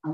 I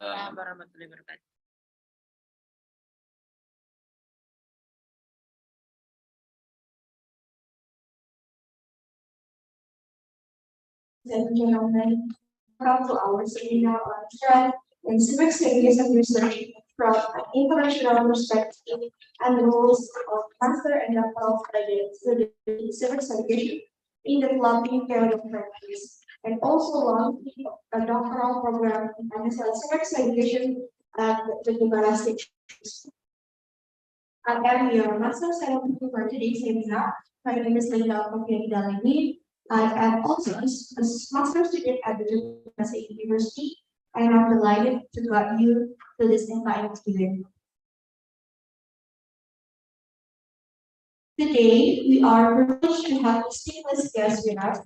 warahmatullahi wabarakatuh. And gentlemen, come to our seminar on threat and civic studies and research from an international perspective and the rules of master and doctoral studies in civic education in developing field of practice, and also launching a doctoral program in civic education at the Veugelers. I am your master ceremony for today's seminar. My name is Linda Dalini. I am also a master student at the Veugelers University, and I'm delighted to guide you to this inviting event. Today, we are privileged to have distinguished guests with us.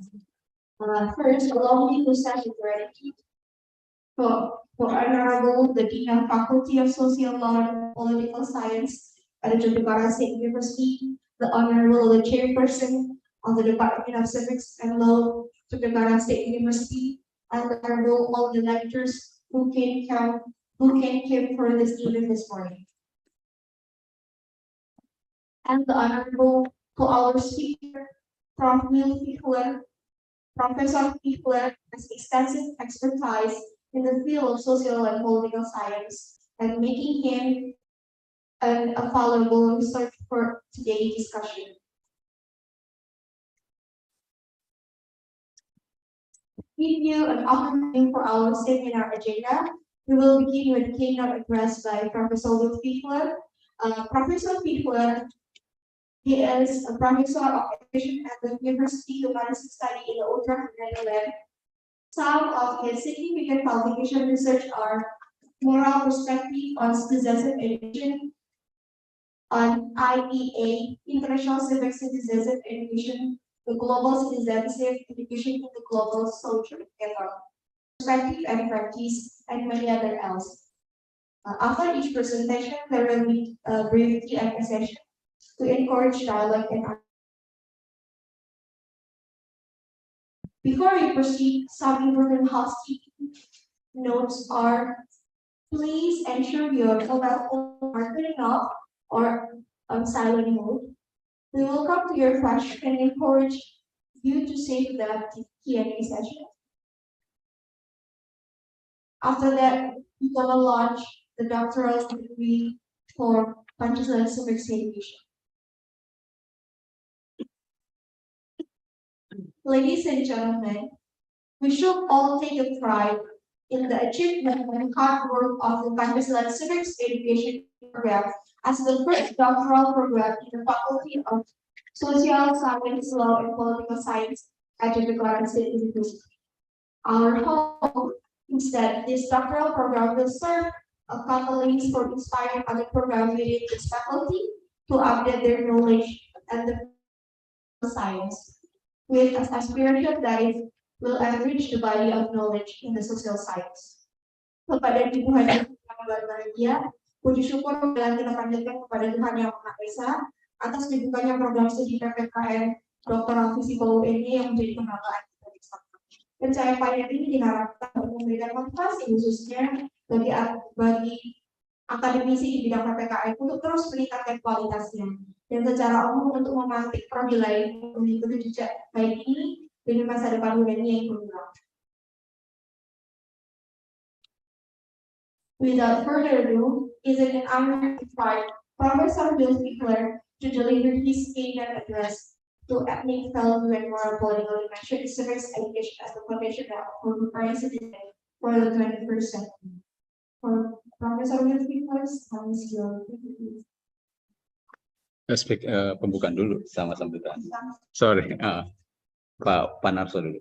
First, allow me to start with gratitude for Honorable the Dean of Faculty of Social Law and Political Science at the Jakarta State University, the Honorable the Chairperson of the Department of Civics and Law to Jakarta State University, and the Honorable all the lecturers who came for this event this morning. And the Honorable to our speaker, Prof. Wiel, Professor Veugelers has extensive expertise in the field of social and political science, and making him a valuable research for today's discussion. Give you an overview for our seminar agenda. We will begin with a keynote address by Professor Veugelers. Professor Veugelers, he is a professor of education at the University of Study in the Utrecht, Netherlands. Some of his significant publication research are moral perspective on citizenship education, on IEA, International Civic Citizenship Education, the Global Citizenship Education in the Global Social Network, perspective and practice, and many other else. After each presentation, there will be a brief Q&A session to encourage dialogue and. Before we proceed, some important housekeeping notes are: please ensure your mobile phone are turning off or on silent mode. We will come to your question and encourage you to save that Q&A session. After that, we will launch the doctoral degree for Pancasila Civic Education. Ladies and gentlemen, we should all take a pride in the achievement and hard work of the Pancasila Civic Education program as the first doctoral program in the Faculty of Social Science, Law, and Political Science at the Jakarta State University. Our hope is that this doctoral program will serve a catalyst for inspiring other programs within this faculty to update their knowledge and the science, with an aspiration that it will enrich the body of knowledge in the social science. Kepada Ibu Hadirin yang berbahagia, puji syukur yang kita panjatkan kepada Tuhan Yang Maha Esa atas dibukanya program studi PKN Doktoral Fisika UNY yang menjadi kebanggaan kita bersama. Pencapaian ini diharapkan memberikan motivasi khususnya bagi akademisi di bidang PKN untuk terus meningkatkan kualitasnya dan secara umum untuk memantik prodi lain mengikuti jejak baik ini demi masa depan UNY yang gemilang. Without further ado, it is an honor to invite Professor Veugelers to deliver his keynote address to ethnic, value, and moral political dimension civic education as the foundation for preparing citizens for the 21st century. For Professor Veugelers, pembukaan dulu sama sambutan. Sorry, Pak Panarso dulu.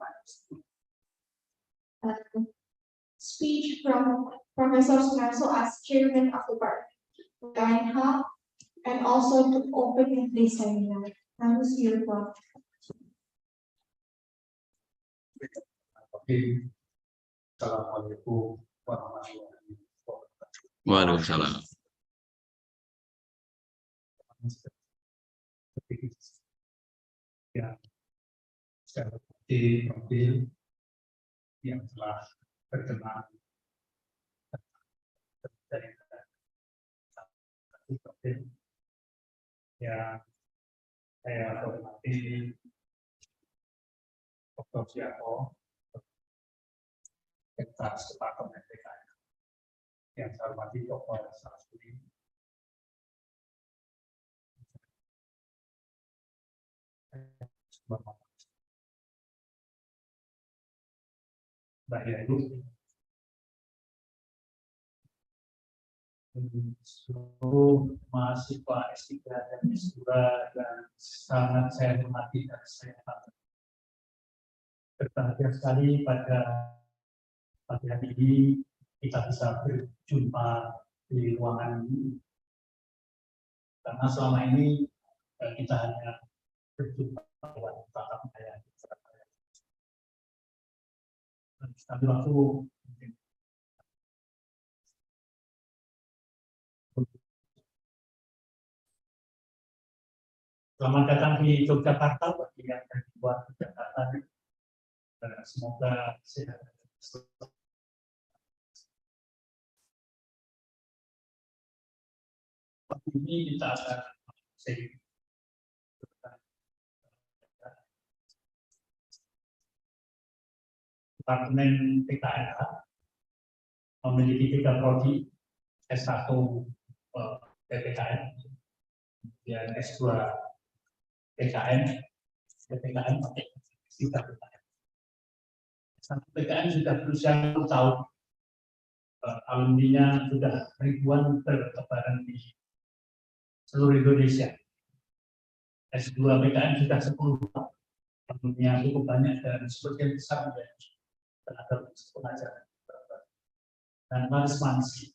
Speech from Professor Sunarso as chairman of the PKN, and also to open this seminar. Assalamualaikum warahmatullahi wabarakatuh. Waalaikumsalam. Ya, seperti Prof yang telah berkenan dari ya saya hormati Prof. Wiel, Sekretaris Departemen PKN, yang saya hormati Prof. Mbak Wiel, seluruh mahasiswa S3 dan S2 dan sangat saya hormati dan saya berbahagia sekali pada pagi hari ini kita bisa berjumpa di ruangan ini, karena selama ini kita hanya berjumpa lewat tatap muka. Tapi waktu selamat datang di Yogyakarta bagi yang dari luar Jakarta. Semoga sehat. Ini kita akan Departemen PKN memiliki 3 prodi, S1 PKN, kemudian S2 PKN pakai 3 PKN. PKN sudah berusia 10 tahun, alumninya sudah ribuan bertebaran di seluruh Indonesia. S2 PKN sudah 10 tahun, alumninya cukup banyak dan sebagian besar menjadi tenaga pengajar dan manis-manis.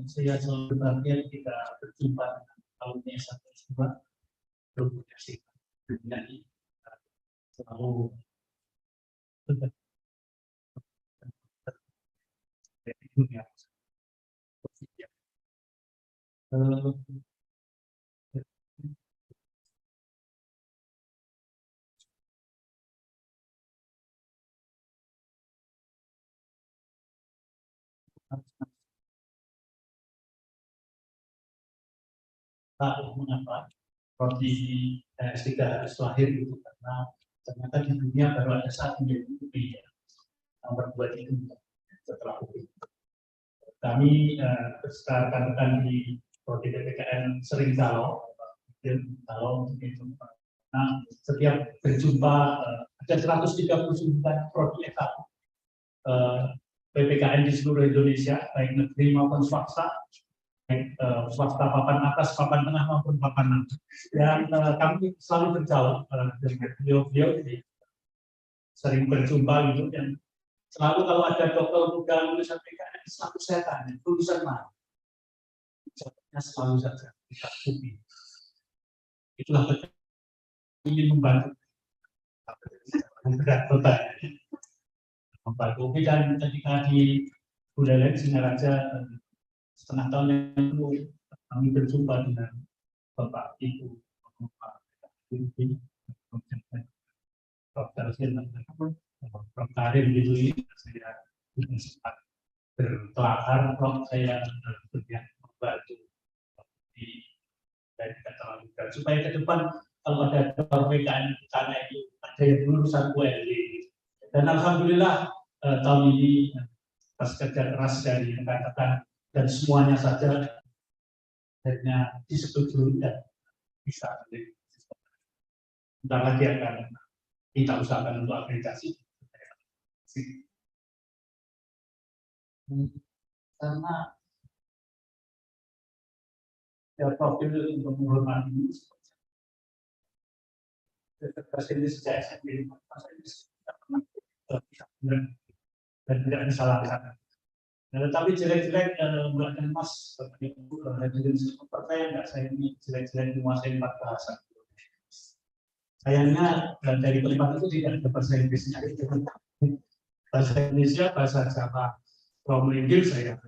Saya selalu berbahagia kita berjumpa dengan alumni S1 berkomunikasi dengan selalu dunia. Mengapa prodi S3 harus lahir itu, karena ternyata di dunia baru ada satu yang UPI, nomor 2 itu setelah UPI. Kami rekan-rekan di prodi PKN sering kalau nah, setiap berjumpa ada 139 prodi S1 PPKN di seluruh Indonesia, baik negeri maupun swasta, baik swasta papan atas, papan tengah maupun papan atas. Dan kami selalu berjauh dengan beliau-beliau, jadi sering berjumpa gitu, dan selalu kalau ada dokter muda lulusan PKN selalu saya tanya lulusan mana, jawabnya selalu saja tidak UPI. Itulah ingin membantu UPI, dan ketika di Veugelers Singaraja setengah tahun yang lalu kami berjumpa dengan Bapak Ibu Prof Karim gitu ini, saya sempat berkelakar, Prof saya berniat membantu dari kata lalu, supaya ke depan kalau ada PKN karena itu ada yang lulusan UNY. Dan alhamdulillah tahun ini atas kerja keras dari rekan-rekan dan semuanya saja akhirnya disetujui dan bisa. Bentar lagi akan kita usahakan untuk akreditasi. Karena ya profil untuk menghormati ini ini sejak SMP dan tidak disalahkan. Tetapi jelek-jelek Mbak dan Mas, hadirin percaya nggak, saya ini jelek-jelek menguasai 4 bahasa. Sayangnya dari keempat itu tidak ada bahasa Inggrisnya. Bahasa Indonesia, bahasa Jawa, Prof Inggris saya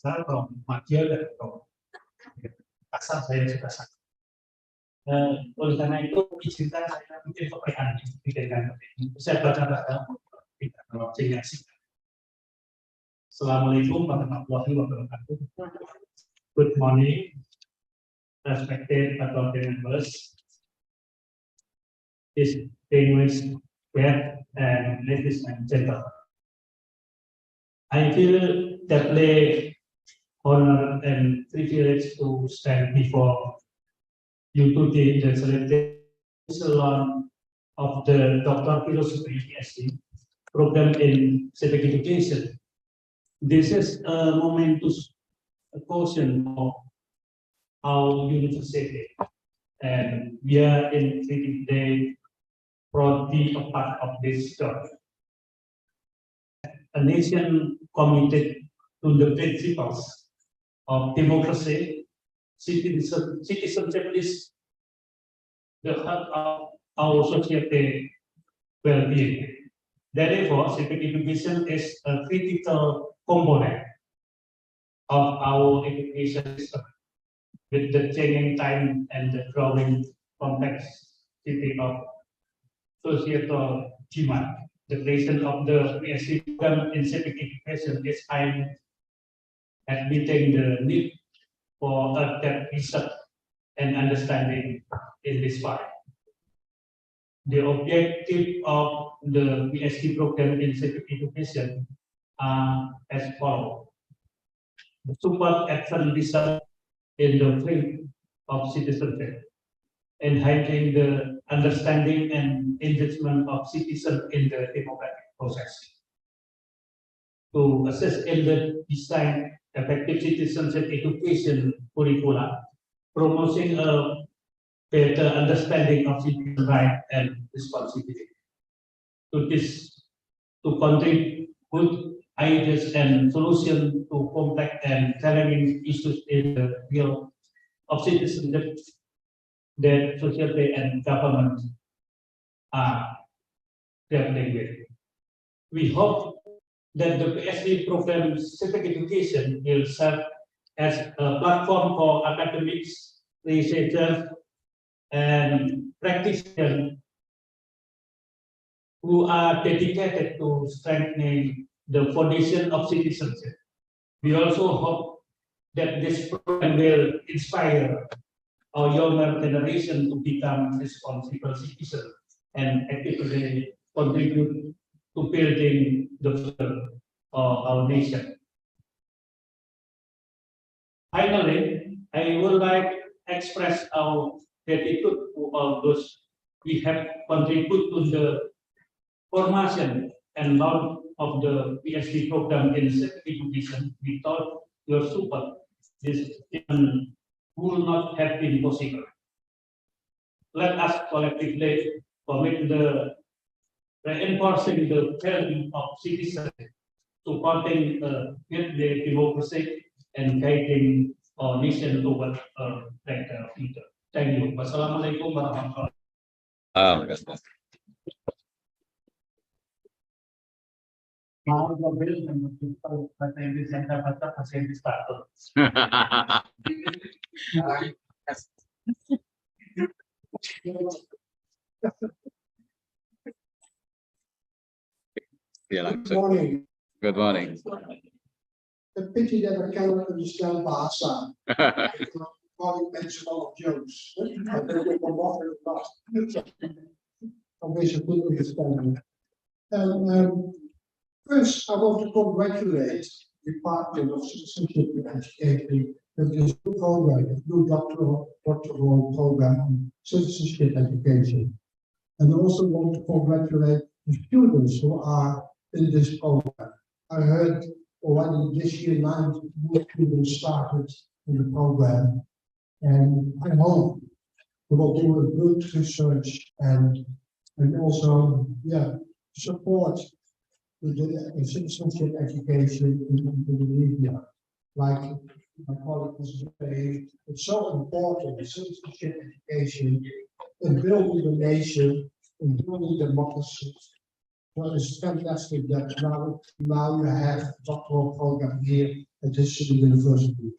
Prof Wiel dan Prof kasar saya juga sangat. Oleh karena itu izinkan saya mungkin pertanyaan dengan saya baca tidak Assalamualaikum warahmatullahi wabarakatuh. Good morning, respected faculty members, distinguished guests, and ladies and gentlemen. I feel deeply honored and privileged to stand before you today in the celebration of the Doctor Philosophy PhD program in civic education. This is a momentous occasion of our university, and we are in today proud to be a part of this job. A nation committed to the principles of democracy, citizenship is the heart of our society well-being. Therefore, civic education is a critical component of our education system. With the changing time and the growing complexity of societal demand, the creation of the PhD program in civic education is aimed at meeting the need for depth research and understanding in this field. The objective of the PhD program in civic education are as follows: support action research in the field of citizenship, enhancing the understanding and engagement of citizens in the democratic process, to assist in the design effective citizenship education curricula, promoting a better understanding of citizen rights and responsibility. To contribute good ideas and solutions to complex and challenging issues in the field of citizenship that society and government are grappling with. We hope that the PhD program civic education will serve as a platform for academics, researchers, and practitioners who are dedicated to strengthening the foundation of citizenship. We also hope that this program will inspire our younger generation to become responsible citizens and actively contribute to building the future of our nation. Finally, I would like to express our gratitude to all those we have contributed to the formation and launch of the PhD program in civic education. Without your support, this would not have been possible. Let us collectively commit the reinforcing the value of citizenship, supporting the democracy, and guiding our nation toward a better future. Thank you. Wassalamualaikum warahmatullahi wabarakatuh. Mau mobil yang bahasa Inggris yang saya baca bahasa Inggris baru. Good morning. Good morning. A pity that I cannot understand Bahasa. Colleague mentioned a lot of jokes. I don't know what it was. I wish I could understand. First, I want to congratulate the Department of Citizenship and Education with this new program, new doctoral program on citizenship education. And I also want to congratulate the students who are in this program. I heard already this year 9 new students started in the program, and I hope we will do a good research and also support the citizenship education in the media. Like my colleague was saying, it's so important, the citizenship education in building the nation, in building democracy. Well, it's fantastic that now you have a doctoral program here at this university.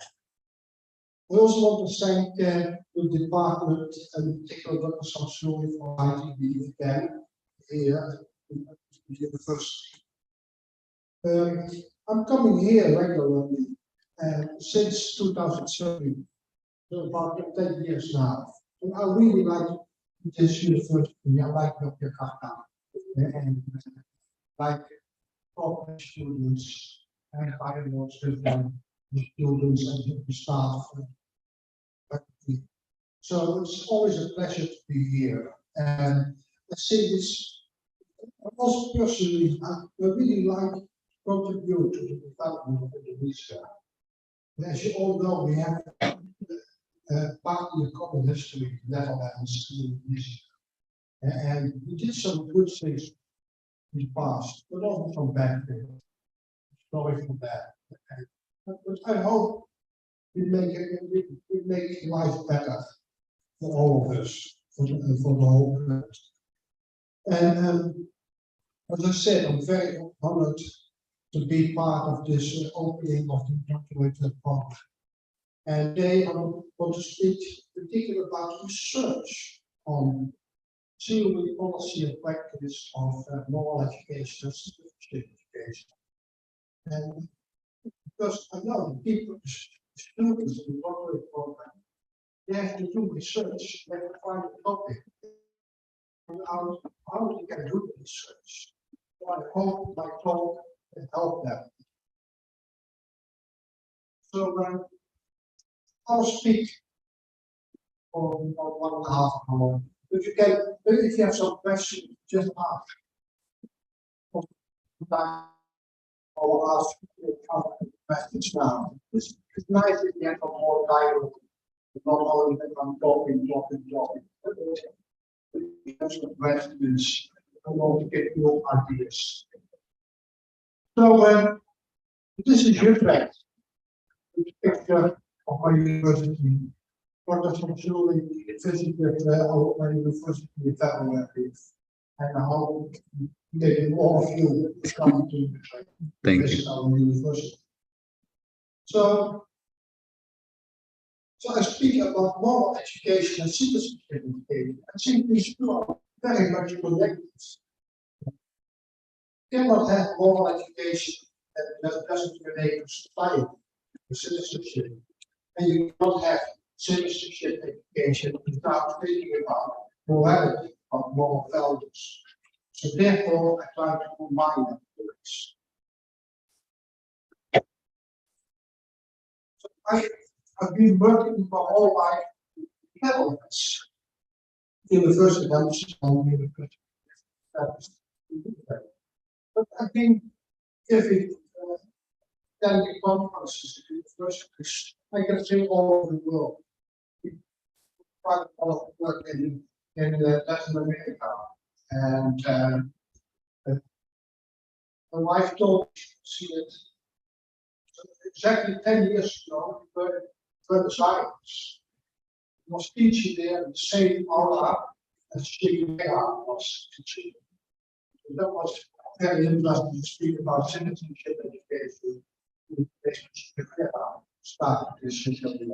I also want to thank the department, and in particular Dr. Samsuri, for inviting me again here at the university. I'm coming here regularly since 2013, so about 10 years now. And I really like this university. I like Jakarta and like talking to students and finding out with them, the students and the staff. So it's always a pleasure to be here. And I say this also personally, I really like to contribute to the development of Indonesia. And as you all know, we have partly a common history, Netherlands, and Indonesia. And we did some good things in the past, but also some bad things. Sorry for that. But I hope we make life better for all of us, for the whole planet. And as I said, I'm very honored to be part of this opening of the doctorate program. And today I want to speak particularly about research on theory, policy, and practice of moral education and civic education. And because I know the people, the students in the doctorate program, they have to do research, they have to find a topic, and how they can do the research. So I hope my talk can help them. So I'll speak for 1.5 hours. If you have some questions, just ask. I'll ask questions now. It's nice if you have a more dialogue, not only that I'm talking. If you have some questions, I want to get your ideas. So this is Utrecht, this picture of my university. Professor Julie visited my university in Veugelers, and I hope maybe all of you come to visit our university. So I speak about moral education and citizenship education. I think these two are very much connected. You cannot have moral education that doesn't relate to society, to citizenship, and you cannot have citizenship education without thinking about morality, about moral values. So therefore, I try to combine them. So I've been working my whole life in Netherlands, university, but I've been giving attending conferences in universities. I can say all over the world. Quite a lot of work in Latin America, and my wife told me that exactly 10 years ago, for the science was teaching there in the same aula as KULIAH was teaching. So that was very interesting to speak about citizenship education in relationship with KULIAH, started this year.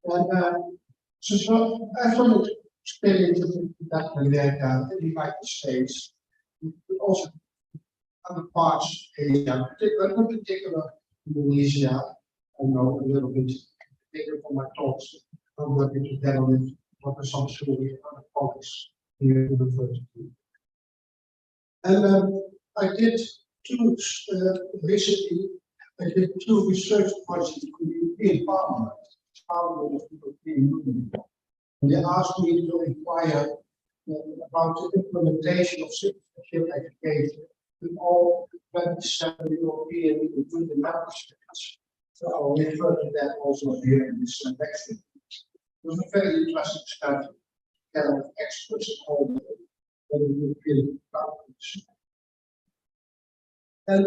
And so I found experience in Latin America, in the United States, but also other parts of Asia, in particular Indonesia. I know a little bit, particularly from my talks. I'm working together with Professor Wiel and other colleagues here at the university. And I did two recently. I did two research projects in the European Parliament. Parliament of the European Union. And they asked me to inquire about the implementation of citizenship education in all 27 European Union member states. So I'll refer to that also here in this lecture. It was a very interesting study, together with experts in all the European countries. And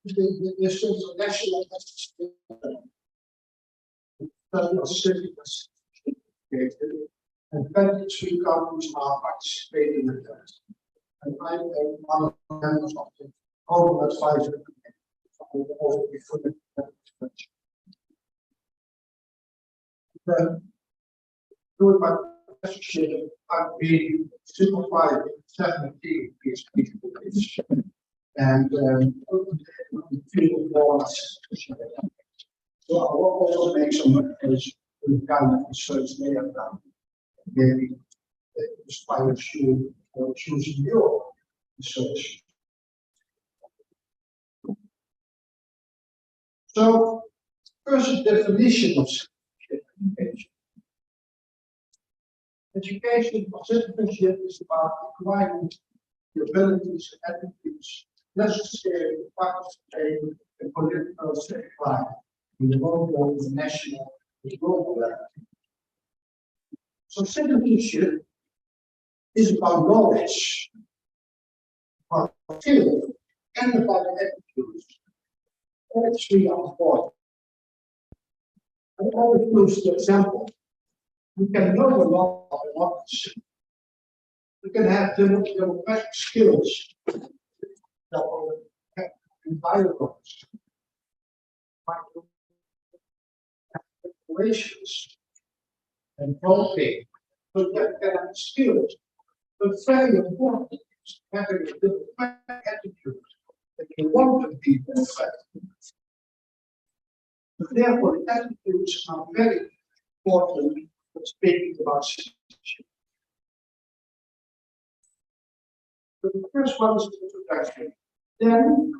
there's a national and 23 countries are participating in that. And I'm one of the members of the Global Advisory Committee. I will also be fully during my professorship, I've been supervising 17 PhD students. and feel more. So I will also make some recommendations to the kind of research they have done. Maybe inspires you or choosing your research. So, first definition of education. Education of citizenship is about acquiring the abilities and attitudes necessary to participate in political life in the local, the national, the global level. So citizenship is about knowledge, about skill, and about attitudes. All three are important. I always use the example. We can know a lot of democracy. We can have democratic skills that will have environments, operations, and voting. So that kind of skills. But very important is having a democratic attitude that you want to be democratic. So therefore, attitudes are very important when speaking about citizenship. So the first one is the introduction. Then,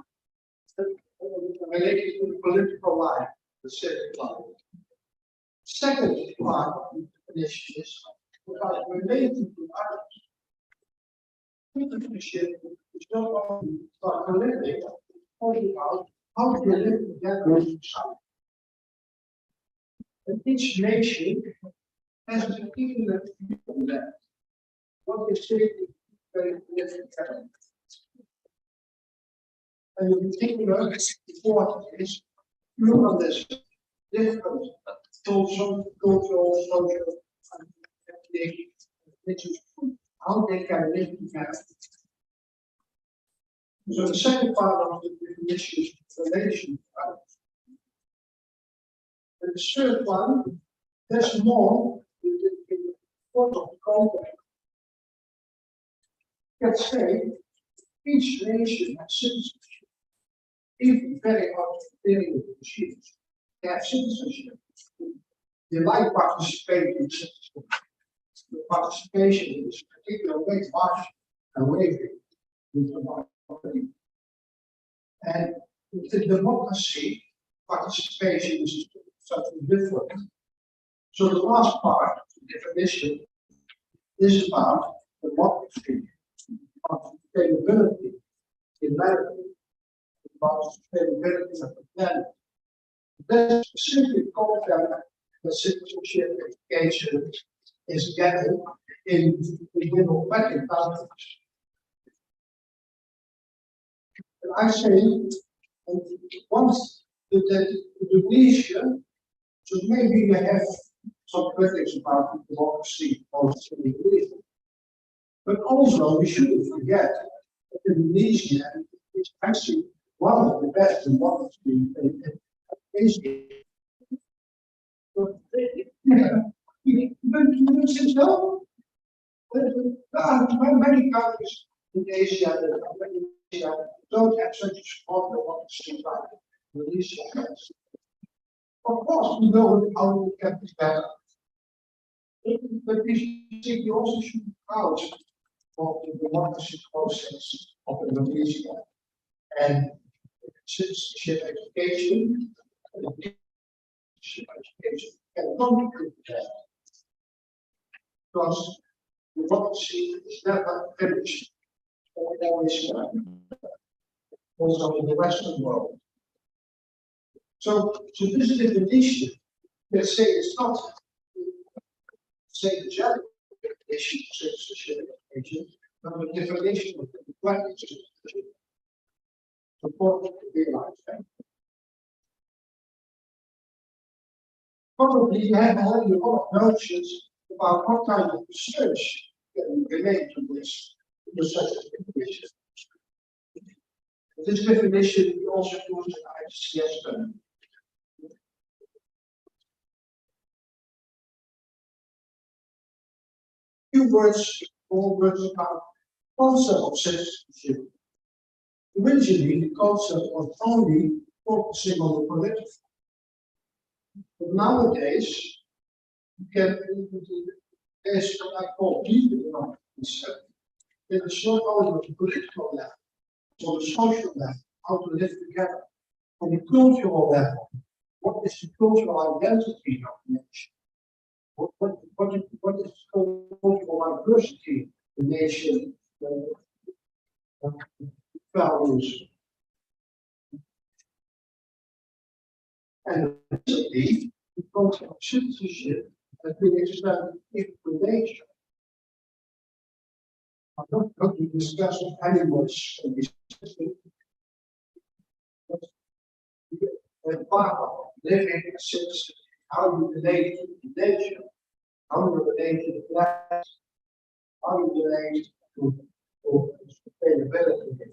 related to the political life, the civic life. Second part of the definition is about relating to others. Citizenship is not only about living, it's also about how to live together in society. And each nation has a particular view on that. What is citizenship very different. And in particular, important is pluralism, different social, and religious groups, how they can live together. So the second part of the definition is relation to others. And the third one, there's more in the course of the context. Let's say each nation has citizenship. Even very outstanding machines, they have citizenship. They like participating in citizenship. The participation is particularly way much away with democracy. And with the democracy, participation is something different. So the last part, the definition, is about democracy, about sustainability, humanity, about sustainability of the planet. This specific concept that citizenship education is getting in the democratic countries. And I say, once the Indonesia, so maybe we have some critics about democracy also in Indonesia. But also we shouldn't forget that Indonesia is actually one of the best democracies in Asia. But since now, there are many countries in Asia that don't have such a strong democracy like Indonesia has. Of course, we know how we can be better. But we also should be proud of the democracy process of Indonesia and citizenship education. Can contribute to that. Because democracy is never finished, or always also in the Western world. So this definition, let's say it's not say the general definition of citizenship education, but the definition of democratic citizenship. It's important to realize that. Probably you have already a lot of notions about what kind of research can relate to this definition. This definition we also use in ICS study. Few words, more words about concept of citizenship. Originally, the concept was only focusing on the political. But nowadays, you can there's what I call deep economic concept. It's not only on the political level, it's on the social level, how to live together. On the cultural level, what is the cultural identity of the nation? What is cultural diversity the nation values? And recently, the concept of citizenship has been expanded into the nation. I'm not going to discuss any much of this system. And part of living as citizen, how you relate to the nation, how you relate to the class, how you relate to sustainability.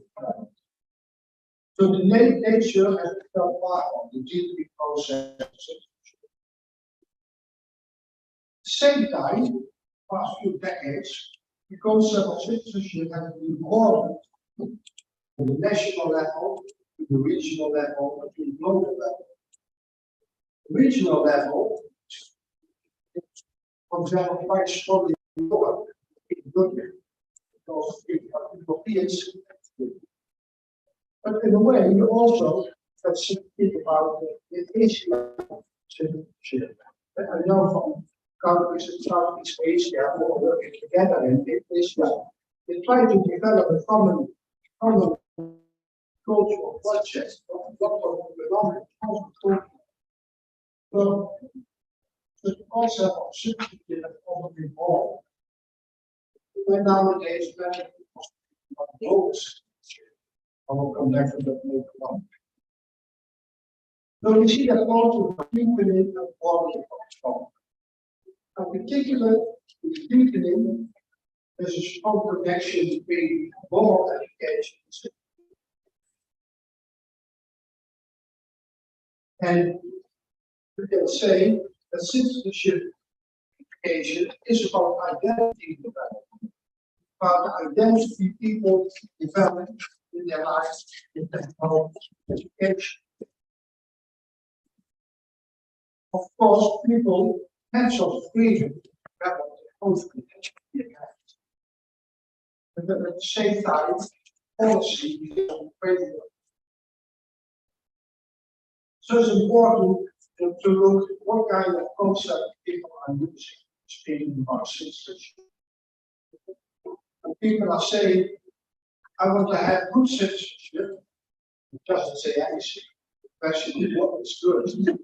So the nature has become part of the deeply process of citizenship. At the same time, past few decades, the concept of citizenship has been broadened from the national level to the regional level to the global level. The regional level, for example, quite strongly in Europe, because Europeans. But in a way, you also think about the issue of citizenship. I know from countries in Southeast Asia who are working together in Asia, they try to develop a common cultural project of belonging. So the concept of citizenship has also been born. And nowadays, many people are close. I will come back to that later on. So we see that also the deepening of quality of strong. In particular, the deepening, there's a strong connection between moral education and we can say that citizenship education is about identity development, about the identity people develop in their lives in technical education. Of course, people have some freedom to develop their own identity, but at the same time, policy is on framework. So it's important to look at what kind of concept people are using speaking about citizenship. And people are saying, I want to have good citizenship. It doesn't say anything. The question is, what is good?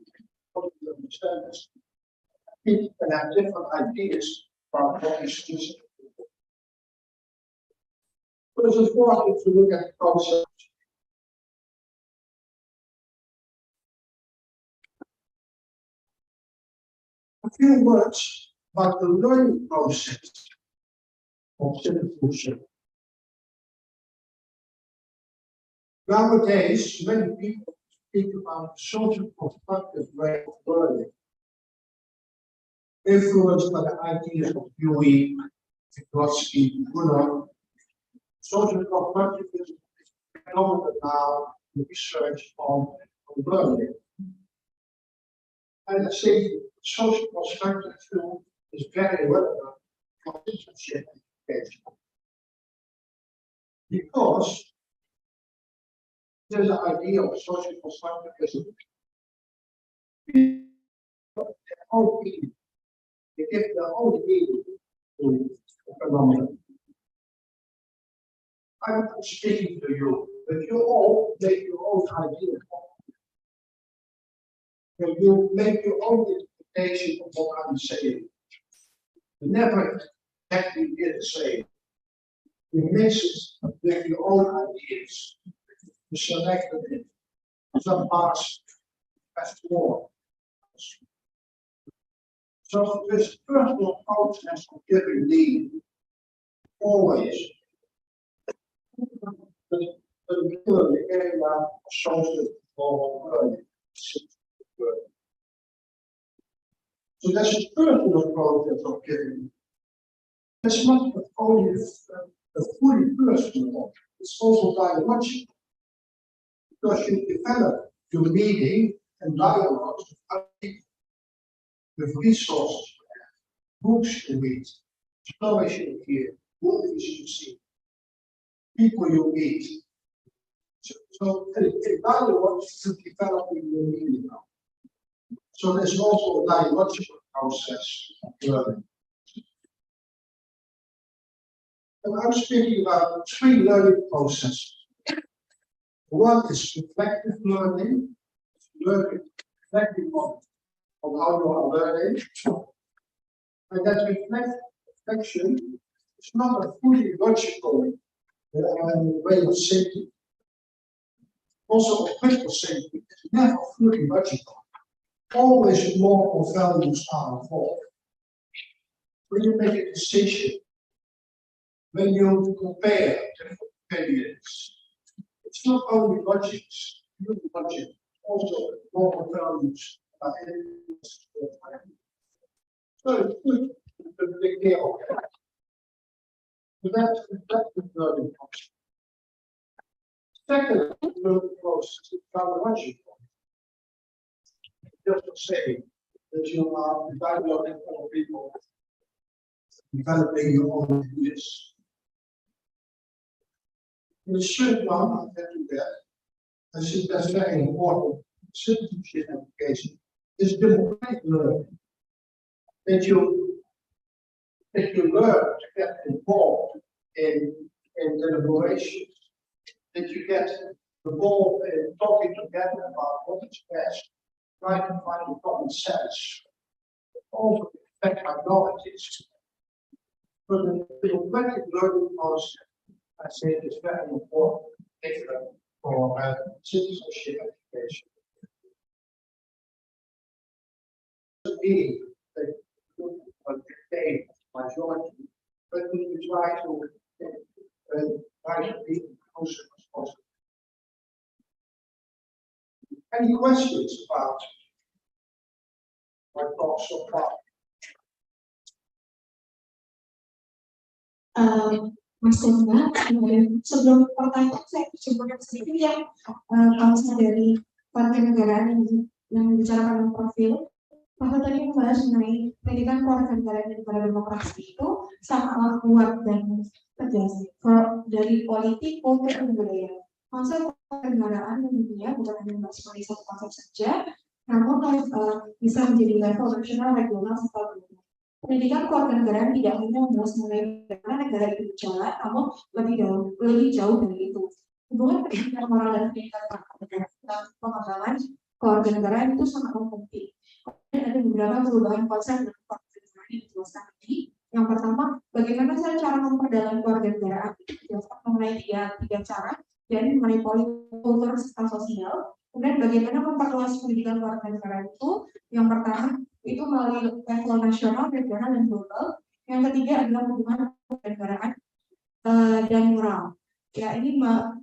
What do you understand this? People can have different ideas about what is citizenship. But it's important to look at the concept. A few words about the learning process of citizenship. Nowadays, many people speak about the social constructive way of learning, influenced by the ideas of UNY, Vygotsky, UNY. Social constructivism is phenomenal now in research on learning. And I say social constructivism is very relevant for citizenship education. Because there's an idea of social constructivism. Their own meaning. They give their own meaning to the phenomenon. I'm not speaking to you, but you all make your own idea. You make your own interpretation of what I'm saying. You never exactly get the same. You mix it with your own ideas. You select it. Some parts have more. So this personal process of giving need always, particularly the area of social learning. So that's a personal process of giving. It's not only a fully personal, it's also biological. Because you develop your meaning and dialogues with other people, with resources, books to read, stories you hear, movies you see, people you meet. So in dialogues to developing your meaning now. So there's also a dialogical process of learning. And I'm speaking about 3 learning processes. One is reflective learning, reflecting on how you are learning. And that reflection is not a fully logical way of thinking. Also, a critical thinking is never fully logical. Always moral values are involved. When you make a decision, when you compare different opinions, it's not only logic, human logic, also moral values are in this. So it's good to take care of that. So that's the learning process. Second learning process is psychological. Just to say that you are dialoguing with people, developing your own ideas. In the third one, I'll get to that. I think that's very important. Citizenship education is democratic learning. That you learn to get involved in deliberations. That you get involved in talking together about what is best. Try to find a common sense. Also affect minorities. But the democratic learning process, I say, is very important for citizenship education. Meaning that you dictate majority, but we try to be closer as possible. Any questions about my talk so far? Mas Tengah, sebelum pertanyaan saya coba sedikit yang kawasan dari warga negaraan yang bicarakan profil, bahwa tadi membahas mengenai pendidikan kewarganegaraan dan berdemokrasi itu sangat kuat dan tegas dari politik, kultur, dan budaya. Konsep kewarganegaraan di dunia bukan hanya sebagai satu konsep saja, namun bisa menjadi level nasional, regional, serta global. Pendidikan kewarganegaraan tidak hanya membahas mengenai bagaimana negara itu berjalan, namun lebih jauh dari itu. Hubungan pendidikan moral dan pendidikan pengembangan kewarganegaraan itu sangat penting. Dan ada beberapa perubahan konsep dalam kewarganegaraan yang dijelaskan tadi. Yang pertama, bagaimana cara memperdalam kewarganegaraan itu dijelaskan mengenai tiga cara, yakni mengenai kultur serta sosial. Kemudian bagaimana memperluas pendidikan kewarganegaraan itu? Yang pertama itu melalui level nasional, regional, dan global. Yang ketiga adalah hubungan kewarganegaraan dan moral. Ya, ini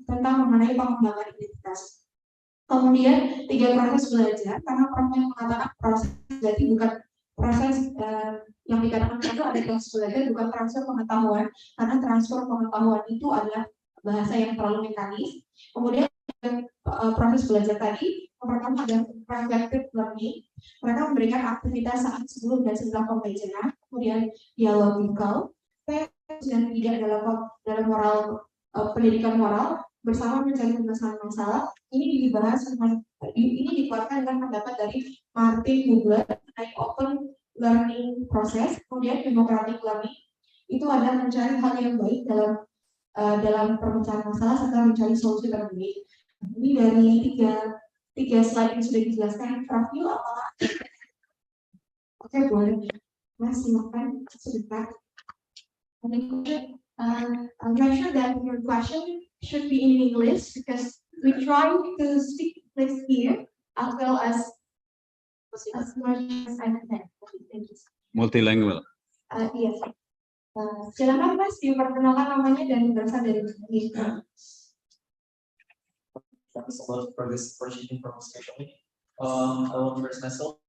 tentang mengenai pengembangan identitas. Kemudian 3 proses belajar, karena Prof yang mengatakan proses berarti bukan proses yang dikatakan itu ada proses belajar, bukan transfer pengetahuan, karena transfer pengetahuan itu adalah bahasa yang terlalu mekanis. Kemudian proses belajar tadi, yang pertama ada reflective learning. Mereka memberikan aktivitas saat sebelum dan setelah pembelajaran, kemudian dialogical, dan tidak dalam moral pendidikan moral bersama mencari penyelesaian masalah. Ini dikuatkan dengan pendapat dari Martin Veugelers mengenai open learning process. Kemudian democratic learning itu adalah mencari hal yang baik dalam perpecahan masalah serta mencari solusi terbaik. Ini dari tiga slide yang sudah dijelaskan Prof. Wiel, apakah? Oke, boleh. Mas, silakan sebentar. I'm not sure that your question should be in English because we try to speak English here as well as much as I can. Thank you. Multilingual. Yes. Silakan Mas, diperkenalkan namanya dan berasal dari mana. Thanks a lot for this opportunity for especially. I will introduce myself.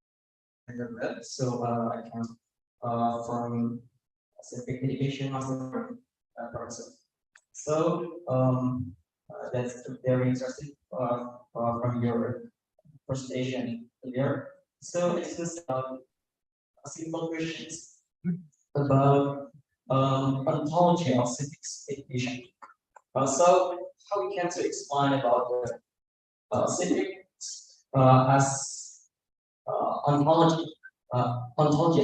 So I come from Civic Education Master Program. So That's very interesting from your presentation here. So it's just a simple questions about ontology of civics education. So how we can to explain about the civics as ontology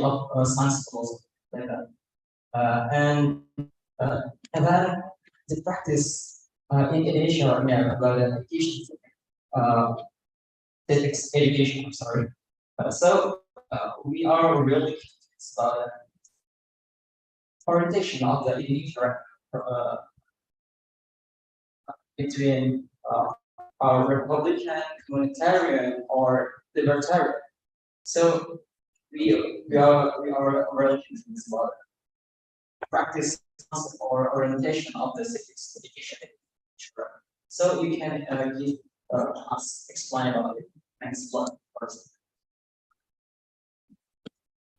of science philosophy like that. And then the practice in Indonesia, yeah, about the education, civics education. I'm sorry. We are really curious about the orientation of the Indonesia between our Republican, communitarian, or libertarian. So we are really curious about practice or orientation of the civics education. So you can give us explain about it and explain first.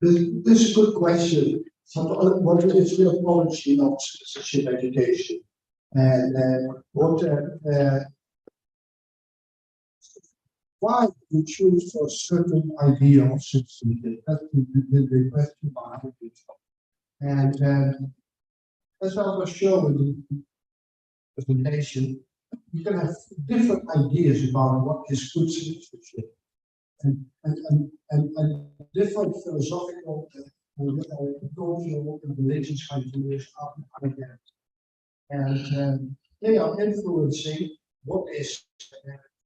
This is a good question. What is the approach of citizenship education? And why we choose a certain idea of citizenship? That's the question behind it. And as I was showing in the presentation, you can have different ideas about what is good citizenship, and different philosophical, cultural, and religious ideas are behind that. And they are influencing what is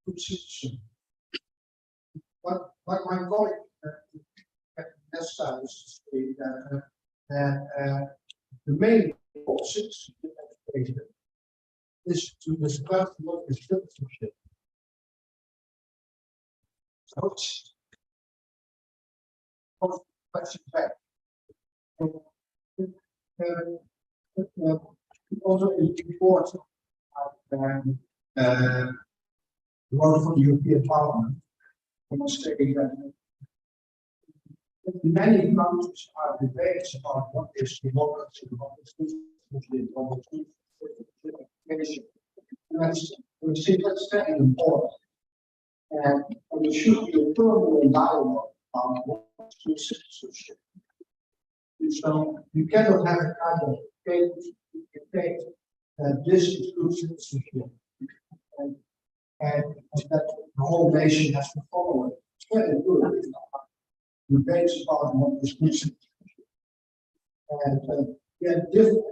good citizenship. But my colleague Esther used to say that the main goal of citizenship education is to discuss what is citizenship. So question back. Also it's important one from the European Parliament was saying that many countries are debates about what is democracy, what is citizenship, what is education. We see that's very important. And there should be a permanent dialogue about what is citizenship. So you cannot have a kind of debate that this is good citizenship and that the whole nation has to follow it. It's very good. Debates about what is good citizenship. And different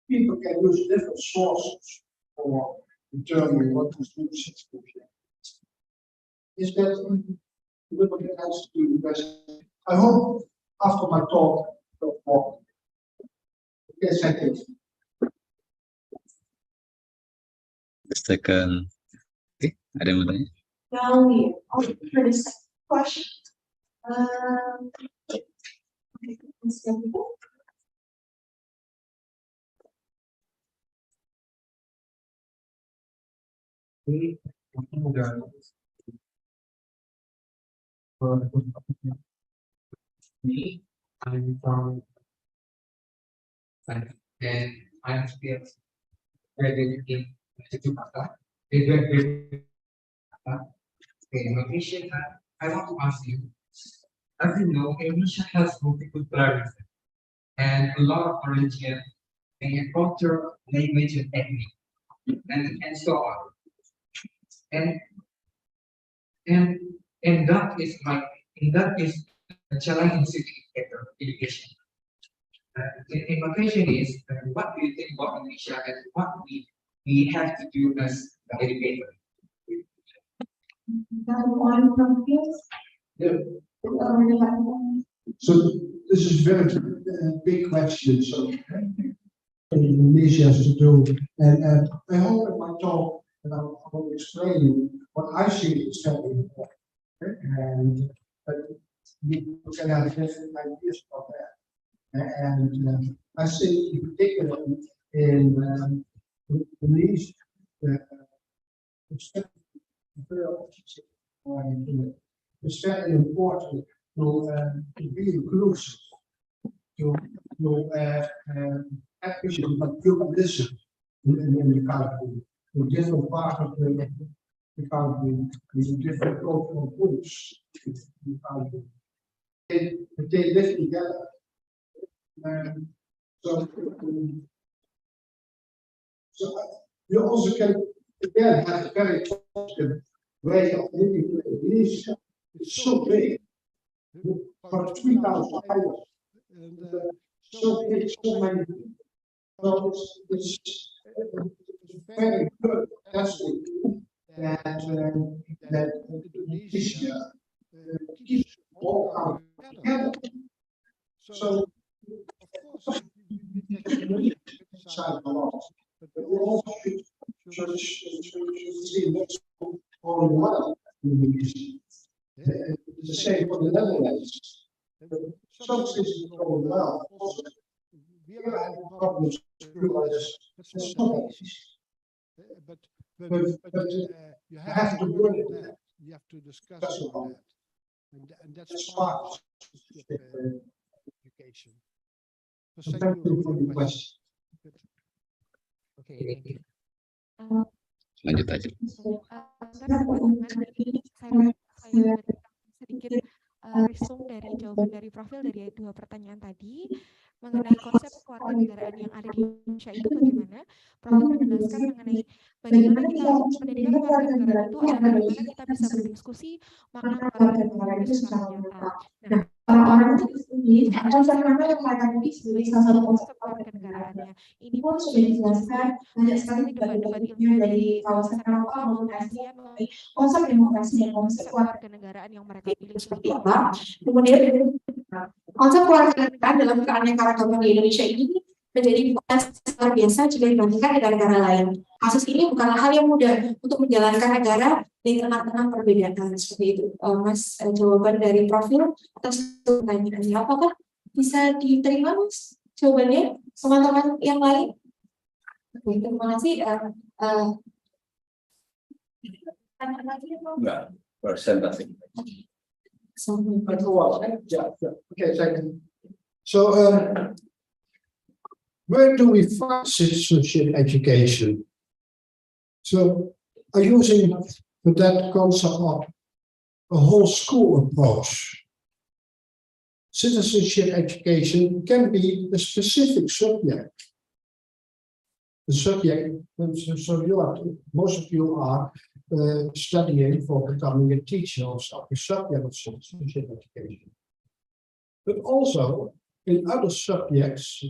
people can use different sources for determining what is good citizenship. Is that everybody else to invest? I hope after my talk, yes, I think. Second, ada yang mau tanya? Now we for the second question. Me, I'm from and I'm still graduating in Jakarta. Okay, location. I want to ask you. As you know, Indonesia has multiculturalism and a lot of origin and culture, language, and ethnic, and so on. And that is a challenging education. And my question is, what do you think about Indonesia and what we have to do as the educator? One from here. Yeah. So this is very big question. So Indonesia has to do, and I hope in my talk that I will explain what I see is very important. And you can have different ideas about that. And I see in particular in Indonesia, it's very important to be inclusive, to have vision about pluralism in the country. different parts of the country with different cultural groups. They live together. So you also can again have a very positive way of living. It's so big. For 3,000 islands. So big, so many people. So it's very good. That's the that Indonesia keeps all together. So of course we can decide a lot, but we also should see what's going well in Indonesia. The same for the Netherlands. Some things are going well. Also, we are having problems to realize it's not easy. But you have to work on that. You have to discuss on that, and that's part of education. So thank you for the question. Okay, thank you. Lanjut aja. Saya sedikit resume dari jawaban dari profil dari dua pertanyaan tadi mengenai konsep kewarganegaraan yang ada di Indonesia itu bagaimana. Profil menjelaskan mengenai bagaimana kita pendidikan kewarganegaraan itu adalah bagaimana kita bisa berdiskusi makna kewarganegaraan itu secara nyata. Nah, orang-orang ini konsep kewarganegaraan sebagai salah satu konsep kewarganegaraannya. Ini pun sudah dijelaskan banyak sekali debat-debat ilmiah dari kawasan Eropa maupun Asia mengenai konsep demokrasi dan konsep kewarganegaraan yang mereka pilih seperti apa. Kemudian konsep kewarganegaraan dalam keanekaragaman di Indonesia ini menjadi bukan luar biasa jika dibandingkan negara-negara lain. Kasus ini bukanlah hal yang mudah untuk menjalankan negara di tengah-tengah perbedaan seperti itu. Mas, jawaban dari profil atas pertanyaannya, apakah bisa diterima, Mas? Jawabannya teman-teman yang lain? Oke, terima kasih. Enggak, presentasi. Okay, thank you. So, where do we find citizenship education? So, I'm using that concept of a whole school approach. Citizenship education can be a specific subject. The subject, so most of you are studying for becoming a teacher or the subject of citizenship education. But also in other subjects,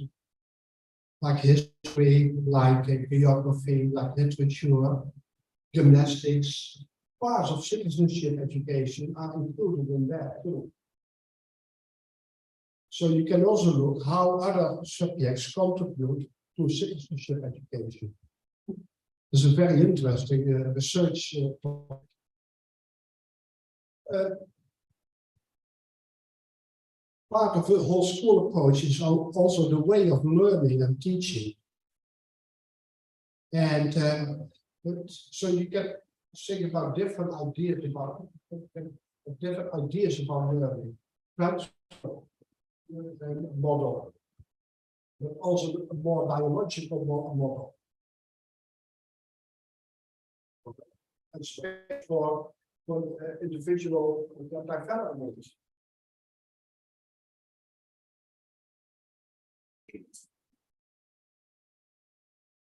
like history, like geography, like literature, gymnastics, parts of citizenship education are included in that too. So you can also look how other subjects contribute to citizenship education. It's a very interesting research topic. Part of the whole school approach is also the way of learning and teaching. And so you can think about different ideas about learning. Transfer model, but also a more biological model. And space for individual development.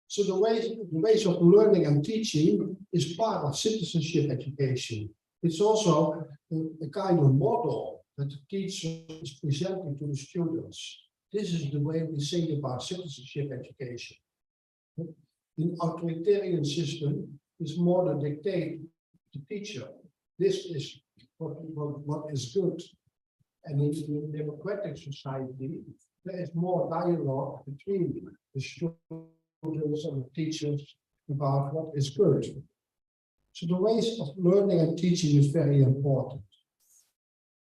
So the ways of learning and teaching is part of citizenship education. It's also a kind of model that the teacher is presenting to the students. This is the way we think about citizenship education. In authoritarian system, it's more the dictate the teacher. This is what is good. And in a democratic society, there is more dialogue between the students and the teachers about what is good. So the ways of learning and teaching is very important.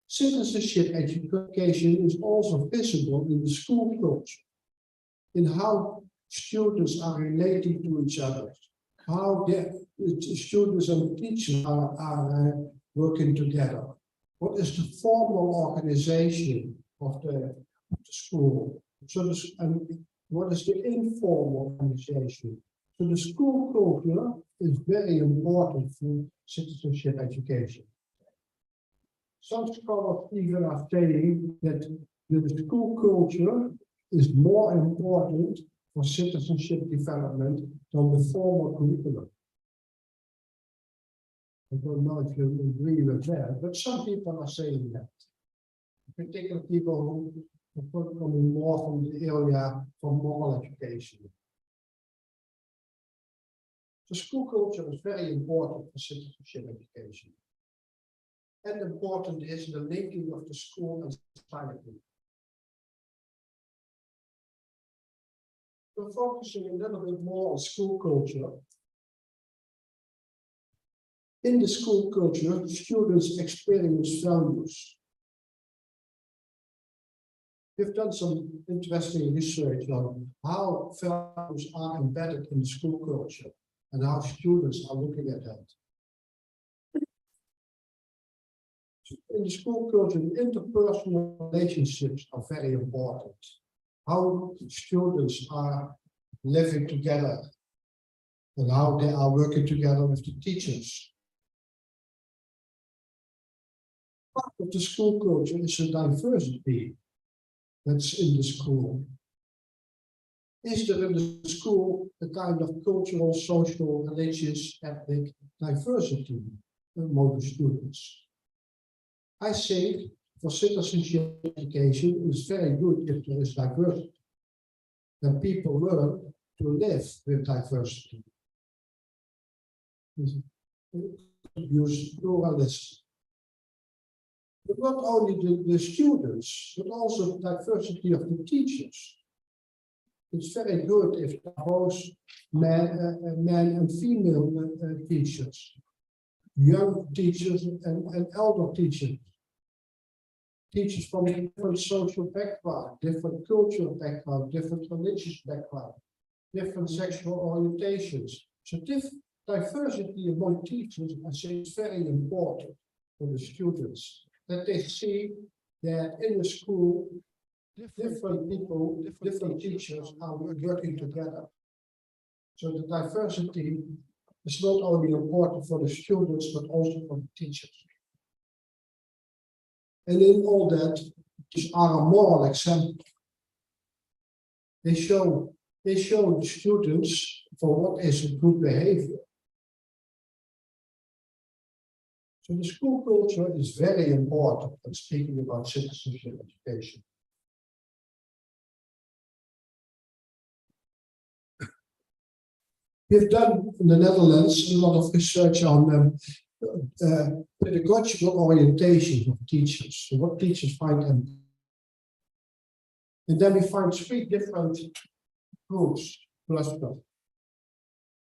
Citizenship education is also visible in the school culture, in how students are relating to each other, how the students and teachers are working together. What is the formal organization of the school? So and what is the informal organization? So the school culture is very important for citizenship education. Some scholars even are saying that the school culture is more important for citizenship development than the formal curriculum. I don't know if you agree with that, but some people are saying that. Particularly people who are coming more from the area for moral education. So school culture is very important for citizenship education. And important is the linking of the school and society. We're focusing a little bit more on school culture. In the school culture, students experience values. We've done some interesting research on how values are embedded in the school culture and how students are looking at that. In the school culture, interpersonal relationships are very important. How students are living together and how they are working together with the teachers. Part of the school culture is a diversity that's in the school. Is there in the school a kind of cultural, social, religious, ethnic diversity among the students? I think for citizenship education, it's very good if there is diversity. Then people learn to live with diversity. Use pluralism. But not only the students, but also the diversity of the teachers. It's very good if both men and female teachers, young teachers and elder teachers. Teachers from different social background, different cultural background, different religious background, different sexual orientations. So diversity among teachers, I think, is very important for the students. That they see that in the school, different people, different teachers are working together. So the diversity is not only important for the students, but also for the teachers. And in all that, these are a moral example. They show the students for what is a good behavior. So the school culture is very important when speaking about citizenship education. We've done in the Netherlands a lot of research on pedagogical orientation of teachers, so what teachers find them. And then we find 3 different groups, clusters.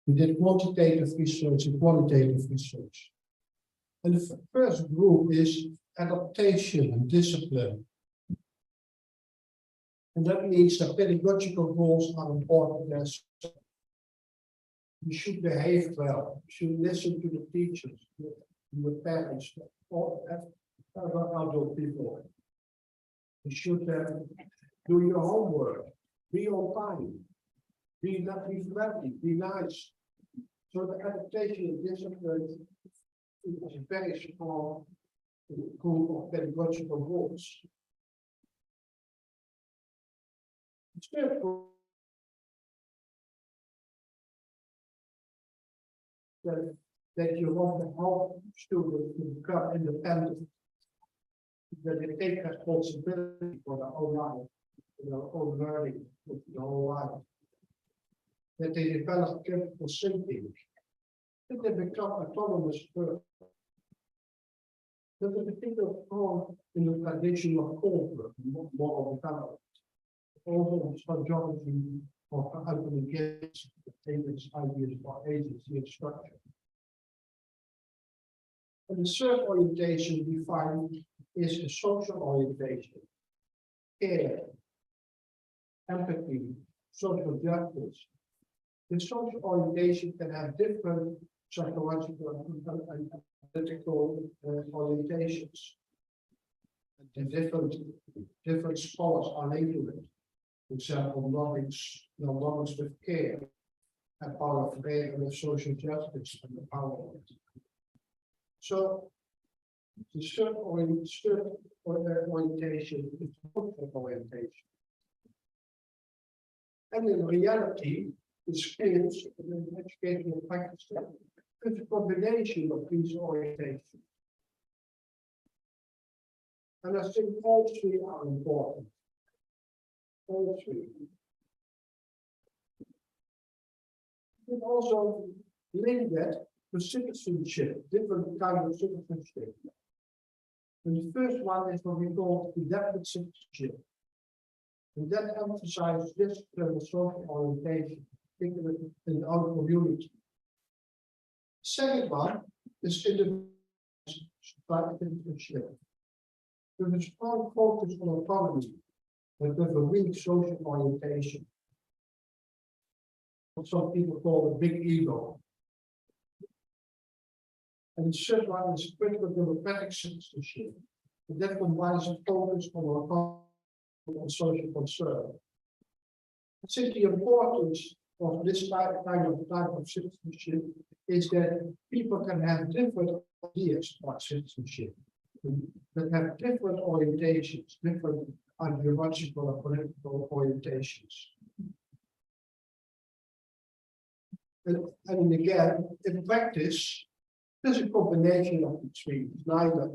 We did quantitative research and qualitative research. And the first group is adaptation and discipline. And that means that pedagogical goals are important as you should behave well, you should listen to the teachers, the parents, or other people. You should do your homework, be on time, be friendly, be nice. So the adaptation and discipline is a very strong group of pedagogical goals. It's very cool. That you want to help students to become independent, that they take responsibility for their own life, for their own learning, for their whole life, that they develop critical thinking, that they become autonomous persons. There's a particular form in the tradition of culture, moral development, also psychology of identification, David's ideas about agency and structure. And the third orientation we find is a social orientation, care, empathy, social justice. The social orientation can have different psychological and political orientations. And different scholars are linked to it. For example, knowledge with care, and power of faith and social justice and the power of it. So the third orientation is cultural orientation. And in reality, the skills in educational practice is a combination of these orientations. And I think all three are important. All three. You can also link that to citizenship, different kinds of citizenship. And the first one is what we call adapted citizenship. And that emphasizes discipline and social orientation, particularly in the own community. Second one is citizenship. With a strong focus on autonomy, but with a weak social orientation. What some people call a big ego. And the third one is critical democratic citizenship. And that combines a focus on autonomy and social concern. I think the importance of this type of citizenship is that people can have different ideas about citizenship, that have different orientations, different ideological and political orientations. And again, in practice, there's a combination of the three. It's neither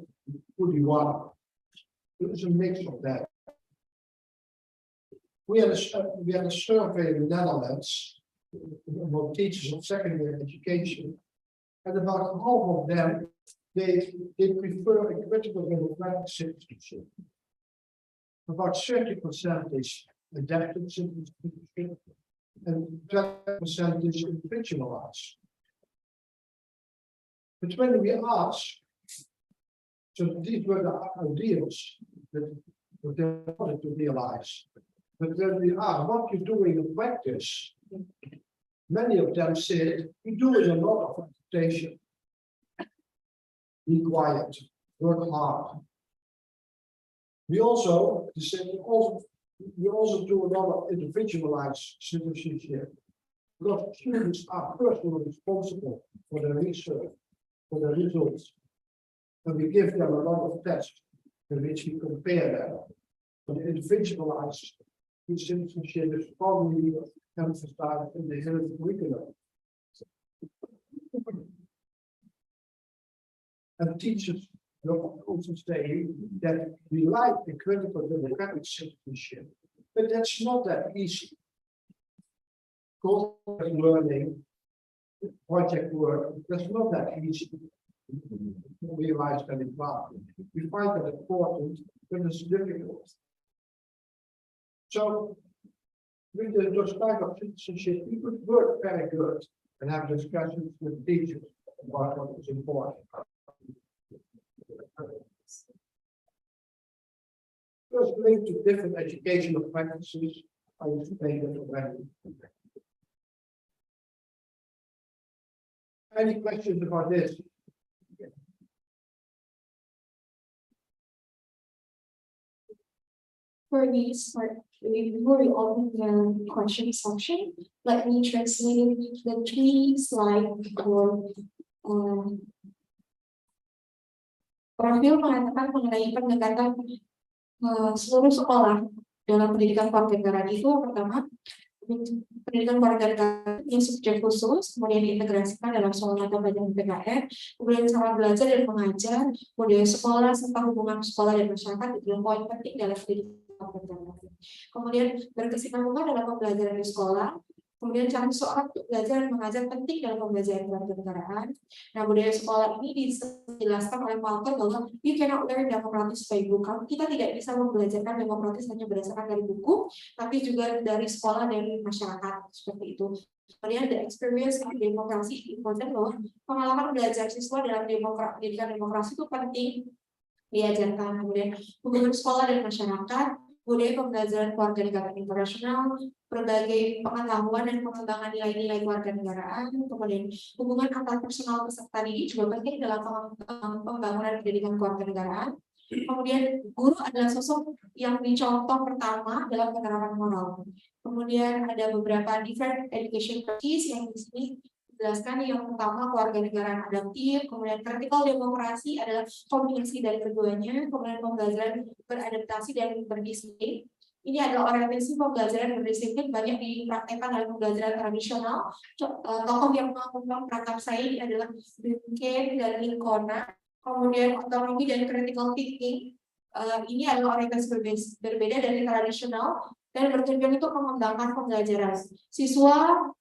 fully one. There's a mix of that. We had a survey in the Netherlands about teachers of secondary education, and about half of them they prefer a critical democratic citizenship. About 30% is adapted citizenship, and 20% is individualized. But when we ask, so these were the ideals that they wanted to realize. But when we ask what you're doing in practice, many of them said, we're doing a lot of adaptation. Be quiet, work hard. We also do a lot of individualized citizenship, because students are personally responsible for their research, for their results. And we give them a lot of tests in which we compare them. So the individualized citizenship is probably emphasized in the health curriculum. And teachers will also say that we like the critical democratic citizenship, but that's not that easy. Course learning, project work, that's not that easy to realize that in class. We find that important, but it's difficult. So, with those type of citizenship, we could work very good and have discussions with teachers about what is important. First, linked to different educational practices, I explained it already. Any questions about this? For this part, before we open the question section, let me translate the 3 slides for Profil mengatakan mengenai pendekatan seluruh sekolah dalam pendidikan kewarganegaraan itu. Pertama, pendidikan kewarganegaraan yang subjek khusus, kemudian diintegrasikan dalam sekolah mata pelajaran PKN, kemudian cara belajar dan mengajar, budaya sekolah serta hubungan sekolah dan masyarakat itu poin penting dalam pendidikan kewarganegaraan. Kemudian berkesinambungan dalam pembelajaran di sekolah. Kemudian cara seorang untuk belajar dan mengajar penting dalam pembelajaran kewarganegaraan. Nah, budaya sekolah ini dijelaskan oleh Malcolm bahwa you cannot learn democracy by book. Kita tidak bisa membelajarkan demokratis hanya berdasarkan dari buku, tapi juga dari sekolah, dari masyarakat, seperti itu. Kemudian the experience of demokrasi important bahwa pengalaman belajar siswa dalam pendidikan demokrasi itu penting diajarkan. Kemudian hubungan sekolah dan masyarakat, budaya pembelajaran kewarganegaraan internasional, berbagai pengetahuan dan pengembangan nilai-nilai kewarganegaraan, kemudian hubungan antar personal peserta didik juga penting dalam pembangunan pendidikan kewarganegaraan. Kemudian guru adalah sosok yang dicontoh pertama dalam penerapan moral. Kemudian ada beberapa different education practice yang di sini dijelaskan. Yang pertama kewarganegaraan adaptif, kemudian vertikal demokrasi adalah kombinasi dari keduanya, kemudian pembelajaran beradaptasi dan berdisiplin. Ini adalah orientasi pembelajaran berdisiplin banyak dipraktekkan dalam pembelajaran tradisional. Tokoh yang melakukan perangkat saya ini adalah Wiel dan Lincoln. Kemudian otonomi dan critical thinking. Ini adalah orientasi berbeda dari tradisional dan bertujuan untuk mengembangkan pembelajaran siswa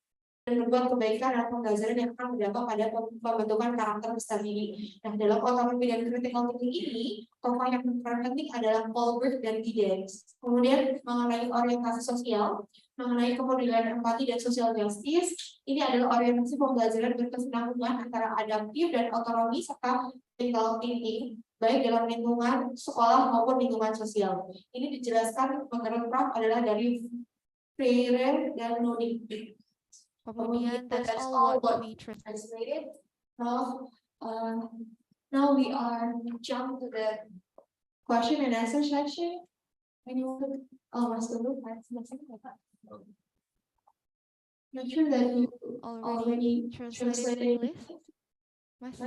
dan berbuat kebaikan dalam pembelajaran yang akan berdampak pada pembentukan karakter besar diri. Nah, dalam otonomi dan critical thinking ini, tokoh yang berperan penting adalah Paul dan Giddens. Kemudian mengenai orientasi sosial, mengenai kepedulian empati dan social justice, ini adalah orientasi pembelajaran berkesinambungan antara adaptif dan otonomi serta critical thinking, baik dalam lingkungan sekolah maupun lingkungan sosial. Ini dijelaskan menurut Prof adalah dari Freire dan Nodik. Kemudian that's all what we translated. Now we are jump to the question and answer section. Anyone? Mas Tunggu, make sure that you already translated English. Mas.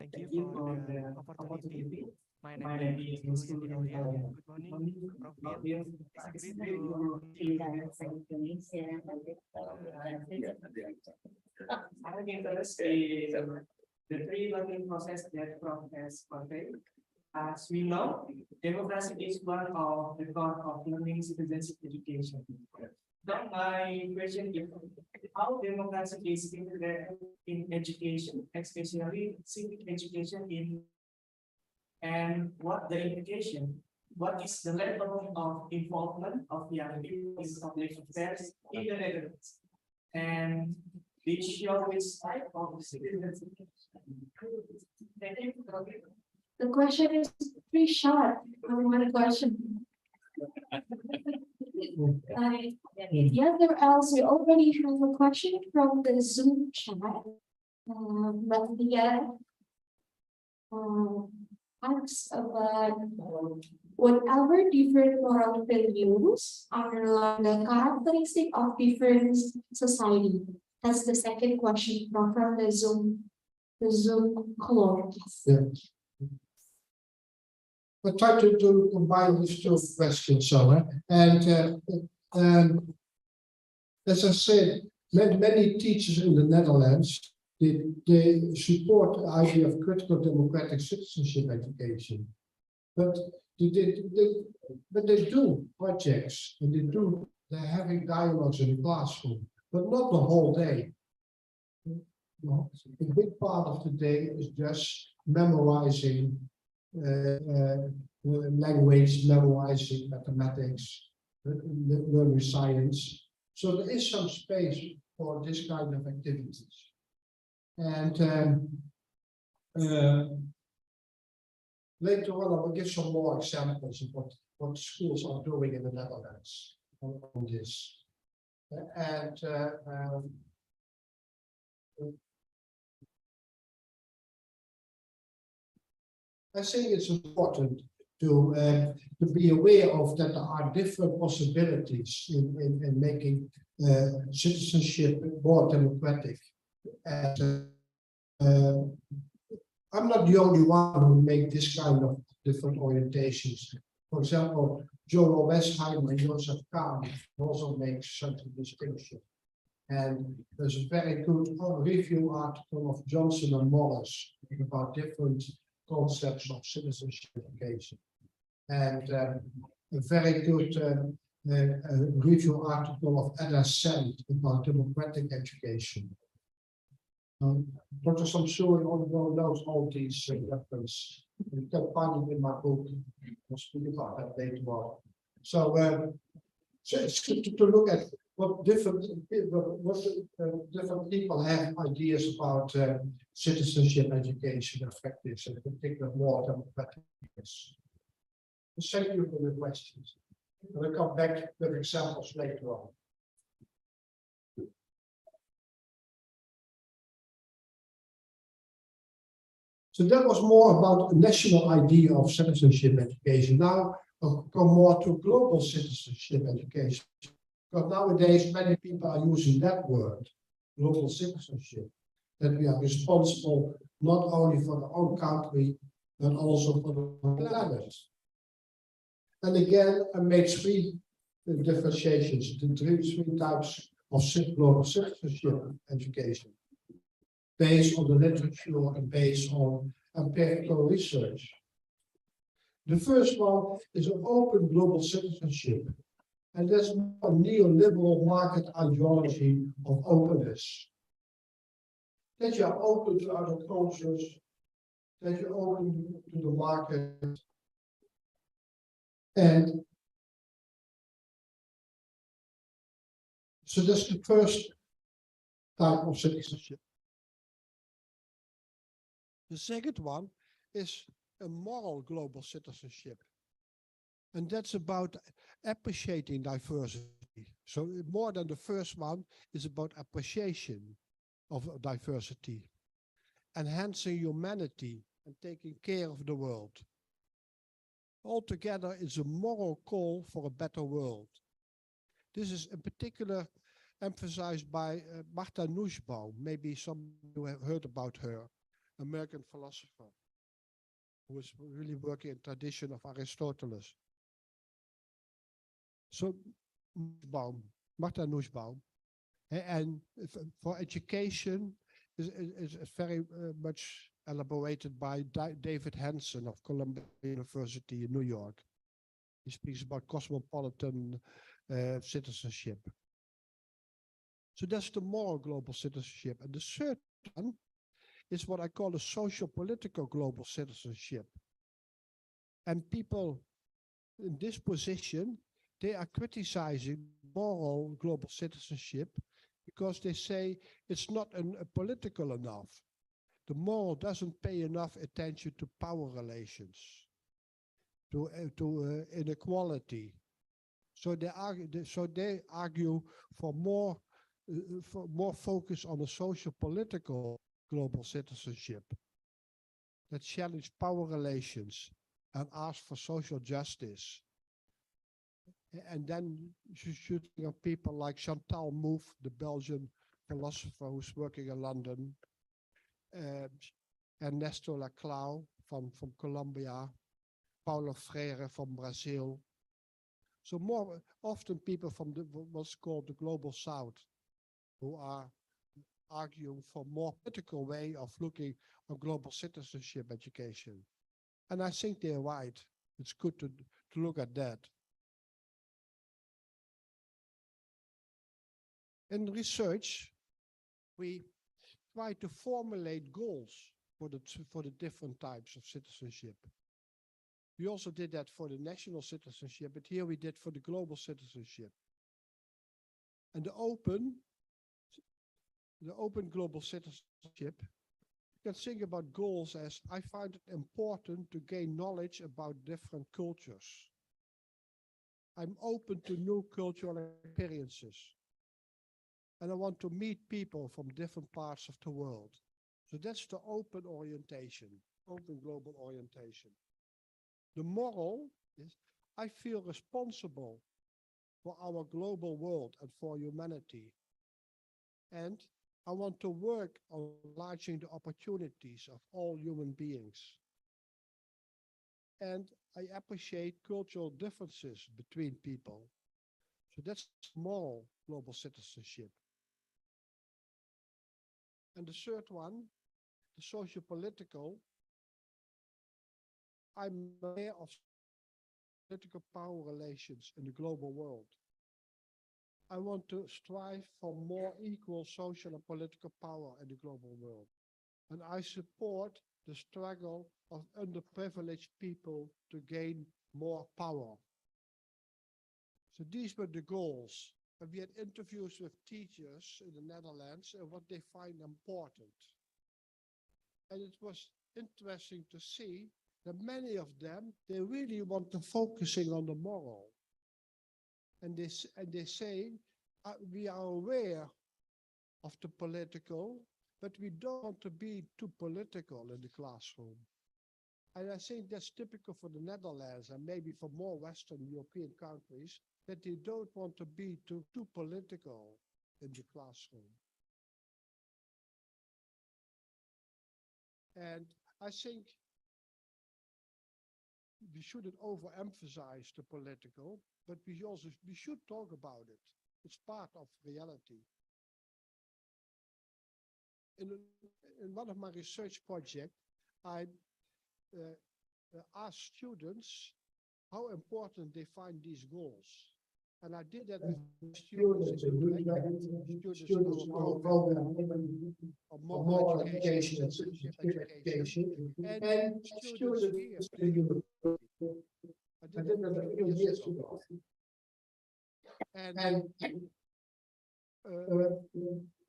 Thank you for the opportunity. My name is Wiel. Good morning, Prof. Wiel. It's great to see you guys. I will introduce the three learning process that Prof has conveyed. As we know, democracy is one of the core of learning citizenship education. So my question is, how democracy is integrated in education, especially civic education and what the implication, what is the level of involvement of young people in public affairs in the Netherlands? And this show is type of citizenship. The question is pretty short. One question. Yes, there else we already have a question from the Zoom chat. But yeah, asks about whatever different moral values underlie the characteristic of different society. That's the second question from the Zoom call. Yeah. I try to combine these two questions, Summer. And as I said, many teachers in the Netherlands, they support the idea of critical democratic citizenship education. But they do projects and they're having dialogues in the classroom, but not the whole day. No, a big part of the day is just memorizing language, memorizing mathematics, learning science. So there is some space for this kind of activities. And later on, I will give some more examples of what schools are doing in the Netherlands on this. And I think it's important to be aware of that there are different possibilities in making citizenship more democratic. And I'm not the only one who make this kind of different orientations. For example, Joel Westheimer and Joseph Kahn also make such a distinction. And there's a very good review article of Johnson and Morris about different concepts of citizenship education. And a very good review article of Ada Sand about democratic education. Dr. Samsuri knows all these references. You can find them in my book. I'll speak about that later on. So, it's good to look at what different people have ideas about citizenship education effectiveness, in particular more democratic. Thank you for the questions. We'll come back with examples later on. So that was more about a national idea of citizenship education. Now go more to global citizenship education. Because nowadays many people are using that word, global citizenship, that we are responsible not only for our own country, but also for the planet. And again, I made three differentiations, the three types of global citizenship education, based on the literature and based on empirical research. The first one is an open global citizenship, and that's a neoliberal market ideology of openness. That you are open to other cultures, that you're open to the market, and so that's the first type of citizenship. The second one is a moral global citizenship. And that's about appreciating diversity. So more than the first one is about appreciation of diversity, enhancing humanity and taking care of the world. Altogether, it's a moral call for a better world. This is in particular emphasized by Martha Nussbaum. Maybe some of you have heard about her, American philosopher, who is really working in tradition of Aristotle. So, Martha Nussbaum, and for education is very much elaborated by David Hansen of Columbia University in New York. He speaks about cosmopolitan citizenship. So that's the moral global citizenship. And the third one is what I call a social-political global citizenship. And people in this position, they are criticizing moral global citizenship because they say it's not political enough. The moral doesn't pay enough attention to power relations, to inequality. So they argue for more focus on a social-political global citizenship that challenge power relations and ask for social justice. And then shooting at people like Chantal Mouffe, the Belgian philosopher who's working in London, Ernesto Laclau from Colombia, Paulo Freire from Brazil. So more often people from what's called the Global South who are arguing for more political way of looking on global citizenship education. And I think they're right. It's good to look at that. In research, we try to formulate goals for the different types of citizenship. We also did that for the national citizenship, but here we did for the global citizenship. And the open global citizenship, you can think about goals as I find it important to gain knowledge about different cultures. I'm open to new cultural experiences. And I want to meet people from different parts of the world. So that's the open orientation, open global orientation. The moral is I feel responsible for our global world and for humanity. And I want to work on enlarging the opportunities of all human beings. And I appreciate cultural differences between people. So that's moral global citizenship. And the third one, the socio-political, I'm aware of political power relations in the global world. I want to strive for more equal social and political power in the global world. And I support the struggle of underprivileged people to gain more power. So these were the goals. And we had interviews with teachers in the Netherlands and what they find important. And it was interesting to see that many of them, they really want to focusing on the moral. And they say, we are aware of the political, but we don't want to be too political in the classroom. And I think that's typical for the Netherlands and maybe for more Western European countries, that they don't want to be too political in the classroom. And I think we shouldn't overemphasize the political, but we should talk about it. It's part of reality. In one of my research projects, I asked students how important they find these goals. And I did that with students in our program of moral education and citizenship education, and students here at the university. I did that a few years ago. And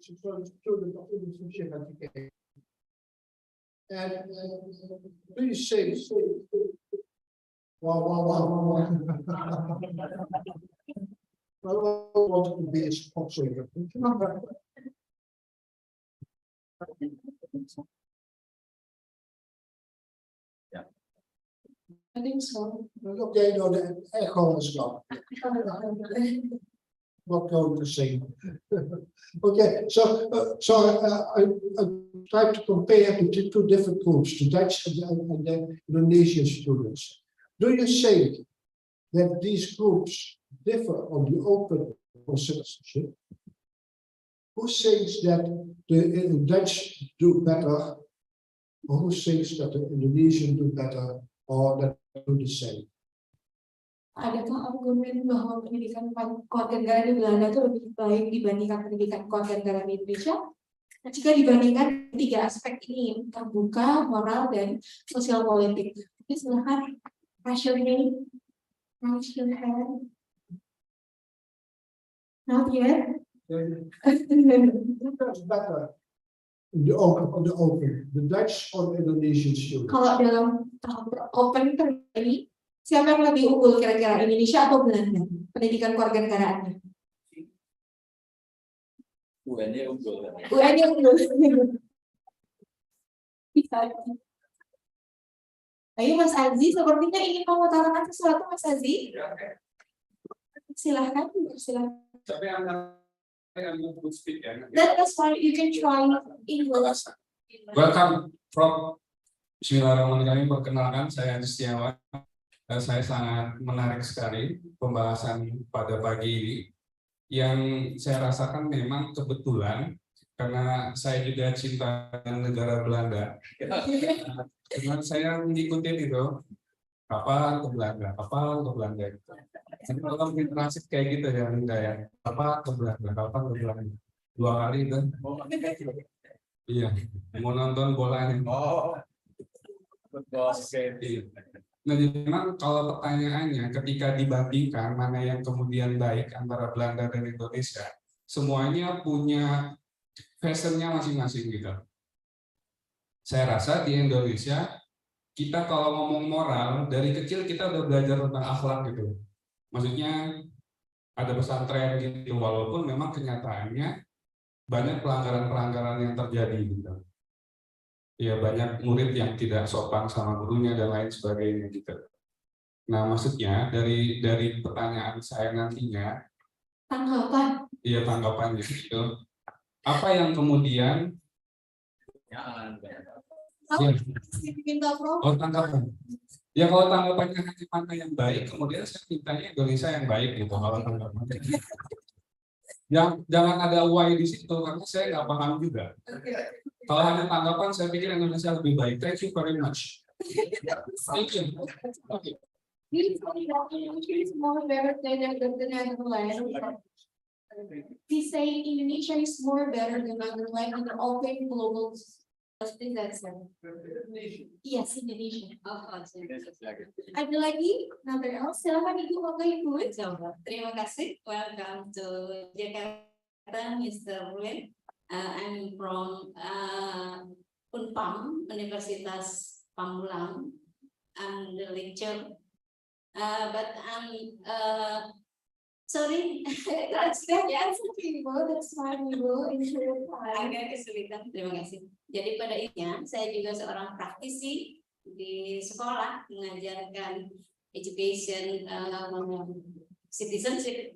students of citizenship education. And please say, wow. I want to be a sponsor. Yeah. I think so. Okay, no, the echo is gone. Not going to sing. Okay, so I tried to compare the two different groups, the Dutch and the Indonesian students. Do you think that these groups differ on the open for citizenship? Who thinks that the Dutch do better, or who thinks that the Indonesian do better, or that do the same? Adakah argumen bahwa pendidikan kewarganegaraan di Belanda itu lebih baik dibandingkan pendidikan kewarganegaraan di Indonesia? Nah, jika dibandingkan tiga aspek ini, terbuka, moral, dan sosial politik. Jadi silakan raise your hand. Not yet. That's better. The open, the Dutch or the Indonesian students? Kalau dalam tahap open terjadi, siapa yang lebih unggul kira-kira, Indonesia atau Belanda? Pendidikan kewarganegaraannya. UN-nya unggul. UN-nya unggul. Bisa. Ayo Mas Aziz, sepertinya ingin mengutarakan sesuatu, Mas Aziz. Silahkan, silahkan. Tapi I'm good speak ya. That's why you can try English. Welcome, Prof. Bismillahirrahmanirrahim. Perkenalkan, saya Adi Setiawan. Saya sangat menarik sekali pembahasan pada pagi ini. Yang saya rasakan memang kebetulan karena saya juga cinta negara Belanda. Karena saya mengikuti itu kapal ke Belanda. Jadi kalau transit kayak gitu ya, Linda ya. Kapal ke Belanda. 2 kali itu. Iya, mau nonton bolanya. Nah, jadi memang kalau pertanyaannya ketika dibandingkan mana yang kemudian baik antara Belanda dan Indonesia, semuanya punya fashionnya masing-masing gitu. Saya rasa di Indonesia kita kalau ngomong moral dari kecil kita udah belajar tentang akhlak gitu. Maksudnya ada pesantren gitu, walaupun memang kenyataannya banyak pelanggaran-pelanggaran yang terjadi gitu. Ya banyak murid yang tidak sopan sama gurunya dan lain sebagainya gitu. Nah maksudnya dari pertanyaan saya nantinya Tanggapan. Iya tanggapannya gitu. Apa yang kemudian oh tanggapan. Ya kalau tanggapannya hanya mana yang baik, kemudian saya mintanya Indonesia yang baik gitu kalau tanggapannya. Jangan ada why di situ karena saya nggak paham juga. Kalau hanya tanggapan, saya pikir Indonesia lebih baik. Thank you very much. Thank you. Okay. Indonesia is more better than the Netherlands. He say Indonesia is more better than Netherlands in the open global. Yes, Indonesia. Ada lagi? Number else? Silakan Ibu, monggo Ibu. Terima kasih. Welcome to Jakarta, Mr. Wiel. I'm from Unpam, Universitas Pamulang. I'm the lecturer. But I'm sorry, That's fine, Ibu. agak kesulitan. Terima kasih. Jadi pada intinya saya juga seorang praktisi di sekolah mengajarkan education citizenship.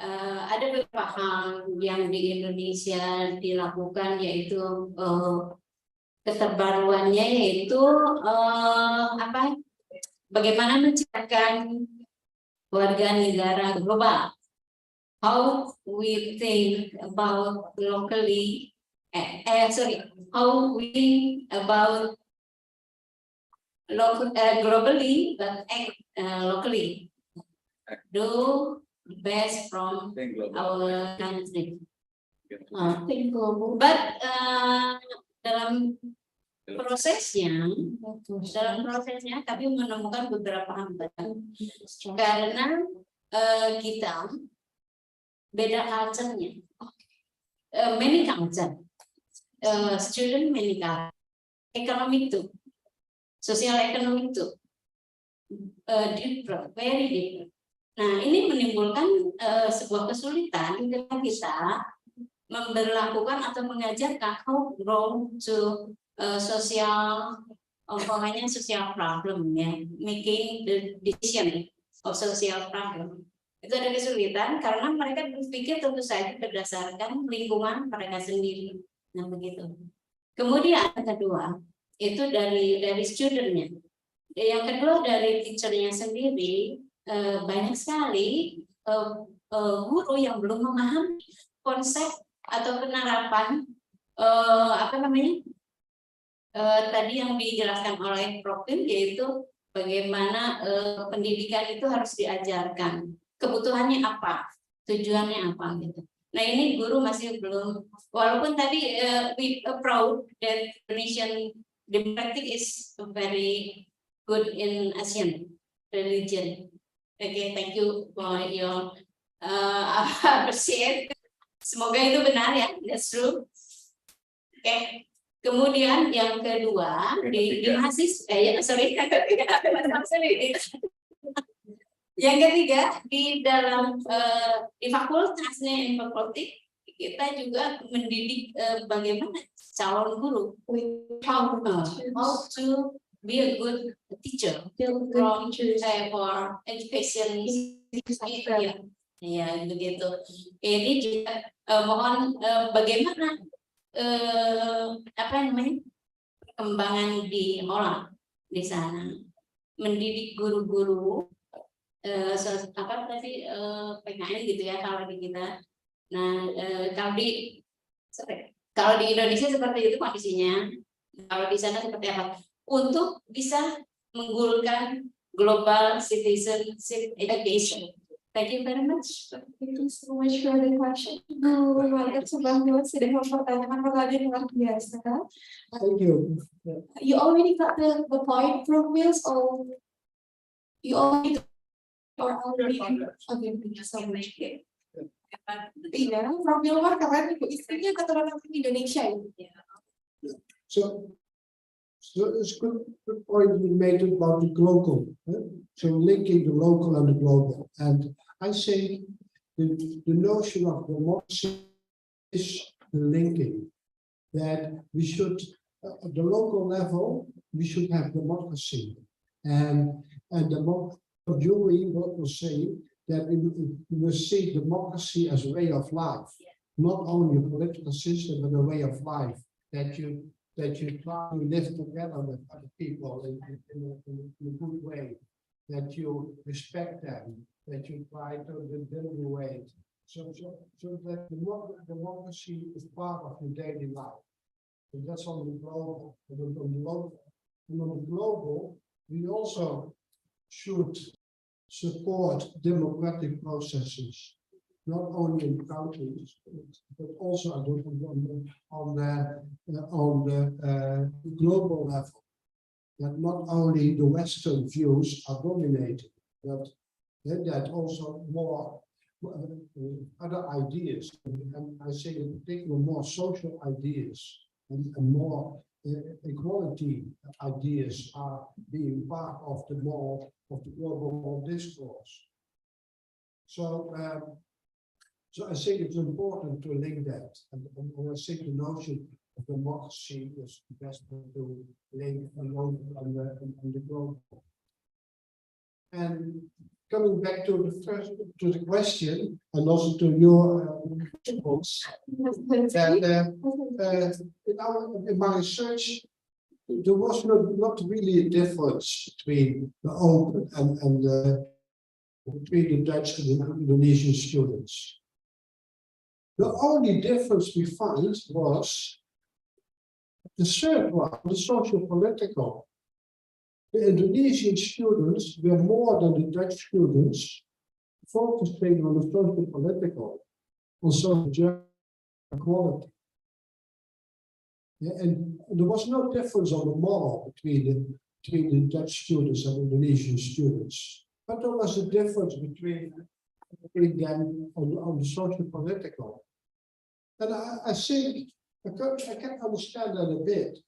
Ada beberapa hal yang di Indonesia dilakukan, yaitu keterbaruannya, yaitu bagaimana menciptakan warga negara global. How we think about locally, how we think about globally, but act locally. Do best from our country. But dalam prosesnya kami menemukan beberapa hambatan karena kita beda culture-nya. Many culture, student many culture, economic too, social economic too, different, very different. Nah, ini menimbulkan sebuah kesulitan ketika kita memberlakukan atau mengajarkan how grow to social problem, ya, making the decision of social problem. Itu ada kesulitan karena mereka berpikir tentu saja berdasarkan lingkungan mereka sendiri. Nah, begitu. Kemudian yang kedua itu dari studentnya. Yang kedua dari teachernya sendiri. Banyak sekali guru yang belum memahami konsep atau penerapan tadi yang dijelaskan oleh Prof, yaitu bagaimana pendidikan itu harus diajarkan, kebutuhannya apa, tujuannya apa gitu. Nah, ini guru masih belum, walaupun tadi we proud that Indonesian democratic is very good in Asian religion. Okay, thank you for your appreciate. Semoga itu benar, ya, that's true. Okay. Kemudian yang kedua di mahasiswa, yang ketiga di dalam di fakultasnya in fakulty kita juga mendidik bagaimana calon guru, how to be a good teacher from for education, ya begitu. Ini juga mohon bagaimana perkembangan di Holland di sana, mendidik guru-guru PKN gitu ya kalau di kita. Nah, kalau di Indonesia seperti itu kondisinya, kalau di sana seperti apa? Untuk bisa menggulirkan global citizenship education. Thank you very much. Thank you so much for the question. Warga Subang sudah mempertanyakan pertanyaan luar biasa. Thank you. You already got the point from Wiel, or you already okay, thank you so much. Iya, Prof Wiel keren, ibu istrinya keturunan Indonesia ya. So it's good point you made about the global. So linking the local and the global. And I say the notion of democracy is the linking. That we should, at the local level, we should have democracy. And the jury will say that we must see democracy as a way of life. Not only a political system, but a way of life. That you try to live together with other people in a good way, that you respect them, that you try to evaluate, so that democracy is part of your daily life. And that's on the global. And on the global, we also should support democratic processes. Not only in countries, but also on the global level. That not only the Western views are dominated, but that also more other ideas, and I say in particular more social ideas and more equality ideas are being part of the global discourse. So I think it's important to link that, and I think the notion democracy is the best way to lay a load on the globe. And coming back to the question, and also to your response, that in my research, there was not really a difference between the open and between the Dutch and the Indonesian students. The only difference we found was the third one, the social political. The Indonesian students were more than the Dutch students focusing on the social political, on social equality. Yeah, and there was no difference on the model between the Dutch students and Indonesian students. But there was a difference between them on the social political. And I think I can understand that a bit.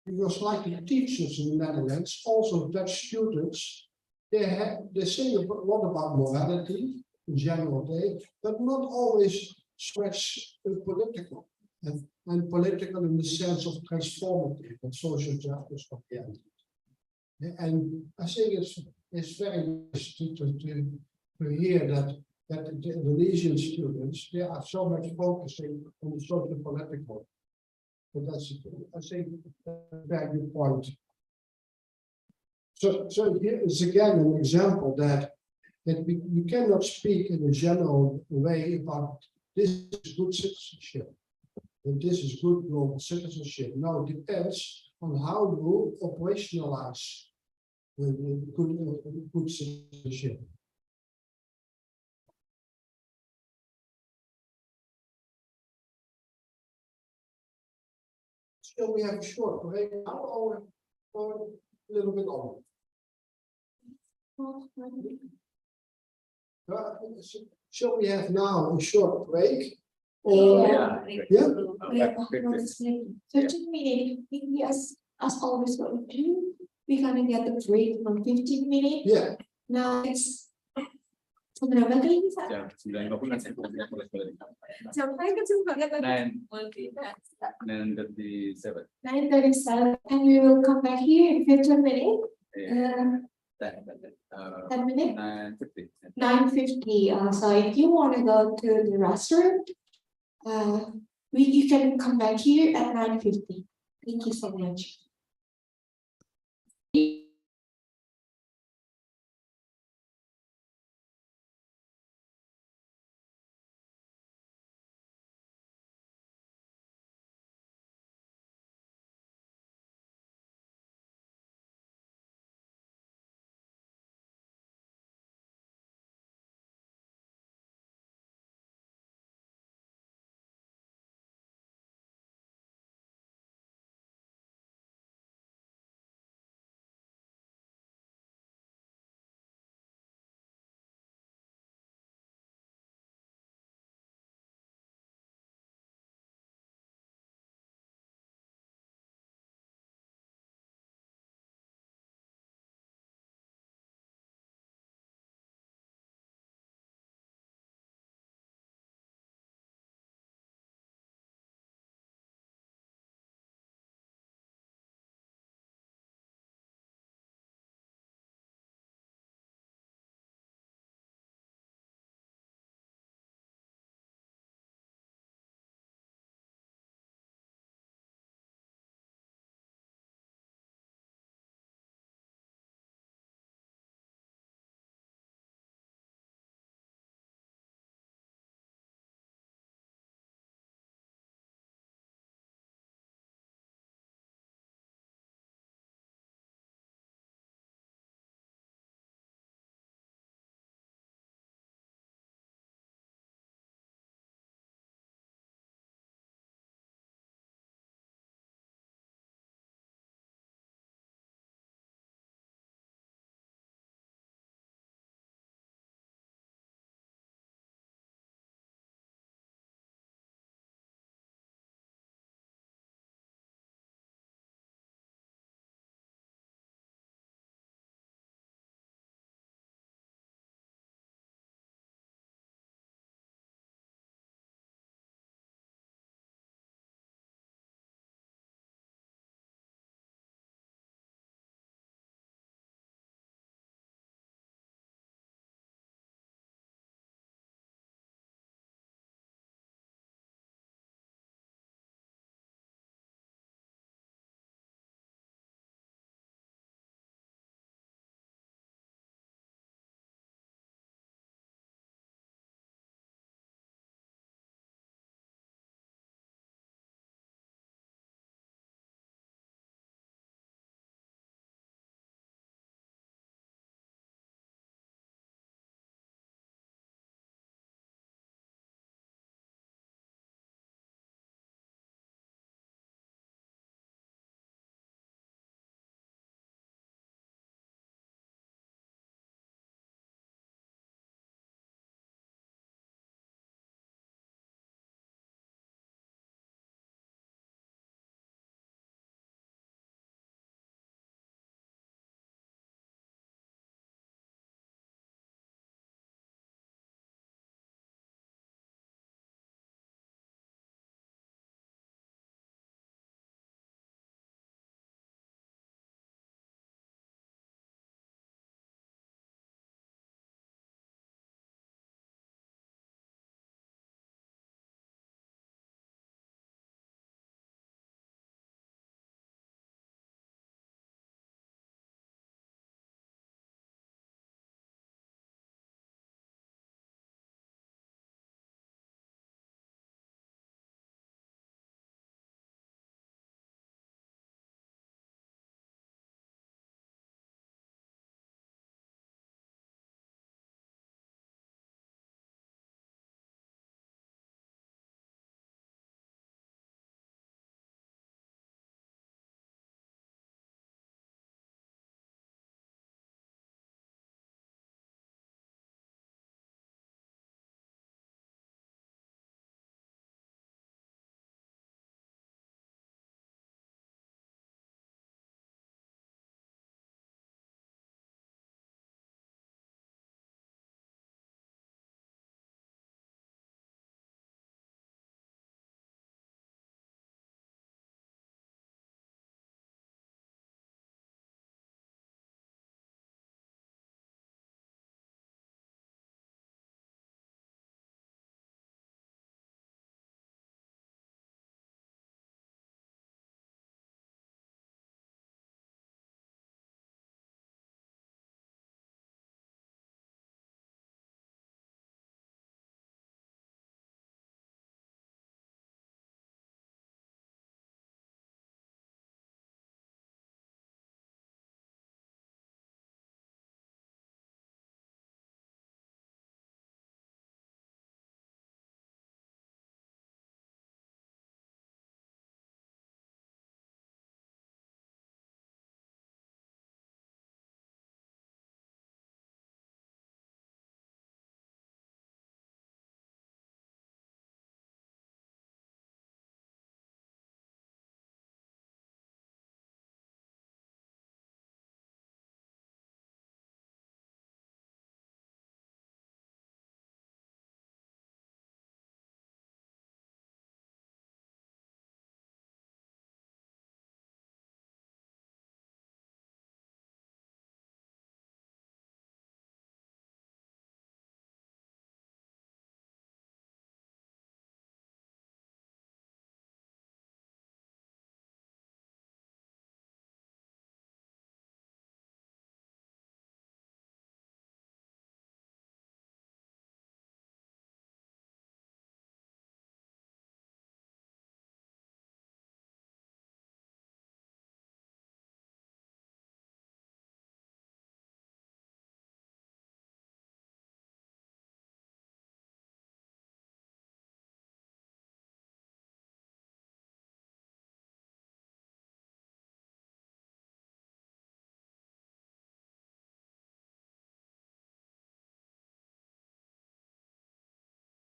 Because like the teachers in the Netherlands, also Dutch students, they say a lot about morality in general day, but not always stretch political and political in the sense of transformative and social justice oriented. And I think it's very nice to hear that the Indonesian students, they are so much focusing on the social political. But that's, I think, a very good point. So here is again an example that you cannot speak in a general way about this is good citizenship and this is good global citizenship. No, it depends on how you operationalize good citizenship. So we have a short break now or a little bit on. Shall we have now a short break? Or, yeah. 15 minutes. We as always what we do, we're gonna get the break from 15 minutes. Yeah. Now it's seberapa kali bisa? Sampai ke seberapa kali? 9:37. 9:37, and we will come back here in 15 minutes. 10 minutes? 9:50. 9:50. So if you want to go to the restaurant, you can come back here at 9:50. Thank you so much.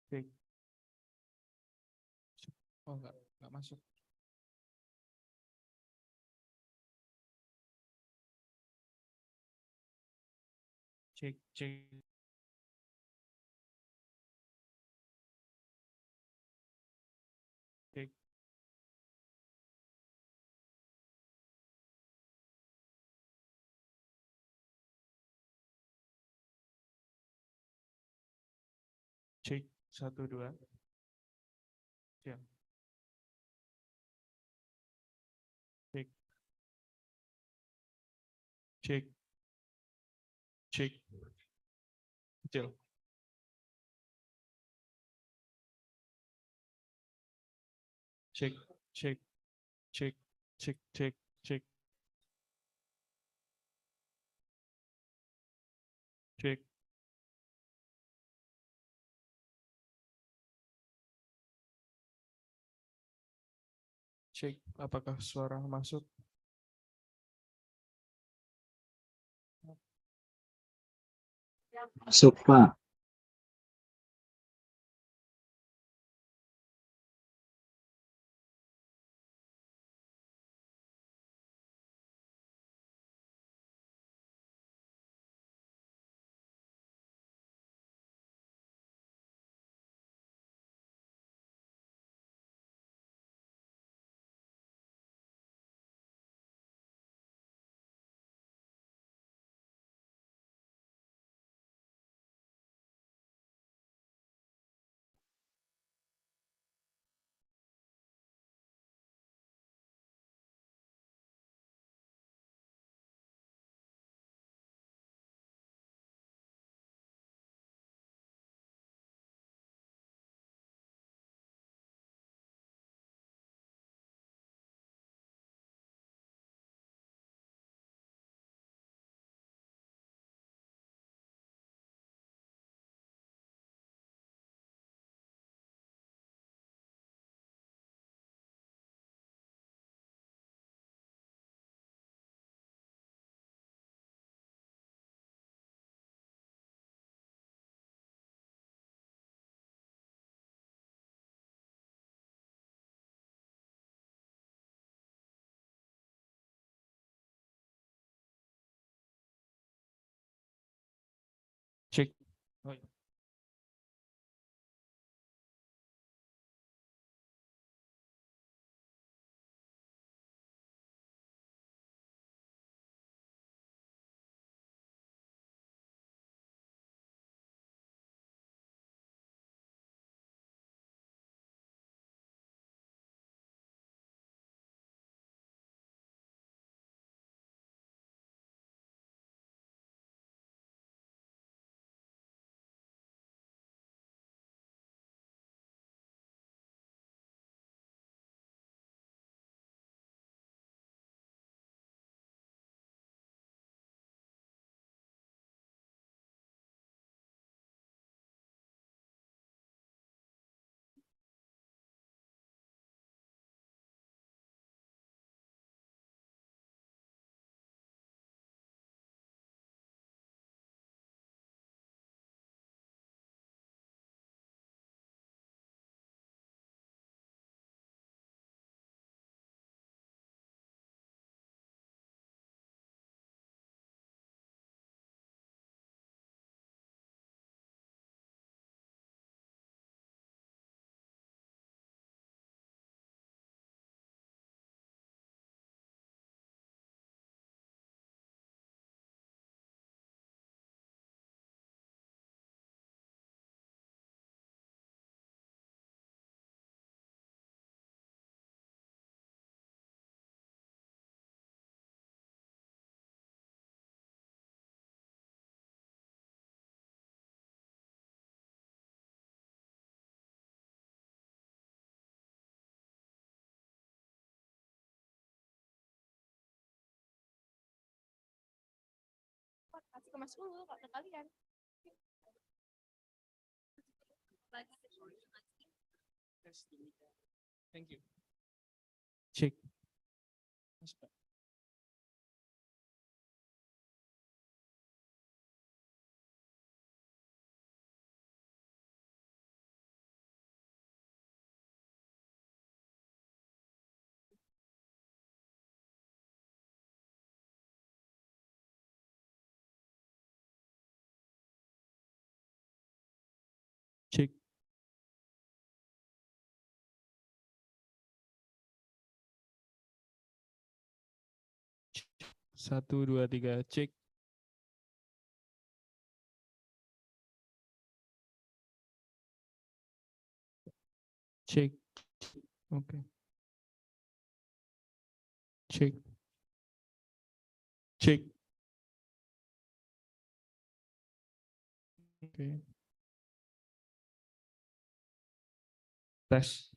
Cek. Oh, enggak masuk. Cek, cek. Cek. Cek, 1, 2. Siap. Cek. Cek. Cek. Kecil. Cek, cek, cek, cek, cek, cek. Cek. Cek, apakah suara masuk? Masuk, Pak. Cek. Oh, iya. Kasih ke Mas Ulu, kalau ke kalian. Thank you. Cek. Mas, Cek. Satu, dua, tiga, cek. Cek. Oke. Cek. Cek. Oke. Tes.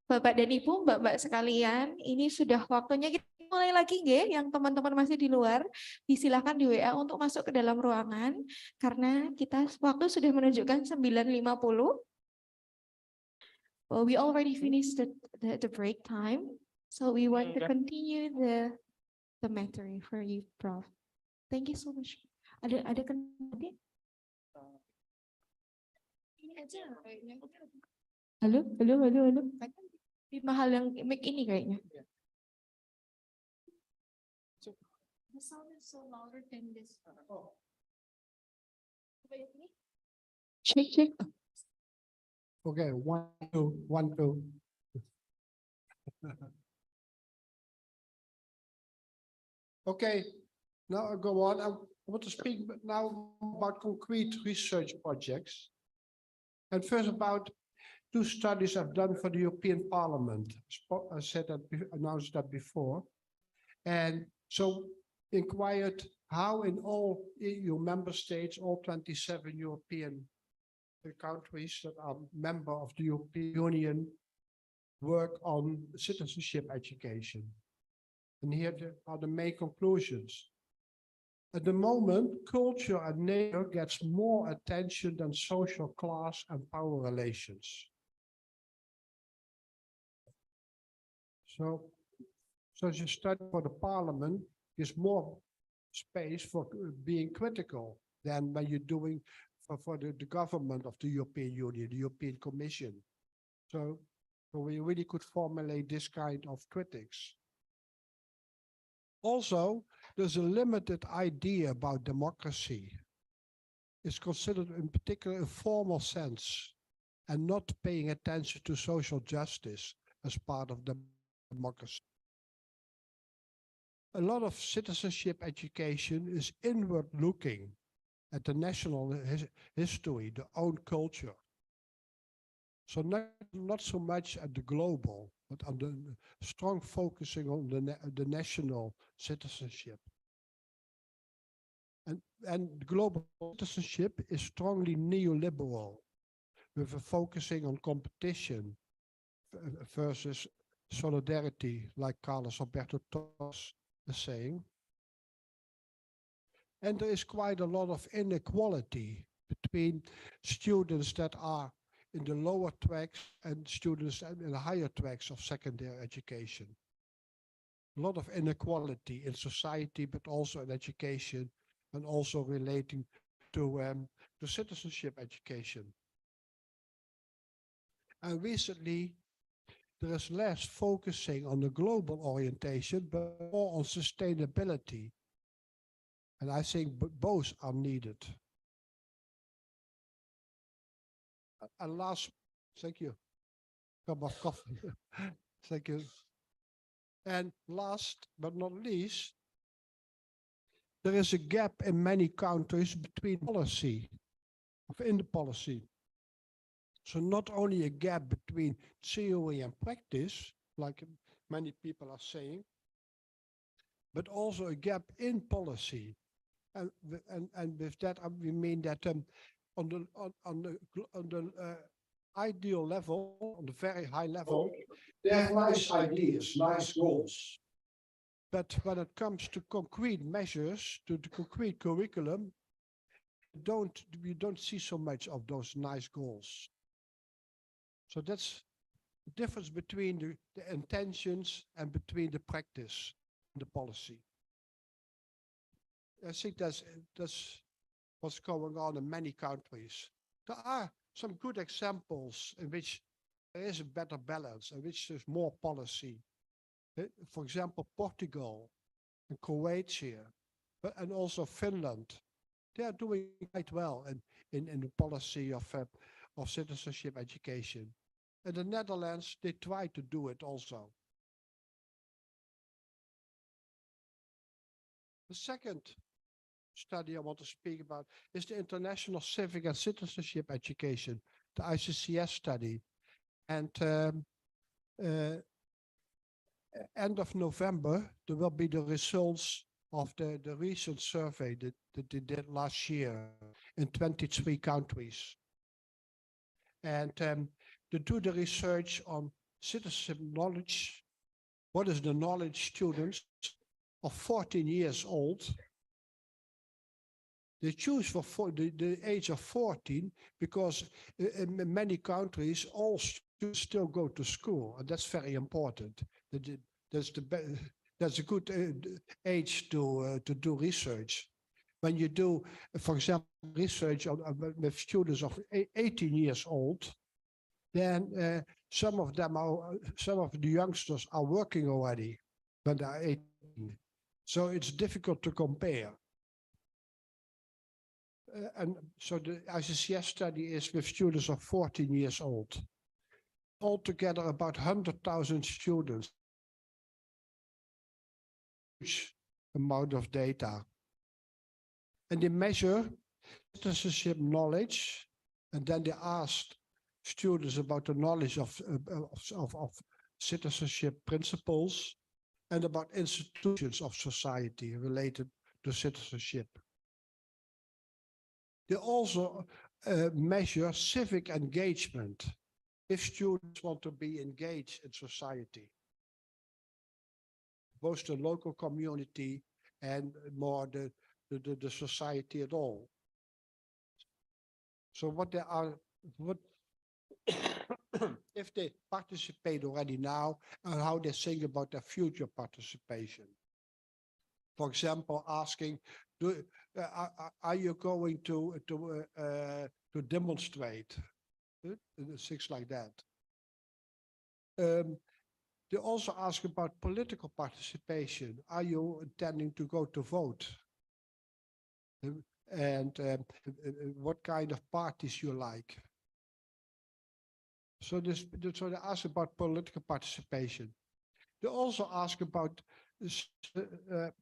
Bapak dan Ibu, Mbak-mbak sekalian, ini sudah waktunya kita mulai lagi, nggih. Yang teman-teman masih di luar, disilahkan di WA untuk masuk ke dalam ruangan, karena kita waktu sudah menunjukkan 9.50. Well, we already finished the break time, so we want to continue the matter for you, Prof. Thank you so much. Ada kendala? Ini aja kayaknya. Halo. Di mahal yang mic ini kayaknya. The sound is so louder than this. Check. Okay, 1, 2, 1, 2. Okay, now I go on. I want to speak now about concrete research projects. And first about 2 studies I've done for the European Parliament. I announced that before. And so inquired how in all EU member states, all 27 European countries that are member of the European Union, work on citizenship education. And here are the main conclusions. At the moment, culture and nature gets more attention than social class and power relations. So the study for the Parliament is more space for being critical than when you're doing for the government of the European Union, the European Commission. So we really could formulate this kind of critics. Also, there's a limited idea about democracy. It's considered in particular a formal sense and not paying attention to social justice as part of democracy. A lot of citizenship education is inward looking at the national history, the own culture. So not so much at the global, but on the strong focusing on the national citizenship. And global citizenship is strongly neoliberal, with a focusing on competition versus solidarity, like Carlos Alberto Torres is saying. And there is quite a lot of inequality between students that are in the lower tracks and students in the higher tracks of secondary education. A lot of inequality in society, but also in education, and also relating to citizenship education. And recently, there is less focusing on the global orientation, but more on sustainability. And I think both are needed. And last, thank you. Cup of coffee. Thank you. And last but not least, there is a gap in many countries between policy, in the policy. So not only a gap between theory and practice, like many people are saying, but also a gap in policy. And with that, we mean that on the ideal level, on the very high level, they have nice ideas, nice goals. But when it comes to concrete measures, to the concrete curriculum, we don't see so much of those nice goals. So that's the difference between the intentions and between the practice and the policy. I think that's what's going on in many countries. There are some good examples in which there is a better balance, in which there's more policy. For example, Portugal and Croatia, and also Finland. They are doing quite well in the policy of citizenship education. In the Netherlands, they try to do it also. The second study I want to speak about is the International Civic and Citizenship Education, the ICCS study. And end of November, there will be the results of the recent survey that they did last year in 23 countries. And to do the research on citizenship knowledge, what is the knowledge students of 14 years old? They choose for the age of 14 because in many countries, all students still go to school, and that's very important. That's a good age to do research. When you do, for example, research with students of 18 years old, then some of the youngsters are working already when they are 18. So it's difficult to compare. And so the ICCS study is with students of 14 years old. Altogether about 100,000 students. Huge amount of data. And they measure citizenship knowledge, and then they asked students about the knowledge of citizenship principles and about institutions of society related to citizenship. They also measure civic engagement, if students want to be engaged in society, both the local community and more the society at all. So what if they participate already now, and how they think about their future participation. For example, asking, are you going to demonstrate? Things like that. They also ask about political participation. Are you intending to go to vote? And what kind of parties you like? So they ask about political participation. They also ask about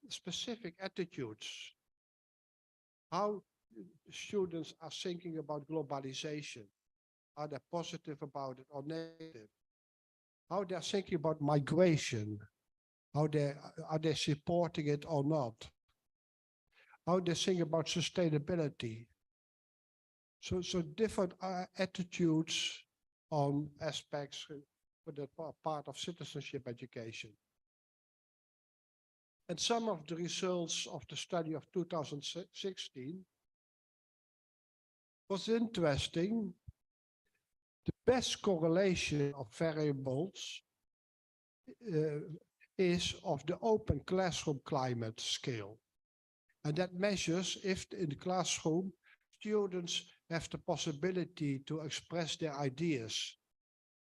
specific attitudes. How students are thinking about globalization. Are they positive about it or negative? How they're thinking about migration. Are they supporting it or not? How they think about sustainability. So different attitudes on aspects for the part of citizenship education. And some of the results of the study of 2016 was interesting. The best correlation of variables is of the open classroom climate scale. And that measures if in the classroom, students have the possibility to express their ideas,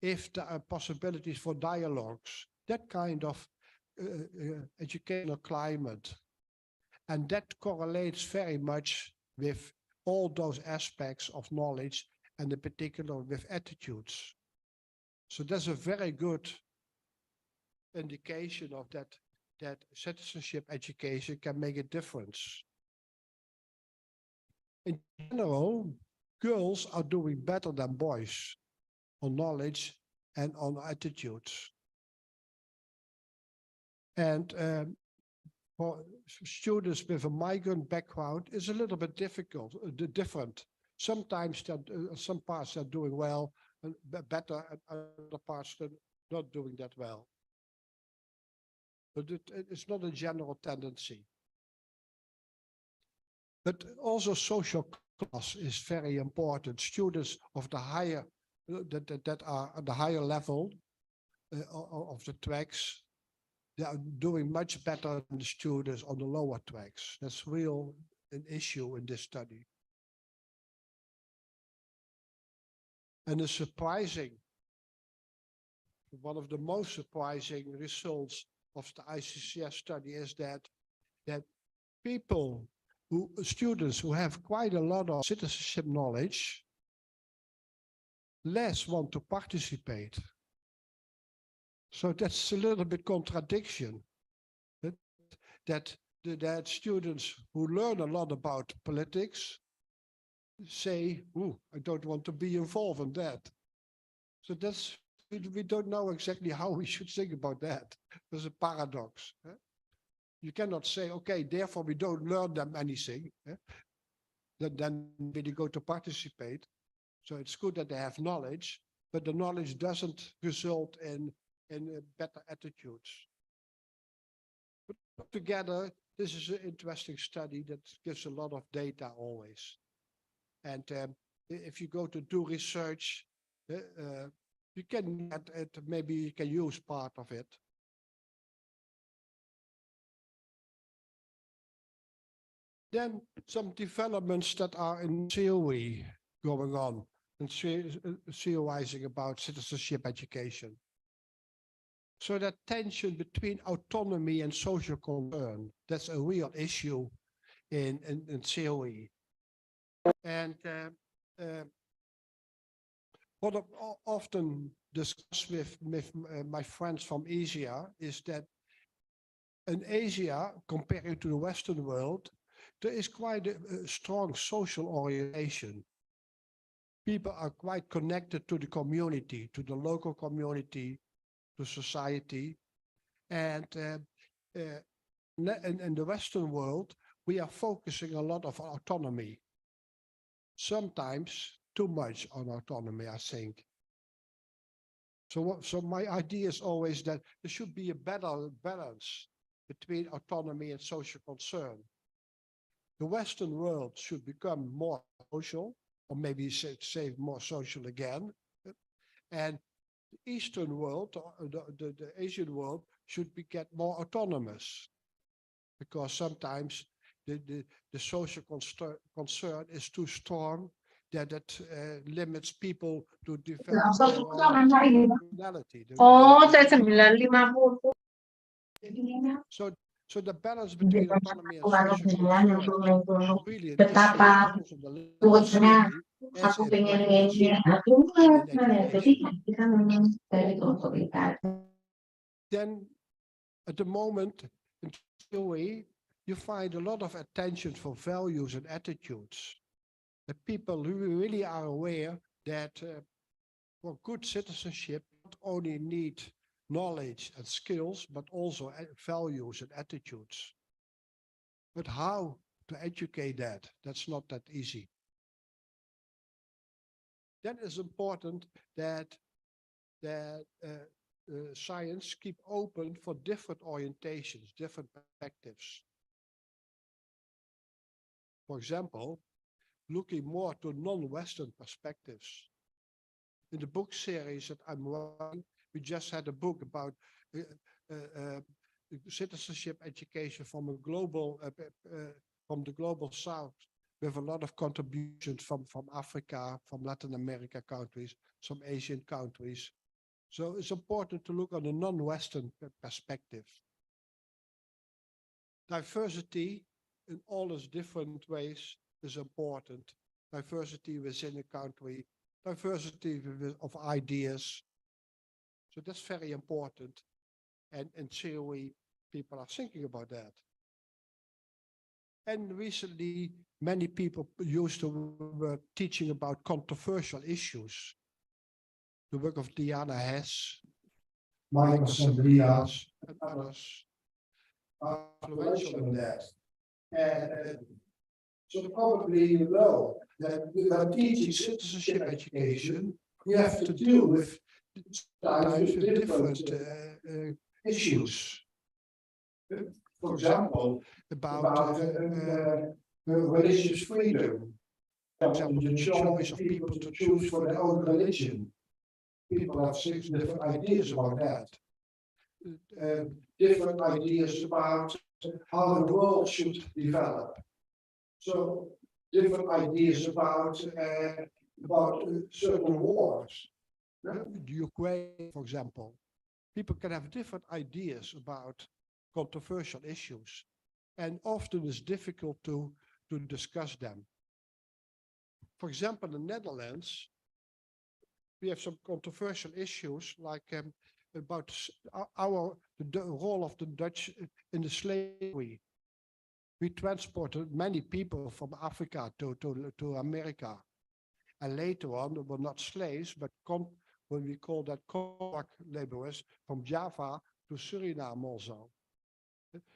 if there are possibilities for dialogues, that kind of educational climate. And that correlates very much with all those aspects of knowledge, and in particular with attitudes. So that's a very good indication of that citizenship education can make a difference. In general, girls are doing better than boys on knowledge and on attitudes. And for students with a migrant background, is a little bit different. Sometimes some parts are doing well, and better, and other parts are not doing that well. But it's not a general tendency. But also social class is very important. Students of the higher, that are at the higher level of the tracks, they are doing much better than the students on the lower tracks. That's real an issue in this study. And the surprising, one of the most surprising results of the ICCS study is that people students who have quite a lot of citizenship knowledge less want to participate. So that's a little bit contradiction. That students who learn a lot about politics say, "Ooh, I don't want to be involved in that." So that's, we don't know exactly how we should think about that. There's a paradox. You cannot say, okay, therefore we don't learn them anything. Then they go to participate. So it's good that they have knowledge, but the knowledge doesn't result in better attitudes. But together, this is an interesting study that gives a lot of data always. And if you go to do research, you can get it, maybe you can use part of it. Then some developments that are in theory going on and theorizing about citizenship education. So that tension between autonomy and social concern, that's a real issue in theory. And what I often discuss with my friends from Asia is that in Asia, compared to the Western world, there is quite a strong social orientation. People are quite connected to the community, to the local community, to society. And in the Western world, we are focusing a lot of autonomy. Sometimes too much on autonomy, I think. So my idea is always that there should be a better balance between autonomy and social concern. The Western world should become more social, or maybe say more social again. And the Eastern world, the Asian world, should get more autonomous, because sometimes the social concern is too strong, that it limits people to develop their own personality. So the balance between autonomy and social concern is really an issue on the level of theory as in education. Then at the moment in theory, you find a lot of attention for values and attitudes. The people who really are aware that for good citizenship, not only need knowledge and skills, but also values and attitudes. But how to educate that? That's not that easy. Then it's important that science keep open for different orientations, different perspectives. For example, looking more to non-Western perspectives. In the book series that I'm writing, we just had a book about citizenship education from a global, from the global South, with a lot of contributions from Africa, from Latin America countries, some Asian countries. So it's important to look on a non-Western perspective. Diversity in all its different ways is important. Diversity within a country, diversity of ideas. So that's very important. And in theory, people are thinking about that. And recently, many people used the word teaching about controversial issues. The work of Diana Hess, Michael Sabrias, and others are influential in that. And so probably you know that when teaching citizenship education, we have to deal with sometimes with different issues. For example, about religious freedom. For example, the choice of people to choose for their own religion. People have six different ideas about that. Different ideas about how the world should develop. So different ideas about certain wars. Ukraine, for example. People can have different ideas about controversial issues. And often it's difficult to to discuss them. For example, in the Netherlands, we have some controversial issues like about the role of the Dutch in the slavery. We transported many people from Africa to America. And later on, they were not slaves, but when we call that contract laborers from Java to Suriname also.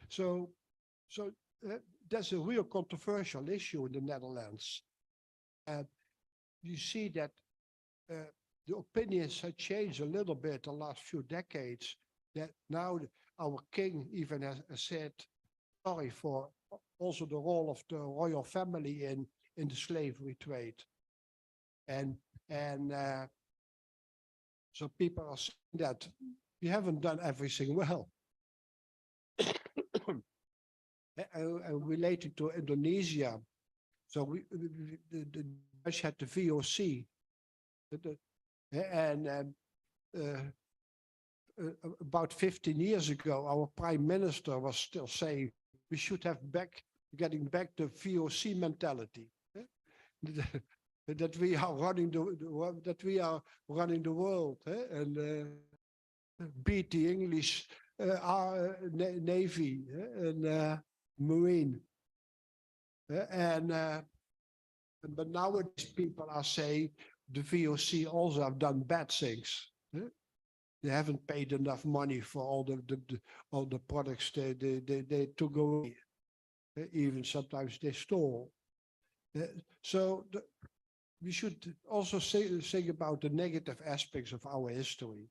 So that's a real controversial issue in the Netherlands. You see that the opinions have changed a little bit the last few decades, that now our king even has said sorry for also the role of the royal family in the slavery trade. And so people are saying that we haven't done everything well. Related to Indonesia, so the Dutch had the VOC, and about 15 years ago, our prime minister was still saying we should have getting back the VOC mentality. That we are running the world, and beat the English Navy and Marine, but nowadays people are saying the VOC also have done bad things. They haven't paid enough money for all the products they took away. Even sometimes they stole. So we should also think about the negative aspects of our history,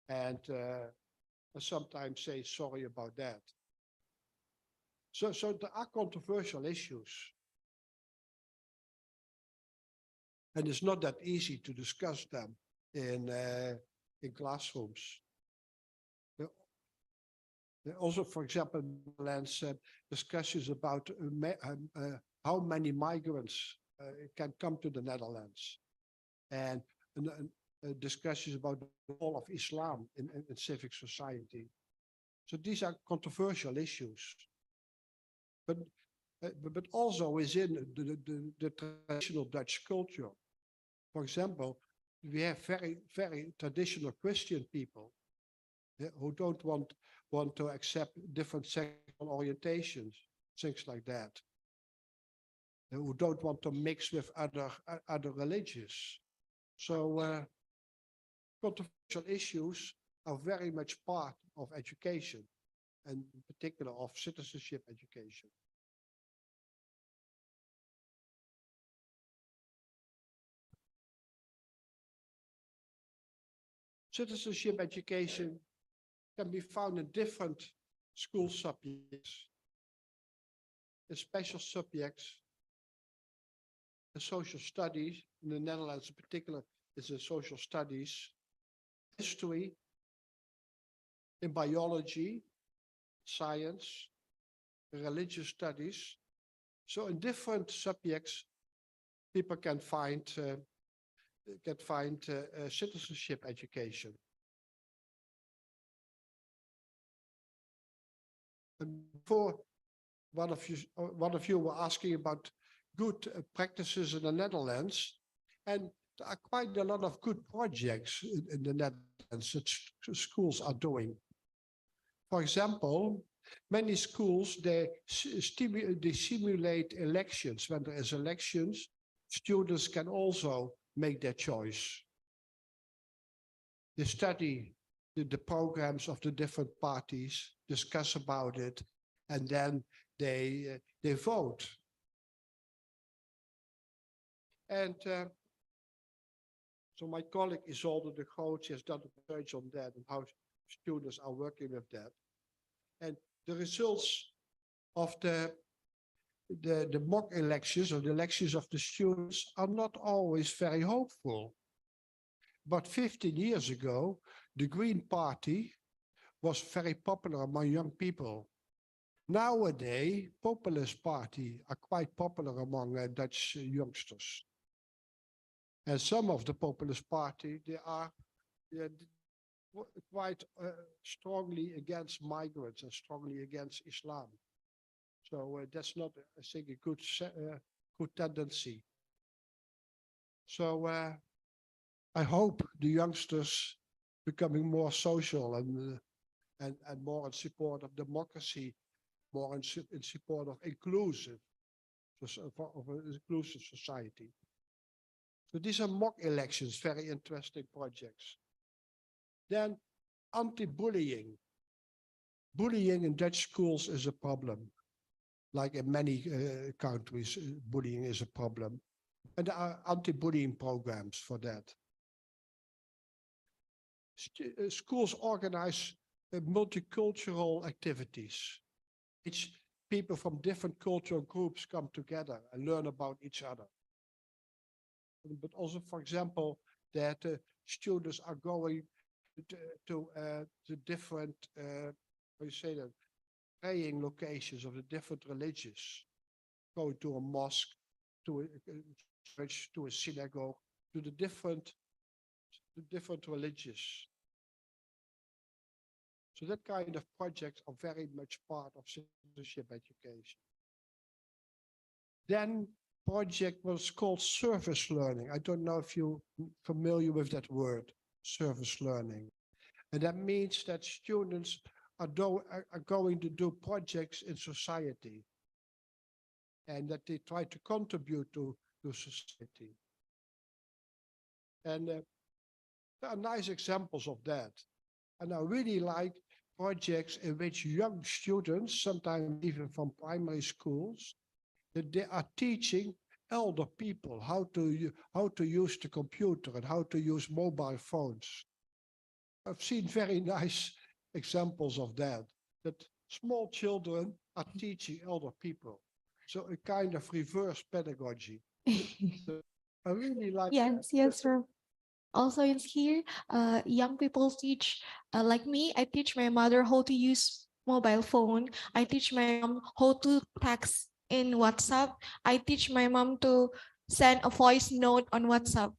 and sometimes say sorry about that. So there are controversial issues, and it's not that easy to discuss them in classrooms. Also, for example, Netherlands discussions about how many migrants can come to the Netherlands, and discussions about the role of Islam in civic society. So these are controversial issues, but also within the traditional Dutch culture. For example, we have very traditional Christian people who don't want to accept different sexual orientations, things like that, who don't want to mix with other religions. So controversial issues are very much part of education, and in particular of citizenship education. Citizenship education can be found in different school subjects, in special subjects, in social studies. In the Netherlands in particular, is in social studies, history, in biology, science, religious studies. So in different subjects, people can find citizenship education. And before, one of you were asking about good practices in the Netherlands, and there are quite a lot of good projects in the Netherlands that schools are doing. For example, many schools, they simulate elections. When there is elections, students can also make their choice. They study the programs of the different parties, discuss about it, and then they vote. And so my colleague Isolde de Groot has done research on that and how students are working with that. And the results of the mock elections or the elections of the students are not always very hopeful. But 15 years ago, the Green Party was very popular among young people. Nowadays, populist parties are quite popular among Dutch youngsters. And some of the populist party, they are quite strongly against migrants and strongly against Islam. So that's not, I think, a good good tendency. So I hope the youngsters becoming more social and more in support of democracy, more in support of inclusive society. So these are mock elections, very interesting projects. Then anti-bullying. Bullying in Dutch schools is a problem. Like in many countries, bullying is a problem. And there are anti-bullying programs for that. Schools organize multicultural activities, which people from different cultural groups come together and learn about each other. But also, for example, that students are going to different, how you say that, praying locations of the different religions, going to a mosque, to a church, to a synagogue, to the different religions. So that kind of projects are very much part of citizenship education. Then project was called service learning. I don't know if you're familiar with that word, service learning. And that means that students are going to do projects in society and that they try to contribute to society. And there are nice examples of that. And I really like projects in which young students, sometimes even from primary schools, that they are teaching elder people how to use the computer and how to use mobile phones. I've seen very nice examples of that small children are teaching elder people. So a kind of reverse pedagogy. So I really like that. Yes, sir. Also in here, young people teach, like me, I teach my mother how to use mobile phone. I teach my mom how to text in WhatsApp. I teach my mom to send a voice note on WhatsApp.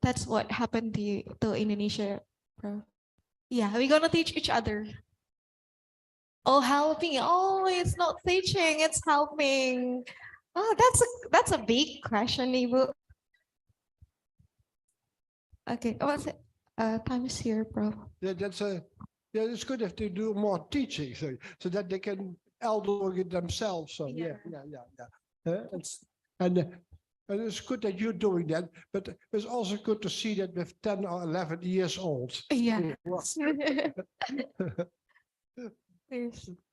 That's what happened to Indonesia, bro. Yeah, we're gonna teach each other. Oh, helping. Oh, it's not teaching, it's helping. Oh, that's a big question, Ibu. Okay, what's it? Time is here, Prof. Yeah, it's good if they do more teaching, so that they can elder it themselves. So yeah. And it's good that you're doing that, but it's also good to see that with 10 or 11 years old. Yeah.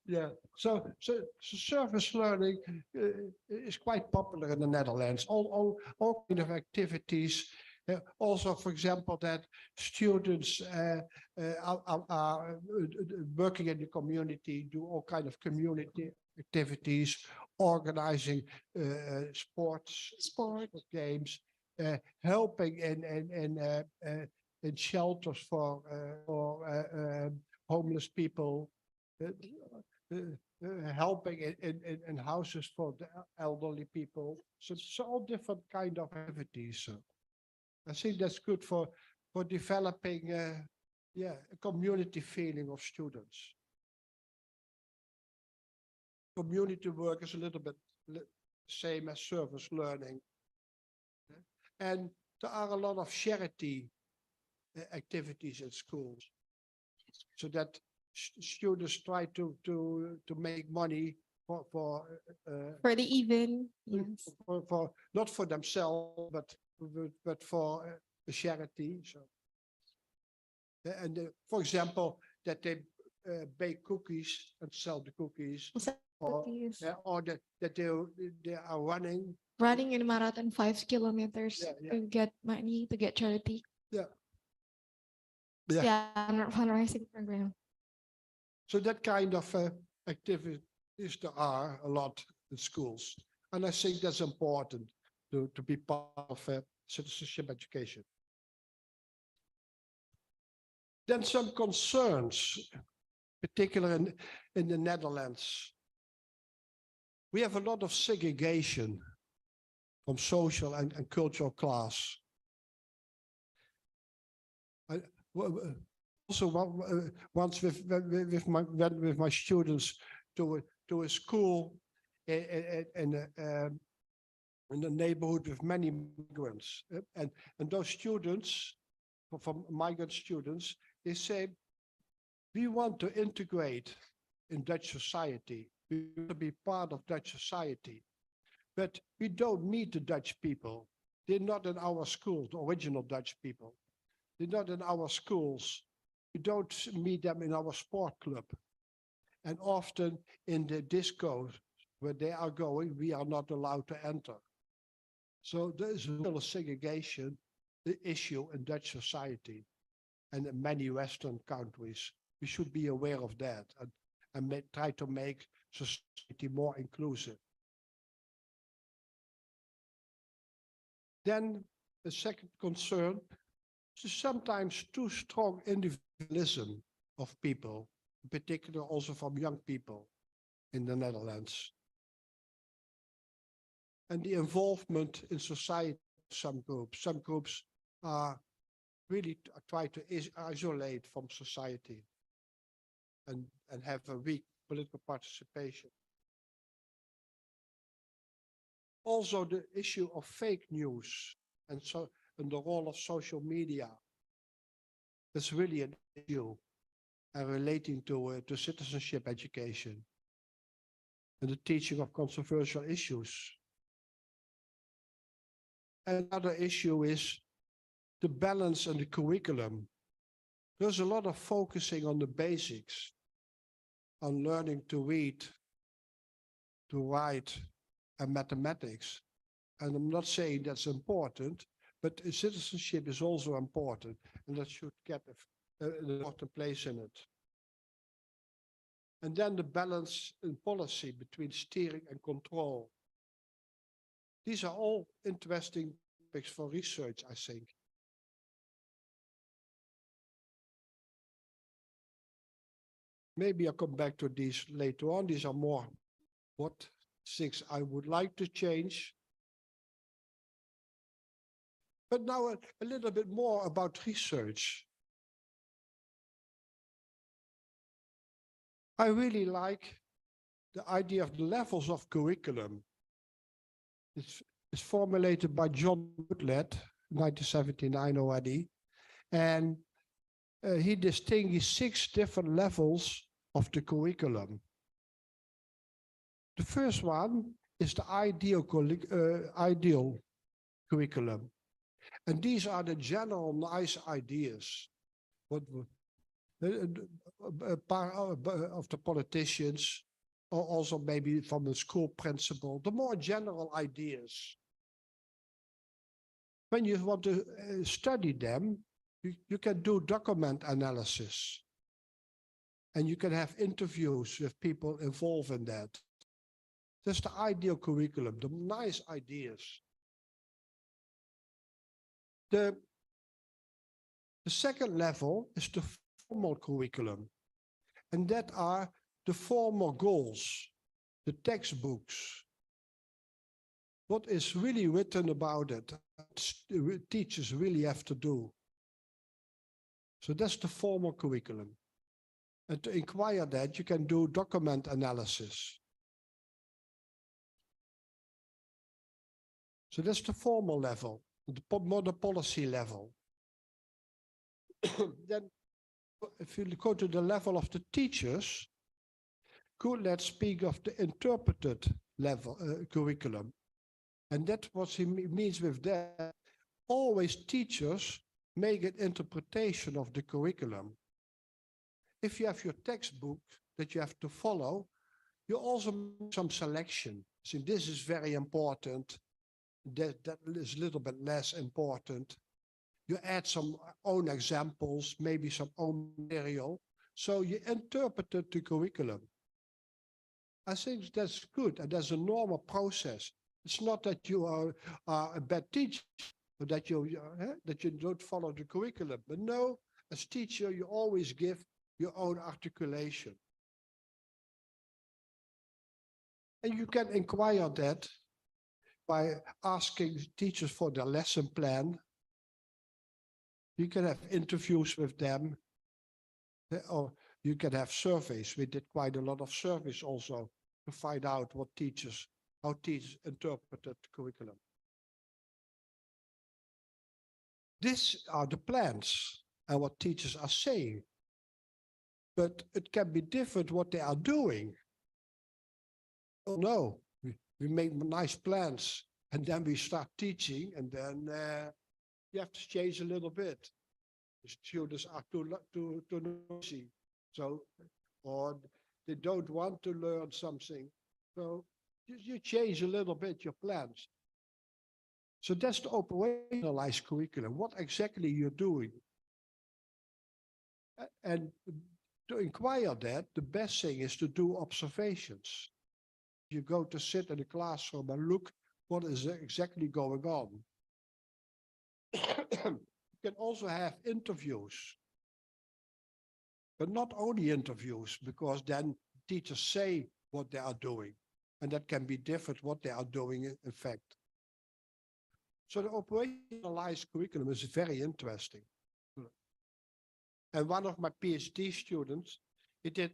Yeah, so service learning is quite popular in the Netherlands. All kind of activities. Also, for example, that students are working in the community, do all kind of community activities, organizing sports games, helping in shelters for homeless people, helping in houses for the elderly people. So it's all different kind of activities. I think that's good for developing a community feeling of students. Community work is a little bit same as service learning. And there are a lot of charity activities in schools, so that students try to make money for the event, yes. for not for themselves, but for a charity. So, and for example, that they bake cookies and sell the cookies, or that they are running in a marathon 5 kilometers to get money, to get charity. Yeah, fundraising program. So that kind of activities there are a lot in schools, and I think that's important to be part of citizenship education. Then some concerns, particularly in the Netherlands. We have a lot of segregation from social and cultural class. Also, once with my students to a school in a neighborhood with many migrants. And those students, from migrant students, they say, we want to integrate in Dutch society. We want to be part of Dutch society. But we don't meet the Dutch people. They're not in our schools, the original Dutch people. They're not in our schools. We don't meet them in our sport club. And often in the discos where they are going, we are not allowed to enter. So there is a real segregation issue in Dutch society and in many Western countries. We should be aware of that and try to make society more inclusive. Then the second concern is sometimes too strong individualism of people, in particular also from young people in the Netherlands. And the involvement in society of some groups. Some groups are really try to isolate from society and have a weak political participation. Also the issue of fake news and the role of social media is really an issue and relating to citizenship education and the teaching of controversial issues. Another issue is the balance in the curriculum. There's a lot of focusing on the basics, on learning to read, to write, and mathematics. And I'm not saying that's important, but citizenship is also important, and that should get an important place in it. And then the balance in policy between steering and control. These are all interesting topics for research, I think. Maybe I'll come back to these later on. These are more what things I would like to change. But now a little bit more about research. I really like the idea of the levels of curriculum. It's formulated by John Woodlett, 1979 already. And he distinguished 6 different levels of the curriculum. The first one is the ideal curriculum. And these are the general nice ideas of the politicians, or also maybe from the school principal, the more general ideas. When you want to study them, you can do document analysis. And you can have interviews with people involved in that. That's the ideal curriculum, the nice ideas. The second level is the formal curriculum. And that are the formal goals, the textbooks. What is really written about it, teachers really have to do. So that's the formal curriculum. And to inquire that, you can do document analysis. So that's the formal level, more the policy level. Then, if you go to the level of the teachers, let's speak of the interpreted level curriculum. And that's what he means with that. Always teachers make an interpretation of the curriculum. If you have your textbook that you have to follow, you also make some selection. So this is very important. That is a little bit less important. You add some own examples, maybe some own material. So you interpreted the curriculum. I think that's good, and that's a normal process. It's not that you are a bad teacher, or that you don't follow the curriculum. But no, as teacher, you always give your own articulation. And you can inquire that by asking teachers for their lesson plan. You can have interviews with them, or you can have surveys. We did quite a lot of surveys also to find out how teachers interpreted curriculum. These are the plans and what teachers are saying. But it can be different what they are doing. Oh no, we make nice plans and then we start teaching and then you have to change a little bit. The students are too noisy. So, or they don't want to learn something. So you change a little bit your plans. So that's the operationalized curriculum. What exactly you're doing. And to inquire that, the best thing is to do observations. You go to sit in the classroom and look what is exactly going on. You can also have interviews. But not only interviews, because then teachers say what they are doing. And that can be different what they are doing in fact. So the operationalized curriculum is very interesting. And one of my PhD students, he did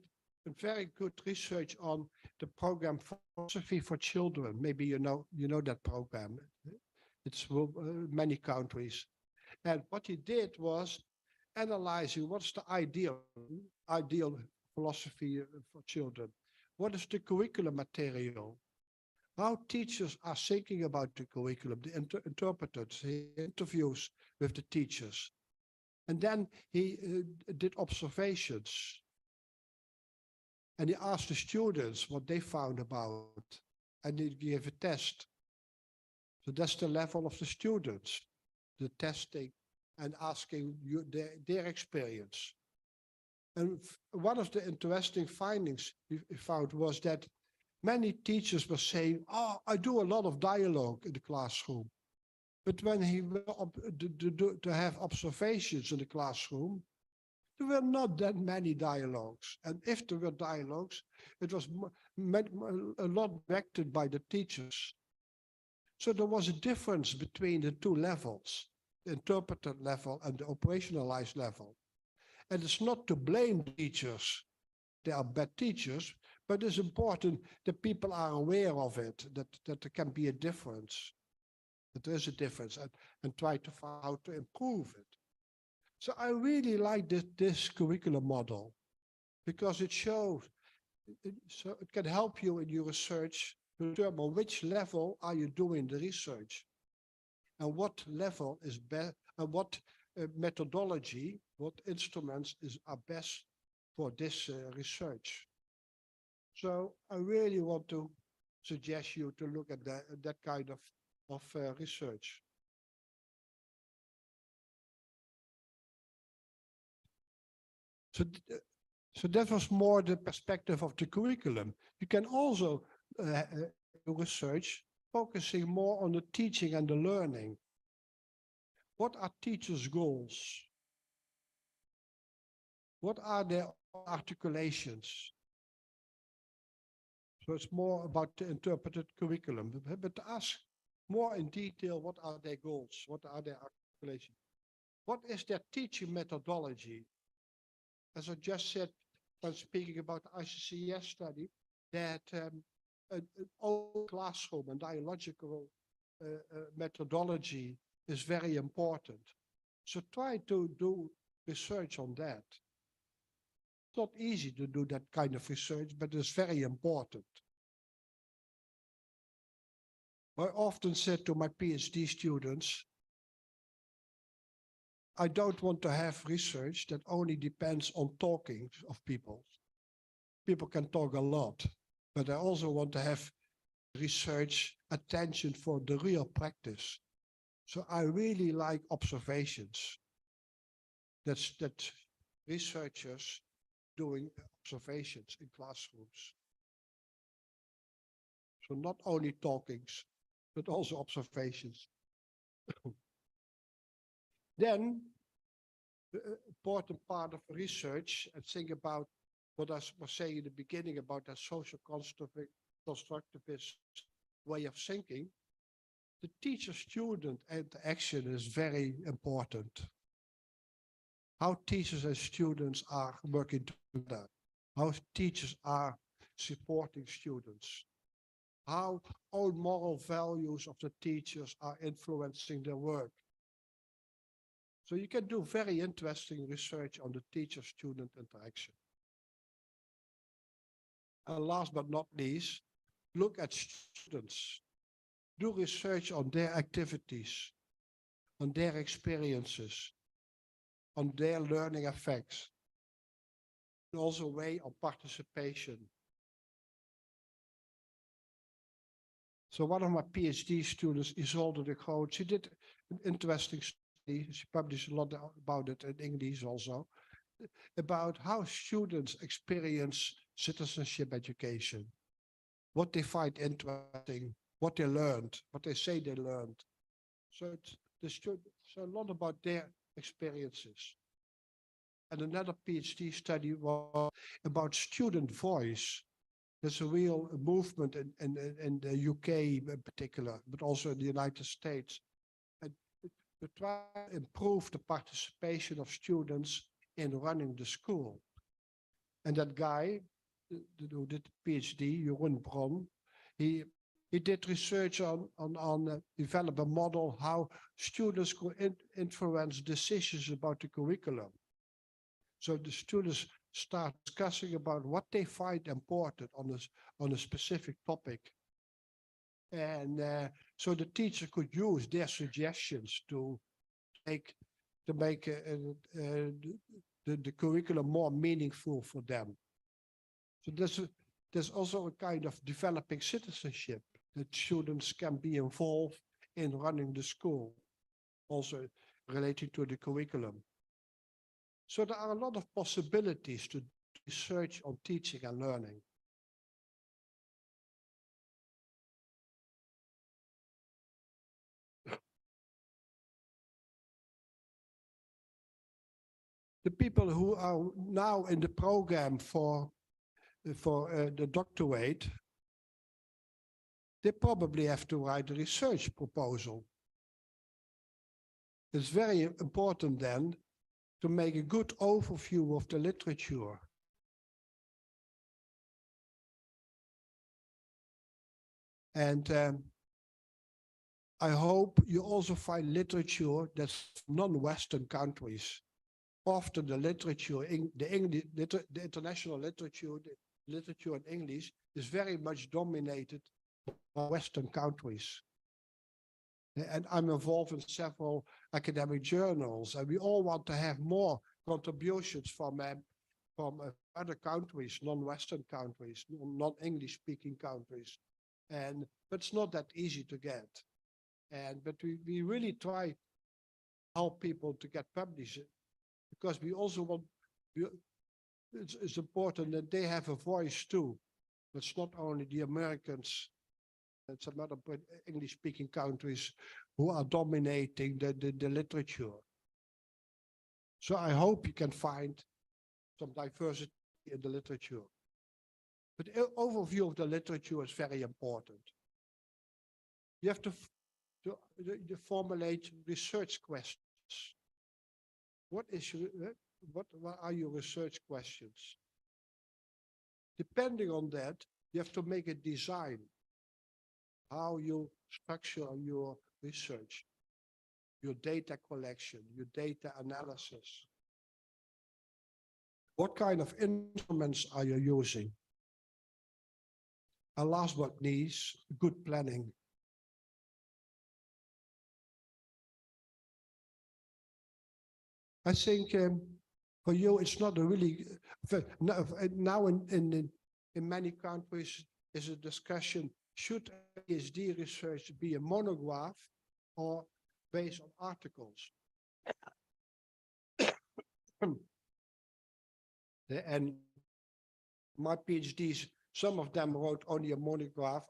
a very good research on the program Philosophy for Children. Maybe you know that program. It's many countries. And what he did was analyzing what's the ideal philosophy for children. What is the curriculum material? How teachers are thinking about the curriculum, the interpreters, the interviews with the teachers. And then he did observations. And he asked the students what they found about. And he gave a test. So that's the level of the students, the testing and asking you their experience. And one of the interesting findings he found was that many teachers were saying, oh, I do a lot of dialogue in the classroom. But when he went to have observations in the classroom, there were not that many dialogues. And if there were dialogues, it was a lot directed by the teachers. So there was a difference between the two levels, the interpreted level and the operationalized level. And it's not to blame teachers. They are bad teachers, but it's important that people are aware of it, that there can be a difference. That there is a difference and try to find how to improve it. So I really like this curriculum model because it shows, so it can help you in your research to determine which level are you doing the research and what level is best and what methodology, what instruments are best for this research. So I really want to suggest you to look at that kind of research. So that was more the perspective of the curriculum. You can also research focusing more on the teaching and the learning. What are teachers' goals? What are their articulations? So it's more about the interpreted curriculum, but to ask more in detail, what are their goals? What are their articulations? What is their teaching methodology? As I just said, when speaking about the ICCS study, that an old classroom and dialogical methodology is very important. So try to do research on that. It's not easy to do that kind of research, but it's very important. I often said to my PhD students, I don't want to have research that only depends on talking of people. People can talk a lot, but I also want to have research attention for the real practice. So I really like observations. That researchers doing observations in classrooms. So not only talkings, but also observations. Then, the important part of research, and think about what I was saying in the beginning about that social constructivist way of thinking, the teacher-student interaction is very important. How teachers and students are working together, how teachers are supporting students, how old moral values of the teachers are influencing their work. So you can do very interesting research on the teacher-student interaction. And last but not least, look at students. Do research on their activities, on their experiences, on their learning effects, and also weigh on participation. So one of my PhD students, Isolde de Groot, she did an interesting study, she published a lot about it in English also, about how students experience citizenship education, what they find interesting, what they learned, what they say they learned. So it's a lot about their experiences. And another PhD study was about student voice. There's a real movement in the UK in particular, but also in the United States. And to try to improve the participation of students in running the school. And that guy who did the PhD, Jeroen Bron, he did research on develop a model how students could influence decisions about the curriculum. So the students start discussing about what they find important on a specific topic. And so the teacher could use their suggestions to make the curriculum more meaningful for them. So there's also a kind of developing citizenship that students can be involved in running the school, also related to the curriculum. So there are a lot of possibilities to research on teaching and learning. The people who are now in the program for the doctorate, they probably have to write a research proposal. It's very important then to make a good overview of the literature. And I hope you also find literature that's non-Western countries. Often the literature, the international literature, the literature in English is very much dominated by Western countries. And I'm involved in several academic journals, and we all want to have more contributions from other countries, non-Western countries, non-English speaking countries. But it's not that easy to get. But we really try to help people to get published, because we also want, it's important that they have a voice too. It's not only the Americans and some other English-speaking countries who are dominating the literature. So I hope you can find some diversity in the literature. But the overview of the literature is very important. You have to formulate research questions. What are your research questions? Depending on that, you have to make a design, how you structure your research, your data collection, your data analysis. What kind of instruments are you using? And last but not least, good planning. I think for you, it's not a really, now in many countries is a discussion, should PhD research be a monograph or based on articles? And my PhDs, some of them wrote only a monograph,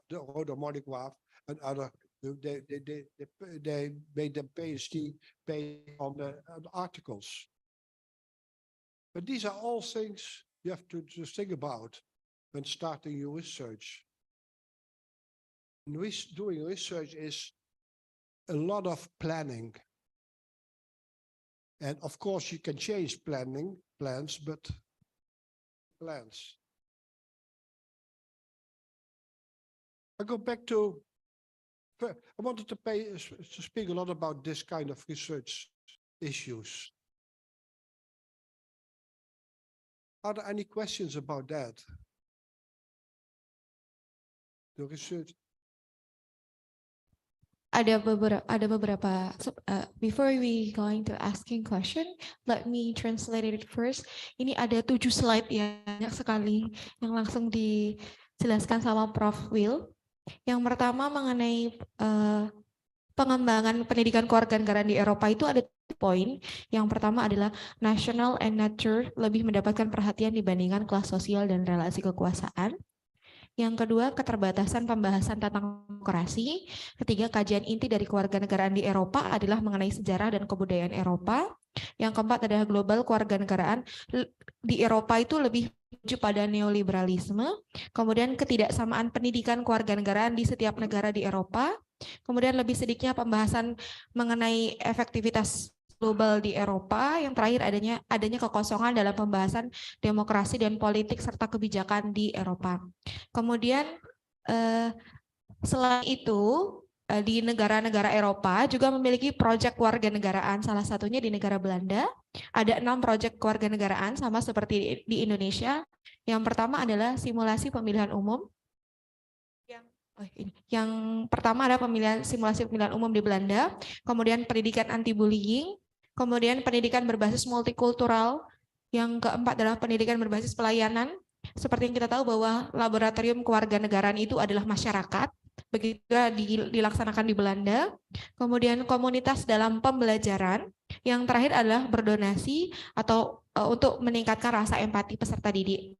and other they made their PhD based on the articles. But these are all things you have to think about when starting your research. And doing research is a lot of planning. And of course you can change plans, but plans. I go back to, I wanted to speak a lot about this kind of research issues. Are there any questions about that? The research. Ada beberapa before we going to asking question, let me translate it first. Ini ada 7 slide ya, banyak sekali yang langsung dijelaskan sama Prof. Wiel. Yang pertama mengenai pengembangan pendidikan kewarganegaraan di Eropa itu ada poin. Yang pertama adalah national and nature lebih mendapatkan perhatian dibandingkan kelas sosial dan relasi kekuasaan. Yang kedua, keterbatasan pembahasan tentang demokrasi. Ketiga, kajian inti dari kewarganegaraan di Eropa adalah mengenai sejarah dan kebudayaan Eropa. Yang keempat adalah global kewarganegaraan di Eropa itu lebih menuju pada neoliberalisme. Kemudian ketidaksamaan pendidikan kewarganegaraan di setiap negara di Eropa. Kemudian lebih sedikitnya pembahasan mengenai efektivitas global di Eropa. Yang terakhir adanya kekosongan dalam pembahasan demokrasi dan politik serta kebijakan di Eropa. Kemudian selain itu di negara-negara Eropa juga memiliki proyek kewarganegaraan, salah satunya di negara Belanda. Ada 6 proyek kewarganegaraan sama seperti di Indonesia. Yang pertama adalah simulasi pemilihan umum. Yang pertama ada simulasi pemilihan umum di Belanda, kemudian pendidikan anti-bullying, kemudian pendidikan berbasis multikultural, yang keempat adalah pendidikan berbasis pelayanan. Seperti yang kita tahu bahwa laboratorium kewarganegaraan itu adalah masyarakat, begitu dilaksanakan di Belanda. Kemudian komunitas dalam pembelajaran, yang terakhir adalah berdonasi atau untuk meningkatkan rasa empati peserta didik.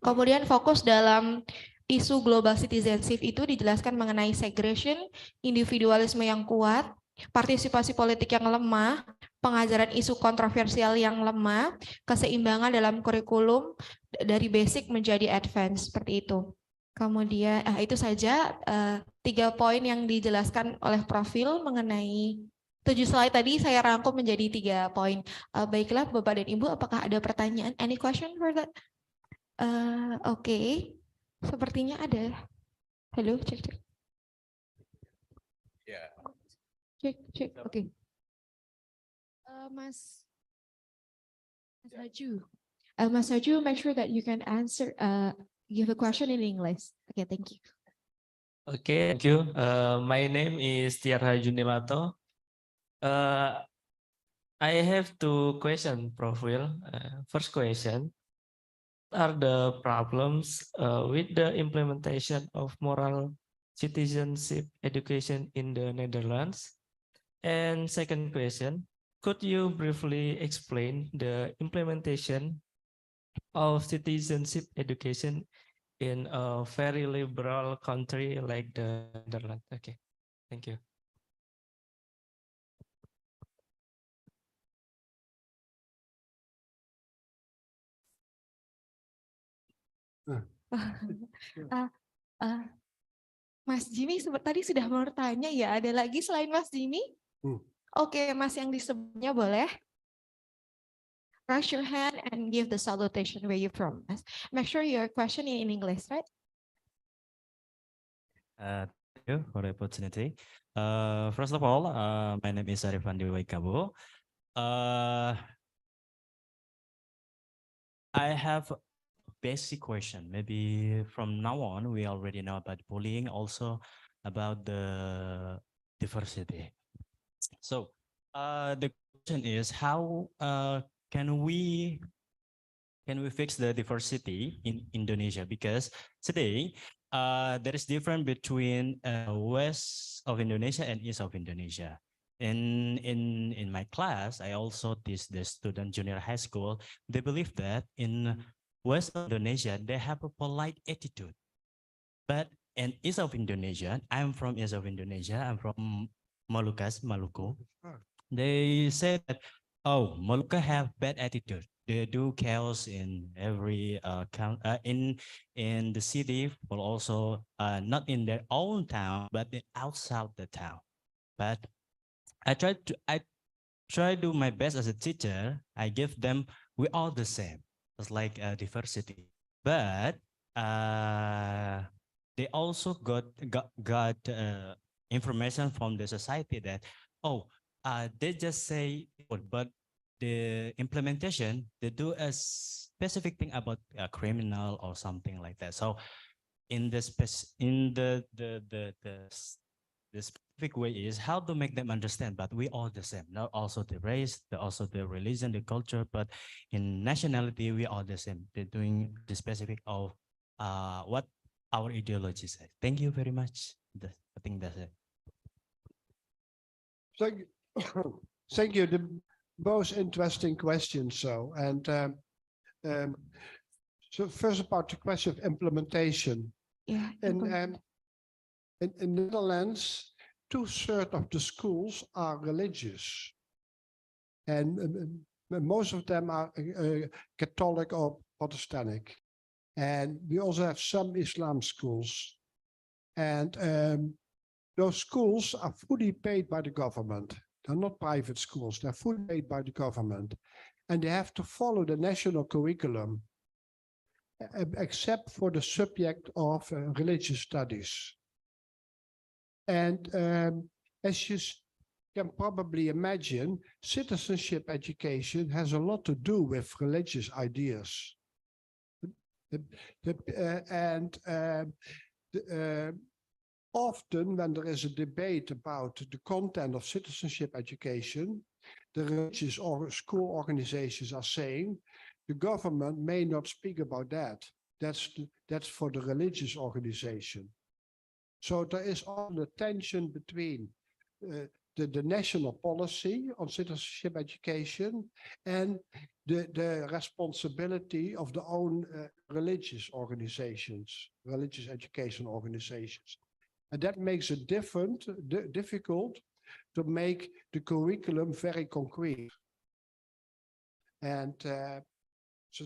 Kemudian fokus dalam isu global citizenship itu dijelaskan mengenai segregation, individualisme yang kuat, partisipasi politik yang lemah, pengajaran isu kontroversial yang lemah, keseimbangan dalam kurikulum dari basic menjadi advance, seperti itu. Kemudian itu saja 3 poin yang dijelaskan oleh profil mengenai 7 slide tadi saya rangkum menjadi 3 poin. Baiklah Bapak dan Ibu, apakah ada pertanyaan? Any question for that? Oke. Sepertinya ada. Halo, cek. Ya. Cek. Oke. Mas Haju. Mas Haju, make sure that you can answer, give a question in English. Okay, thank you. Okay, thank you. My name is Tiar Haju Nilato. I have 2 questions, Prof. Wiel. First question. Are the problems with the implementation of moral citizenship education in the Netherlands? And second question, could you briefly explain the implementation of citizenship education in a very liberal country like the Netherlands? Okay, thank you. Mas Jimmy tadi sudah bertanya ya, ada lagi selain Mas Jimmy? Oke, Mas yang di sebelumnya boleh raise your hand and give the salutation where you from. Make sure your question in English, right? Thank you for the opportunity. First of all, my name is Arifan Dewi Kabo. I have basic question. Maybe from now on, we already know about bullying, also about the diversity. So the question is, how can we fix the diversity in Indonesia? Because today there is difference between west of Indonesia and east of Indonesia. In my class, I also teach the student junior high school. They believe that in West of Indonesia, they have a polite attitude. But in east of Indonesia, I'm from east of Indonesia, I'm from Maluku. They say that, oh, Maluku have bad attitude. They do chaos in every in the city, but also not in their own town, but outside the town. But I try to do my best as a teacher. I give them, we all the same. It's like diversity, but they also got information from the society that, oh, they just say, but the implementation, they do a specific thing about a criminal or something like that. So in the specific way is how to make them understand, but we all the same, not also the race, also the religion, the culture, but in nationality, we all the same. They're doing the specific of what our ideology says. Thank you very much. I think that's it. Thank you. The most interesting questions. So, and so first about the question of implementation. Yeah. In the Netherlands, 2/3 of the schools are religious, and most of them are Catholic or Protestant. And we also have some Islam schools, and those schools are fully paid by the government. They're not private schools, they're fully paid by the government. And they have to follow the national curriculum, except for the subject of religious studies. And as you can probably imagine, citizenship education has a lot to do with religious ideas. Often when there is a debate about the content of citizenship education, the religious or school organizations are saying the government may not speak about that. That's for the religious organization. So there is all the tension between the national policy on citizenship education and the responsibility of the own religious organizations, religious education organizations. And that makes it difficult to make the curriculum very concrete. And so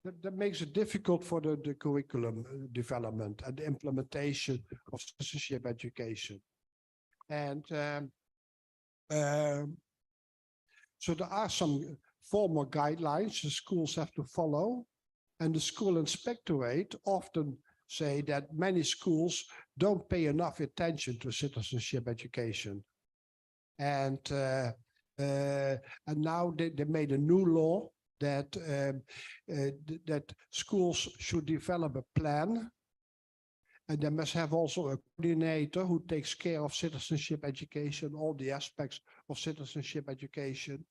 that makes it difficult for the curriculum development and the implementation of citizenship education. And so there are some formal guidelines the schools have to follow, and the school inspectorate often say that many schools don't pay enough attention to citizenship education. And now they made a new law that that schools should develop a plan, and they must have also a coordinator who takes care of citizenship education, all the aspects of citizenship education.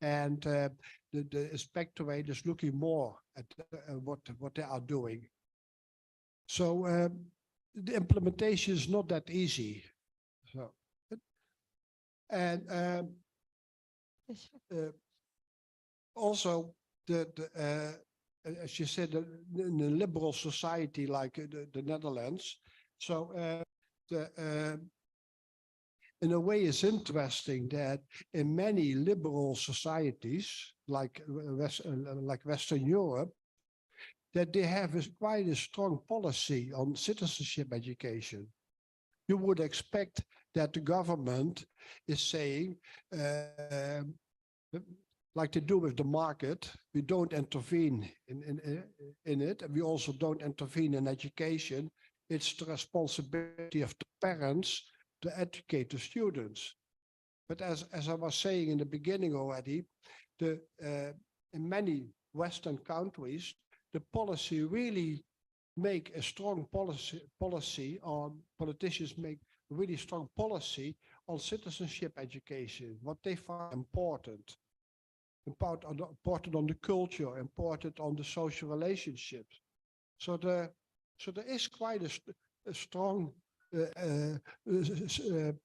And the inspectorate is looking more at what they are doing. So the implementation is not that easy. So, and also as you said, in a liberal society like the Netherlands, so in a way it's interesting that in many liberal societies like Western Europe, that they have quite a strong policy on citizenship education. You would expect that the government is saying, like they do with the market, we don't intervene in it, and we also don't intervene in education. It's the responsibility of the parents to educate the students. But as I was saying in the beginning already, in many Western countries, the policy really make a strong policy on, politicians make a really strong policy on citizenship education, what they find important on the culture, important on the social relationships. So there is quite a strong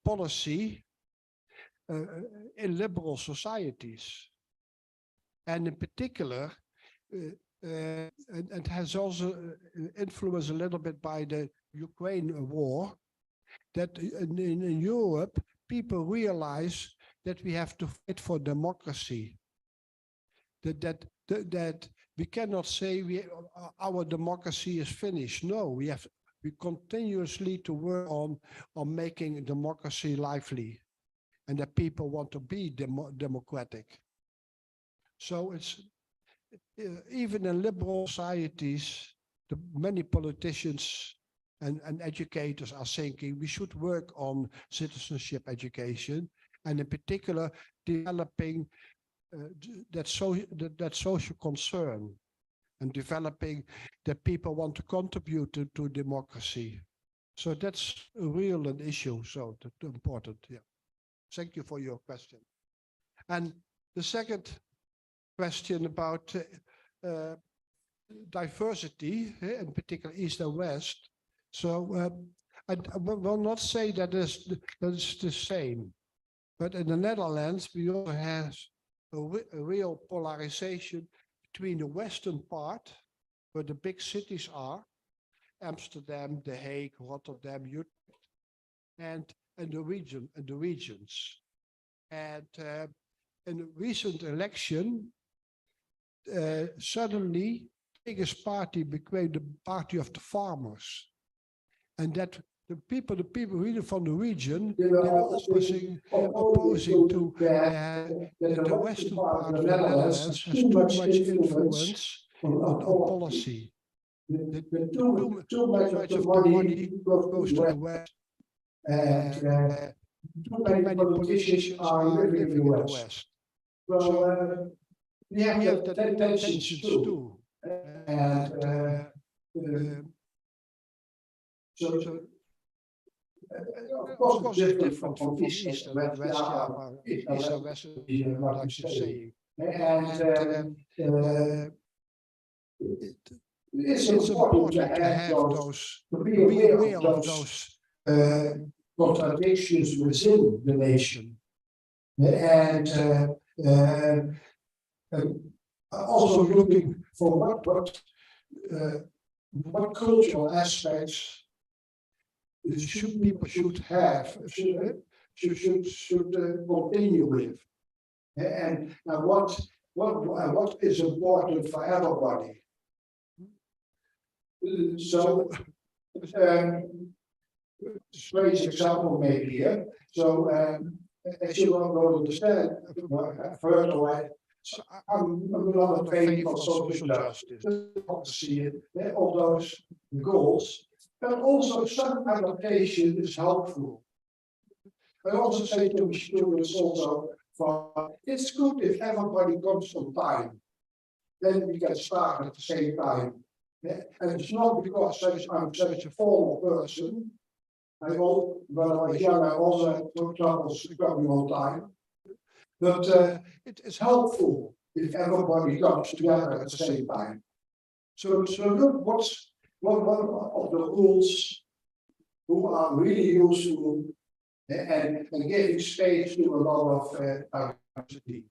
policy in liberal societies. And in particular, and has also influenced a little bit by the Ukraine war, that in Europe, people realize that we have to fight for democracy. That we cannot say our democracy is finished. No, we continuously to work on making democracy lively, and that people want to be democratic. So it's even in liberal societies, many politicians and educators are thinking we should work on citizenship education, and in particular developing that social concern and developing that people want to contribute to democracy. So that's a real an issue. So that's important. Yeah. Thank you for your question. And the second question about diversity, in particular East and West. So I will not say that is the same, but in the Netherlands we also have a real polarization between the western part, where the big cities are, Amsterdam, The Hague, Rotterdam, Utrecht, and the regions. And in a recent election, suddenly the biggest party became the party of the farmers, and that the people really from the region, they were opposing to that the western part of the Netherlands has too much influence on policy. Too much of the money goes to the West, and too many politicians are living in the West. So we have that tensions too. And of course, it's different from East and West. East and West, like you're saying. And it's important to have those, to be aware of those contradictions within the nation. And also looking for what cultural aspects people should have, should continue with, and what is important for everybody. So, strange example maybe here. So, as you will understand, I'm not a favor of social justice. I see it, all those goals. But also some adaptation is helpful. I also say to students also, it's good if everybody comes on time. Then we can start at the same time. And it's not because I'm such a formal person. When I was young, I also had troubles coming on time. But it is helpful if everybody comes together at the same time. So look what's one of the rules who are really useful and giving space to a lot of diversity.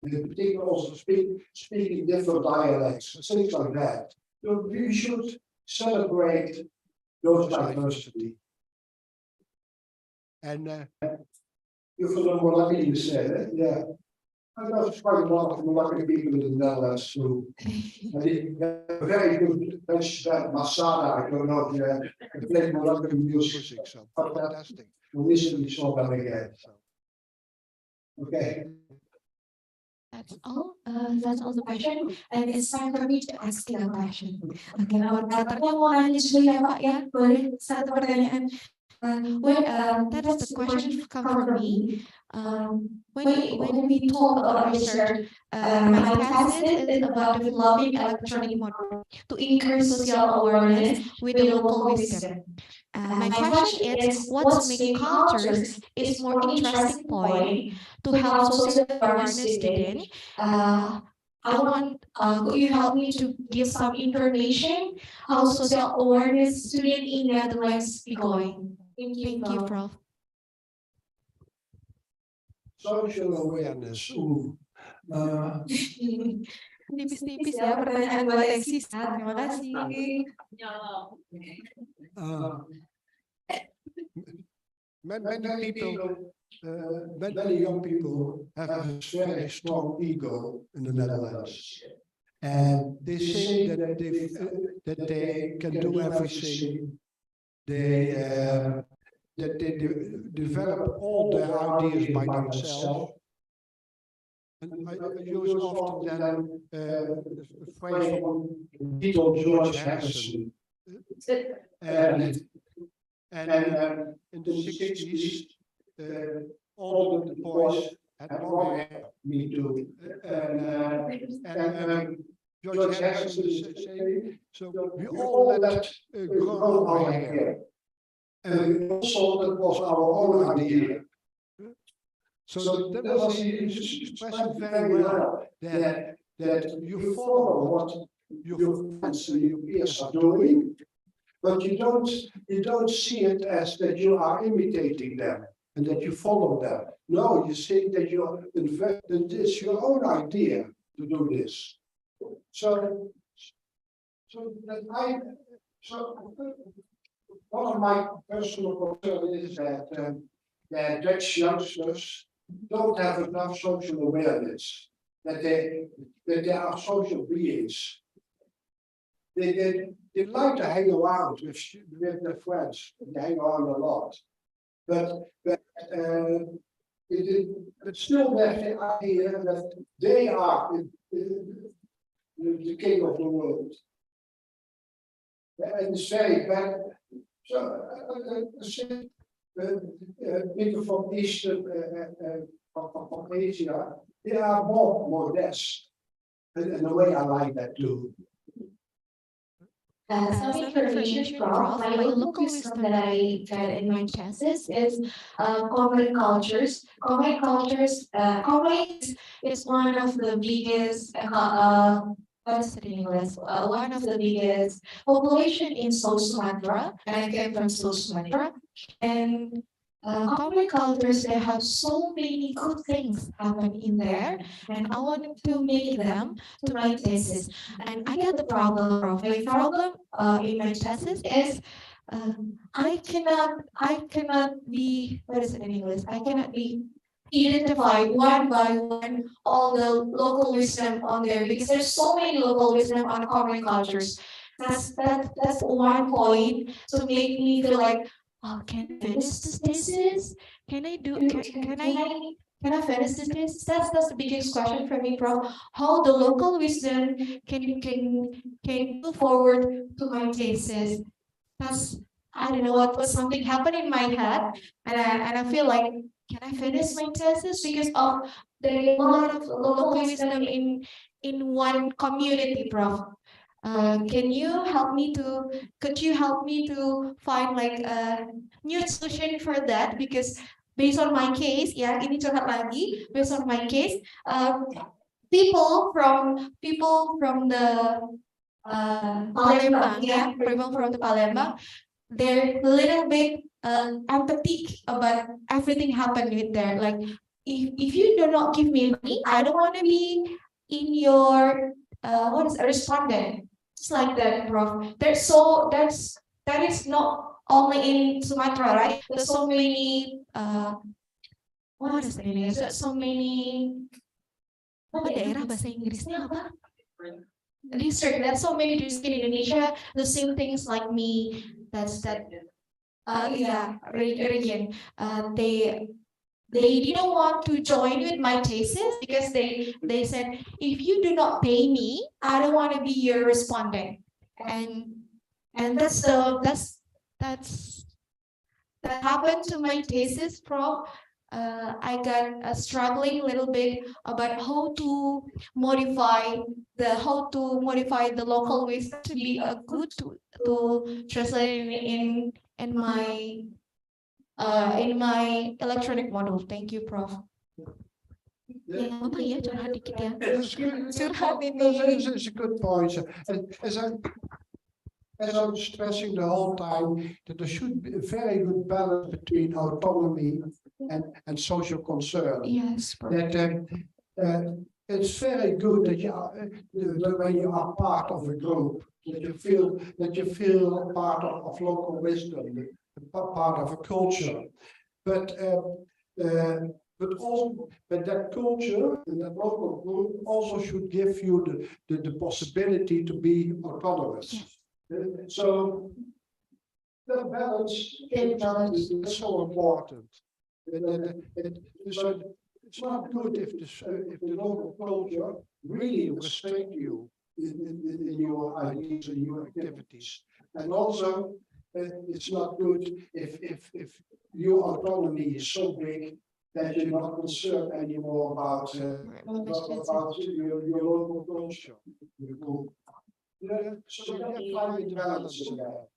In particular, also speaking different dialects, things like that. So we should celebrate those diversity. And you feel more lucky to say that, yeah. I know there's quite a lot of lucky people in the Netherlands too. Very good Masada, I don't know if you play Moroccan music, so fantastic. Listen to song that again. Okay. That's all the question, and it's time for me to ask you a question. Okay, moderatornya mau nanya dulu ya Pak ya, boleh satu pertanyaan. That is the question come from me. When we talk about research, my thesis is about developing electronic models to increase social awareness with the local wisdom. My question is, what's making cultures is more interesting point to help social awareness student? Could you help me to give some information how social awareness student in Netherlands be going? Thank you, Prof. Social awareness. Tipis-tipis ya pertanyaan buat tesis. Terima kasih. Many young people have a very strong ego in the Netherlands, and they think that they can do everything. That they develop all their ideas by themselves, And I use often then a phrase from Little George Harrison. And in the 60s, all the boys had long hair. Me too. George Harrison is saying, so we all let grow our hair. And also that was our own idea. So that was expressing very well that you follow what your friends and your peers are doing, but you don't see it as that you are imitating them and that you follow them. No, you see that it's your own idea to do this. So one of my personal concerns is that Dutch youngsters don't have enough social awareness, that they are social beings. They like to hang around with their friends. They hang around a lot, but still they have the idea that they are the king of the world, and it's very bad. So people from Eastern from Asia, they are more modest, and the way I like that too. Some information, Prof. My local wisdom that I get in my classes is common cultures. Common cultures, is one of the biggest, what's it in English? One of the biggest population in South Sumatra, and I came from South Sumatra. And common cultures, they have so many good things happen in there, and I wanted to make them to my thesis. And I got the problem, Prof. My problem in my thesis is I cannot be, what is it in English? I cannot be identify one by one all the local wisdom on there, because there's so many local wisdom on common cultures. That's one point to make me feel like, oh, can I finish this thesis? Can I finish this thesis? That's the biggest question for me, Prof. How the local wisdom can move forward to my thesis. That's, I don't know what something happened in my head, and I feel like, can I finish my thesis because of the lot of local wisdom in one community, Prof. Could you help me to find like a new solution for that? Because based on my case, ya ini curhat lagi. Based on my case, people from the Palembang, yeah, people from the Palembang, they're a little bit empathic about everything happening there. Like, if you do not give me money, I don't want to be in your what is a respondent. It's like that, Prof. That is not only in Sumatra, right? There's so many what is it in English? There's so many daerah bahasa Inggrisnya apa? District. There's so many districts in Indonesia. The same things like me. Region. They didn't want to join with my thesis because they said, if you do not pay me, I don't want to be your respondent. And that happened to my thesis, Prof. I got struggling a little bit about how to modify the local wisdom to be a good to translate in my electronic model. Thank you, Prof. Yeah. Ya, apa ya, curhat dikit ya. Curhat ini. That's a good point. As I'm stressing the whole time, that there should be a very good balance between autonomy and social concern. Yes, Prof. That it's very good that when you are part of a group, that you feel part of local wisdom, part of a culture, but that culture and that local group also should give you the possibility to be autonomous. Yes. So the balance is so important. it's not good if the local culture really restrict you in your ideas and your activities. And also, it's not good if your autonomy is so big that you're not concerned anymore about your local culture. So you have to find the balance in that.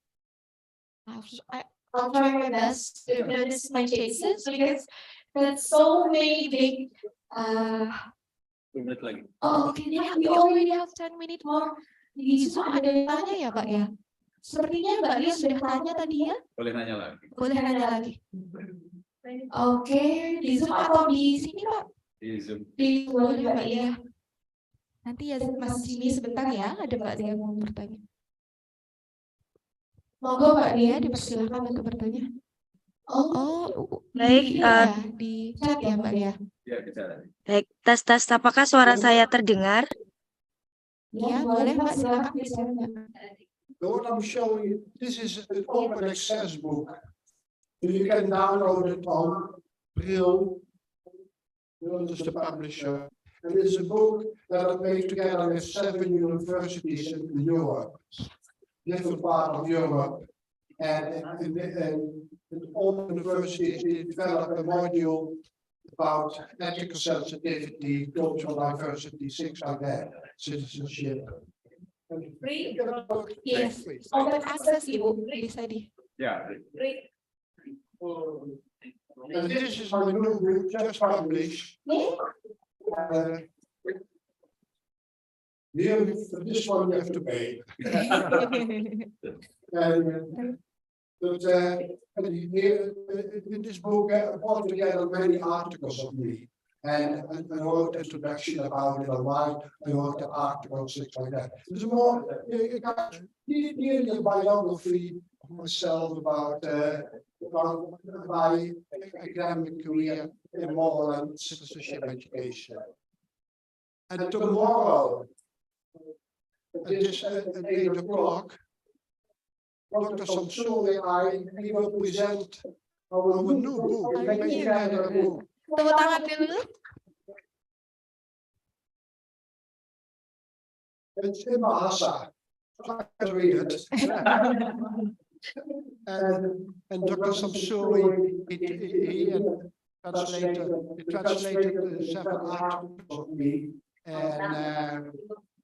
I'll try my best to notice my chases because there's so many big. Oh, okay, yeah, we already have 10 minutes more. Di Zoom ada yang tanya ya, Pak ya? Sepertinya Mbak Lia sudah tanya tadi ya? Boleh nanya lagi. Boleh nanya lagi. Oke, di Zoom atau di sini, Pak? Di Zoom. Di boleh Mbak Lia. Nanti ya Mas Jimmy sebentar ya, ada Mbak Lia mau bertanya. Monggo Mbak Lia, Dipersilakan untuk bertanya. Baik, di chat ya Mbak Lia. Ya, bisa. Baik, tes. Apakah suara saya terdengar? Ya, boleh Mbak, silakan bisa Mbak. What I'm showing you, this is an open access book. So you can download it on Wiel. Wiel is the publisher. And it's a book that I made together with 7 universities in Europe, different part of Europe. And all universities develop a module about ethical sensitivity, cultural diversity, things like that, citizenship. Free? Yes, open access Ibu, bisa di. Ya. And this is my new book, just published. Here, for this one you have to pay. But here, in this book, I brought together many articles of me. And I wrote an introduction about it, I wrote the articles, things like that. It's more, nearly a biography of myself about my academic career in moral and citizenship education. And tomorrow, at 8 o'clock, Dr. Samsuri and I will present our new book. Tepuk tangan dulu. It's in Bahasa. I can read it. and Dr. Samsuri, he translated 7 articles of me and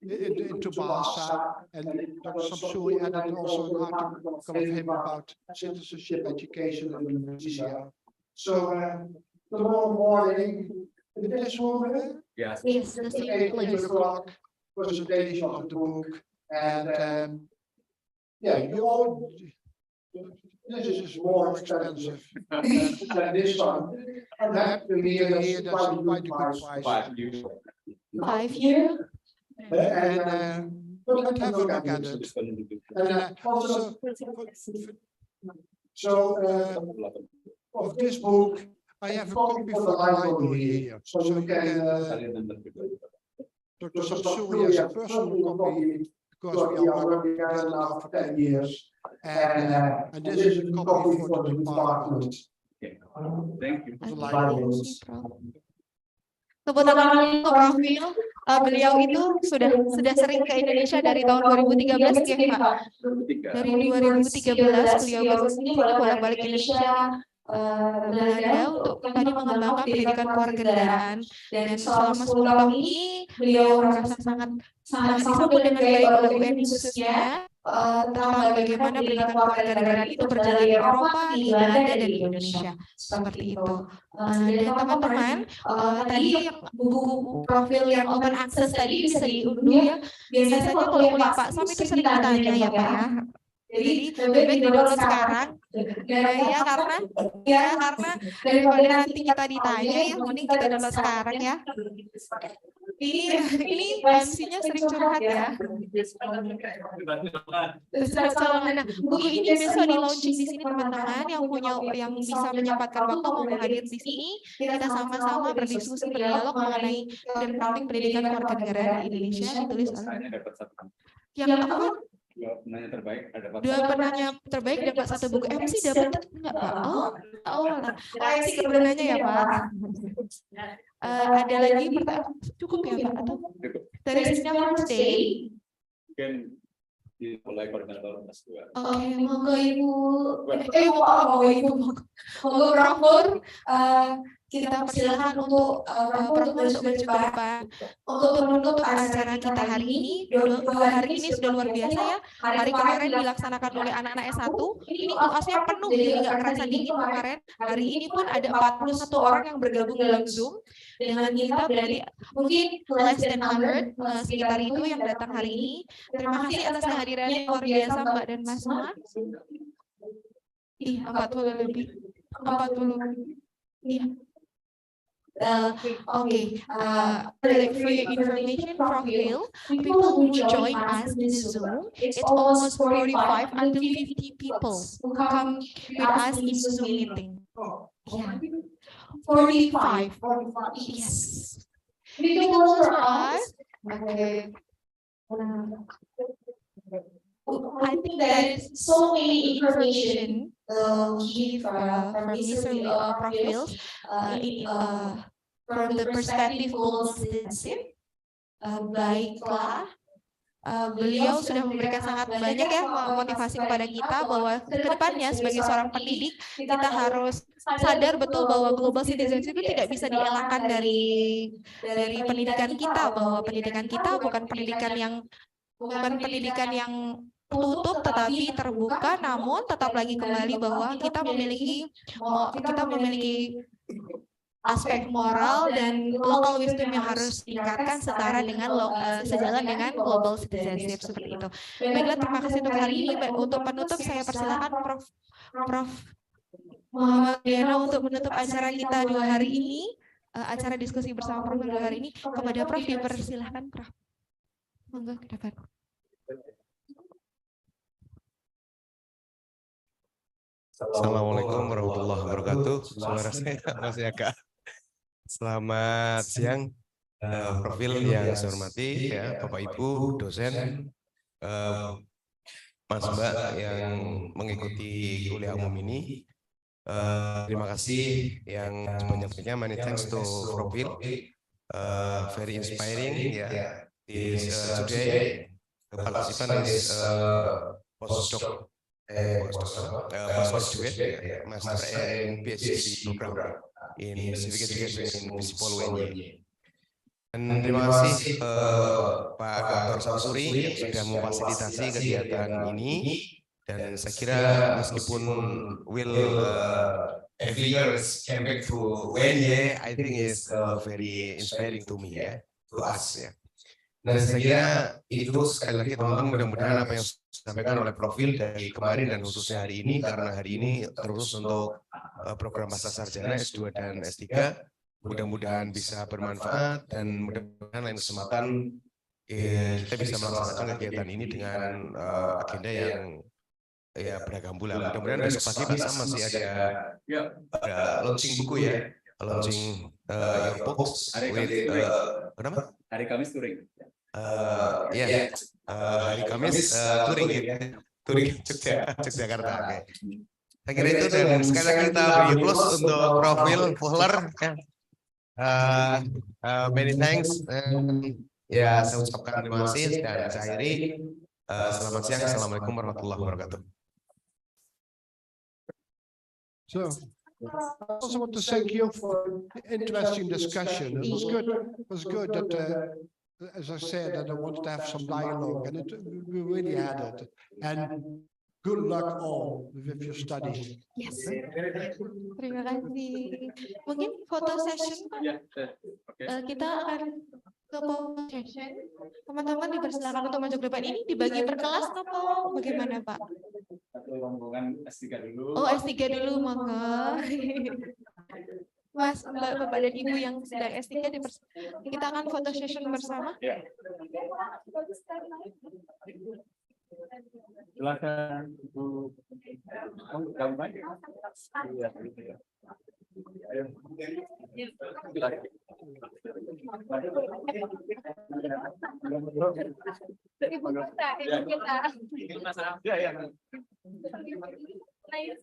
into Bahasa, and Dr. Samsuri added also an article of him about citizenship education in Indonesia. So tomorrow morning, in this room, Yes, the same 8 place. o'clock, presentation of the book, and yeah, you all. This is more expensive than this one. I'm happy to hear that's quite a good price. 5 years. 5 years. And but have a look at it. And also, of this book, I have a copy for the library here, so you can. Dr. Samsuri has a personal copy because we are working together now for 10 years, and this is a copy for the department. Thank you. The library. Tepuk tangan untuk Prof. Wiel. Beliau itu sudah sering ke Indonesia dari tahun 2013 ya Pak. Dari 2013 beliau baru sini bolak-balik Indonesia Belanda untuk tadi mengembangkan pendidikan kewarganegaraan, dan selama 10 tahun ini beliau merasa sangat disambut dengan baik oleh UNY khususnya tentang bagaimana pendidikan kewarganegaraan itu berjalan di Eropa, di Belanda, dan di Indonesia seperti itu. Dan teman-teman, tadi yang buku profil yang open access tadi bisa diunduh ya. Biasanya kalau kuliah Pak Sam itu sering ditanya ya Pak ya. Jadi lebih baik di-download sekarang. Ya karena daripada nanti kita ditanya ya, mending kita download sekarang ya. Ini MC-nya sering curhat ya. Nah, buku ini besok di launching di sini teman-teman yang bisa menyempatkan waktu mau hadir di sini, kita sama-sama berdiskusi berdialog mengenai dan praktik pendidikan kewarganegaraan di Indonesia, ditulis oleh yang apa? Dua penanya terbaik ada Pak. Dua penanya terbaik dapat satu buku. MC dapat enggak, Pak? MC nggak nanya ya, Pak. Ada lagi pertanyaan? Cukup ya, Pak? Atau there is no stay? Mungkin dimulai koordinator kelas 2. Oke, monggo Ibu. Monggo Ibu. Monggo Prof Nur. Kita persilakan untuk Prof Nur untuk maju ke depan untuk menutup acara kita hari ini. Dua hari ini sudah luar biasa ya. Hari kemarin dilaksanakan oleh anak-anak S1. Ini UAS-nya penuh, jadi nggak kerasa dingin kemarin. Hari ini pun ada 41 orang yang bergabung dalam Zoom. Dengan kita berarti mungkin less than 100, sekitar itu yang datang hari ini. Terima kasih atas kehadirannya luar biasa Mbak dan Mas Mat. 40 lebih. 40. Iya. For your information, Prof. Wiel, people who join us in Zoom, it's almost 45 until 50 people who come with us in Zoom meeting. Yeah. 45. Yes. Anything else for us? Okay. I think there is so many information give from Mr. Prof. Wiel from the perspective global citizenship. Baiklah, beliau sudah memberikan sangat banyak ya motivasi kepada kita bahwa kedepannya sebagai seorang pendidik kita harus sadar betul bahwa global citizenship itu tidak bisa dielakkan dari pendidikan kita, bahwa pendidikan kita bukan pendidikan yang tutup tetapi terbuka, namun tetap lagi kembali bahwa kita memiliki aspek moral dan local wisdom yang harus ditingkatkan sejalan dengan global citizenship seperti itu. Baiklah, terima kasih untuk hari ini. Untuk penutup saya persilakan Prof. Muhammad Diana untuk menutup acara kita 2 hari ini, acara diskusi bersama Prof 2 hari ini. Kepada Prof dipersilahkan, Prof. Monggo ke depan. Assalamualaikum warahmatullahi wabarakatuh. Suara saya masih agak. Selamat siang, Prof Wiel yang saya hormati, ya, Bapak Ibu, dosen, Mas Mbak yang mengikuti kuliah umum ini. Terima kasih yang sebanyak-banyaknya. Many thanks to Prof Wiel. Very inspiring, ya. Today, the participant is postdoc. Postgraduate, master and PhD program in civic education in Visipol UNY. Dan terima kasih Pak Dr. Samsuri yang sudah memfasilitasi kegiatan ini. Dan saya kira meskipun Wiel every year came back to UNY, I think is very inspiring to me, ya, to us, ya. Dan saya kira itu sekali lagi teman-teman, mudah-mudahan apa yang disampaikan oleh Prof Wiel dari kemarin dan khususnya hari ini, karena hari ini terus untuk program pasca sarjana S2 dan S3, mudah-mudahan bisa bermanfaat dan mudah-mudahan lain kesempatan kita bisa melaksanakan kegiatan ini dengan agenda yang ya beragam pula. Mudah-mudahan besok pagi Pak Sam masih ada launching buku, ya, launching your books with kenapa? Hari Kamis touring. Hari Kamis touring Yogyakarta. Okay. Saya kira itu, dan sekali lagi kita beri applause untuk Prof Wiel Veugelers. Many thanks. Ya, saya ucapkan terima kasih dan saya akhiri. Selamat siang. Assalamualaikum warahmatullahi wabarakatuh. So, I also want to thank you for the interesting discussion. It was good. It was good that, as I said, that I wanted to have some dialogue, and we really had it. And good luck all with your studies. Yes. Terima kasih. Mungkin foto session, Pak. Kita akan ke foto session. Teman-teman dipersilakan untuk maju ke depan. Ini dibagi per kelas atau bagaimana, Pak? Satu rombongan S3 dulu. Oh, S3 dulu, monggo. Mas, Mbak, Bapak dan Ibu yang sedang S3 kita akan foto session bersama. Ya. Silakan Ibu. Gampang. Iya, gitu ya. Ayo. Ibu kita. Ya, ya. Ayo.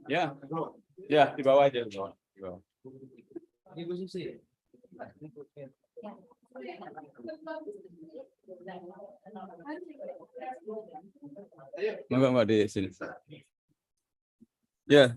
Ya, ya di bawah aja, di bawah. Ibu Susi. Enggak di sini. Ya.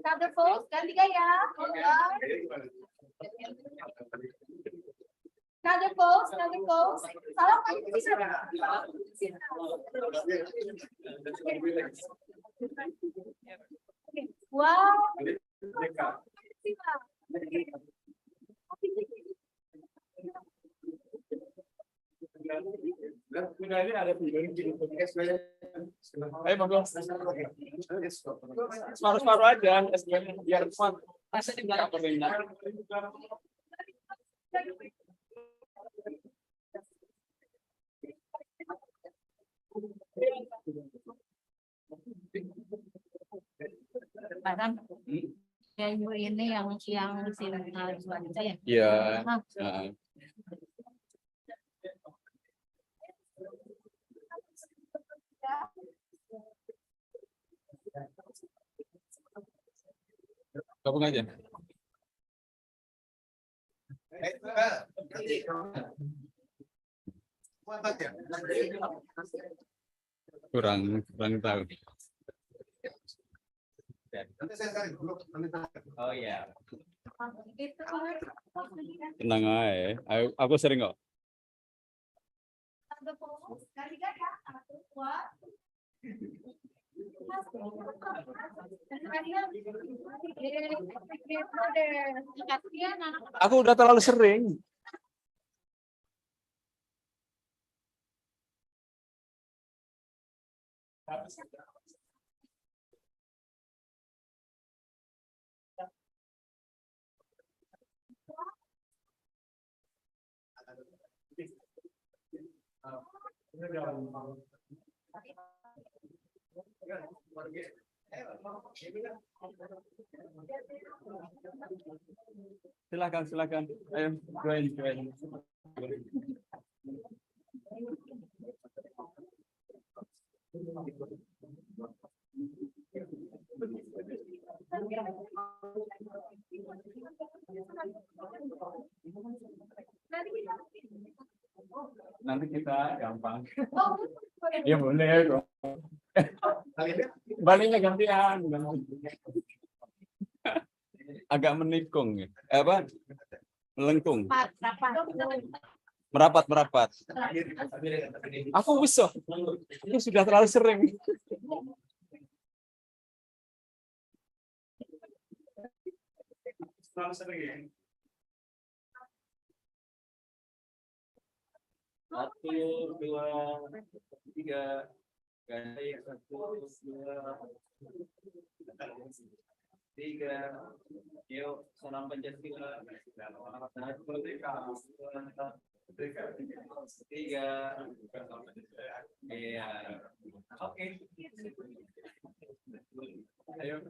Another pose, ganti gaya. Another pose, another pose. Salam wow. Ayo monggo. Separuh-separuh aja, biar fun. Masa di belakang pemerintah. Padahal ya ibu ini yang wanita ya. Iya. Gabung aja. Kurang tahu. Oh iya. Tenang aja. Aku sering kok. Aku udah terlalu sering. Silakan. Ayo, join. Nanti kita gampang. Ya boleh kok. Baliknya gantian. Agak menikung ya. Apa? Melengkung. Merapat. Merapat. Aku bisa. Aku sudah terlalu sering. Terlalu sering ya. 1, 2, 3. Ganti 1, 2, 3. Yuk, salam Pancasila. 3. Iya. Oke. Ayo.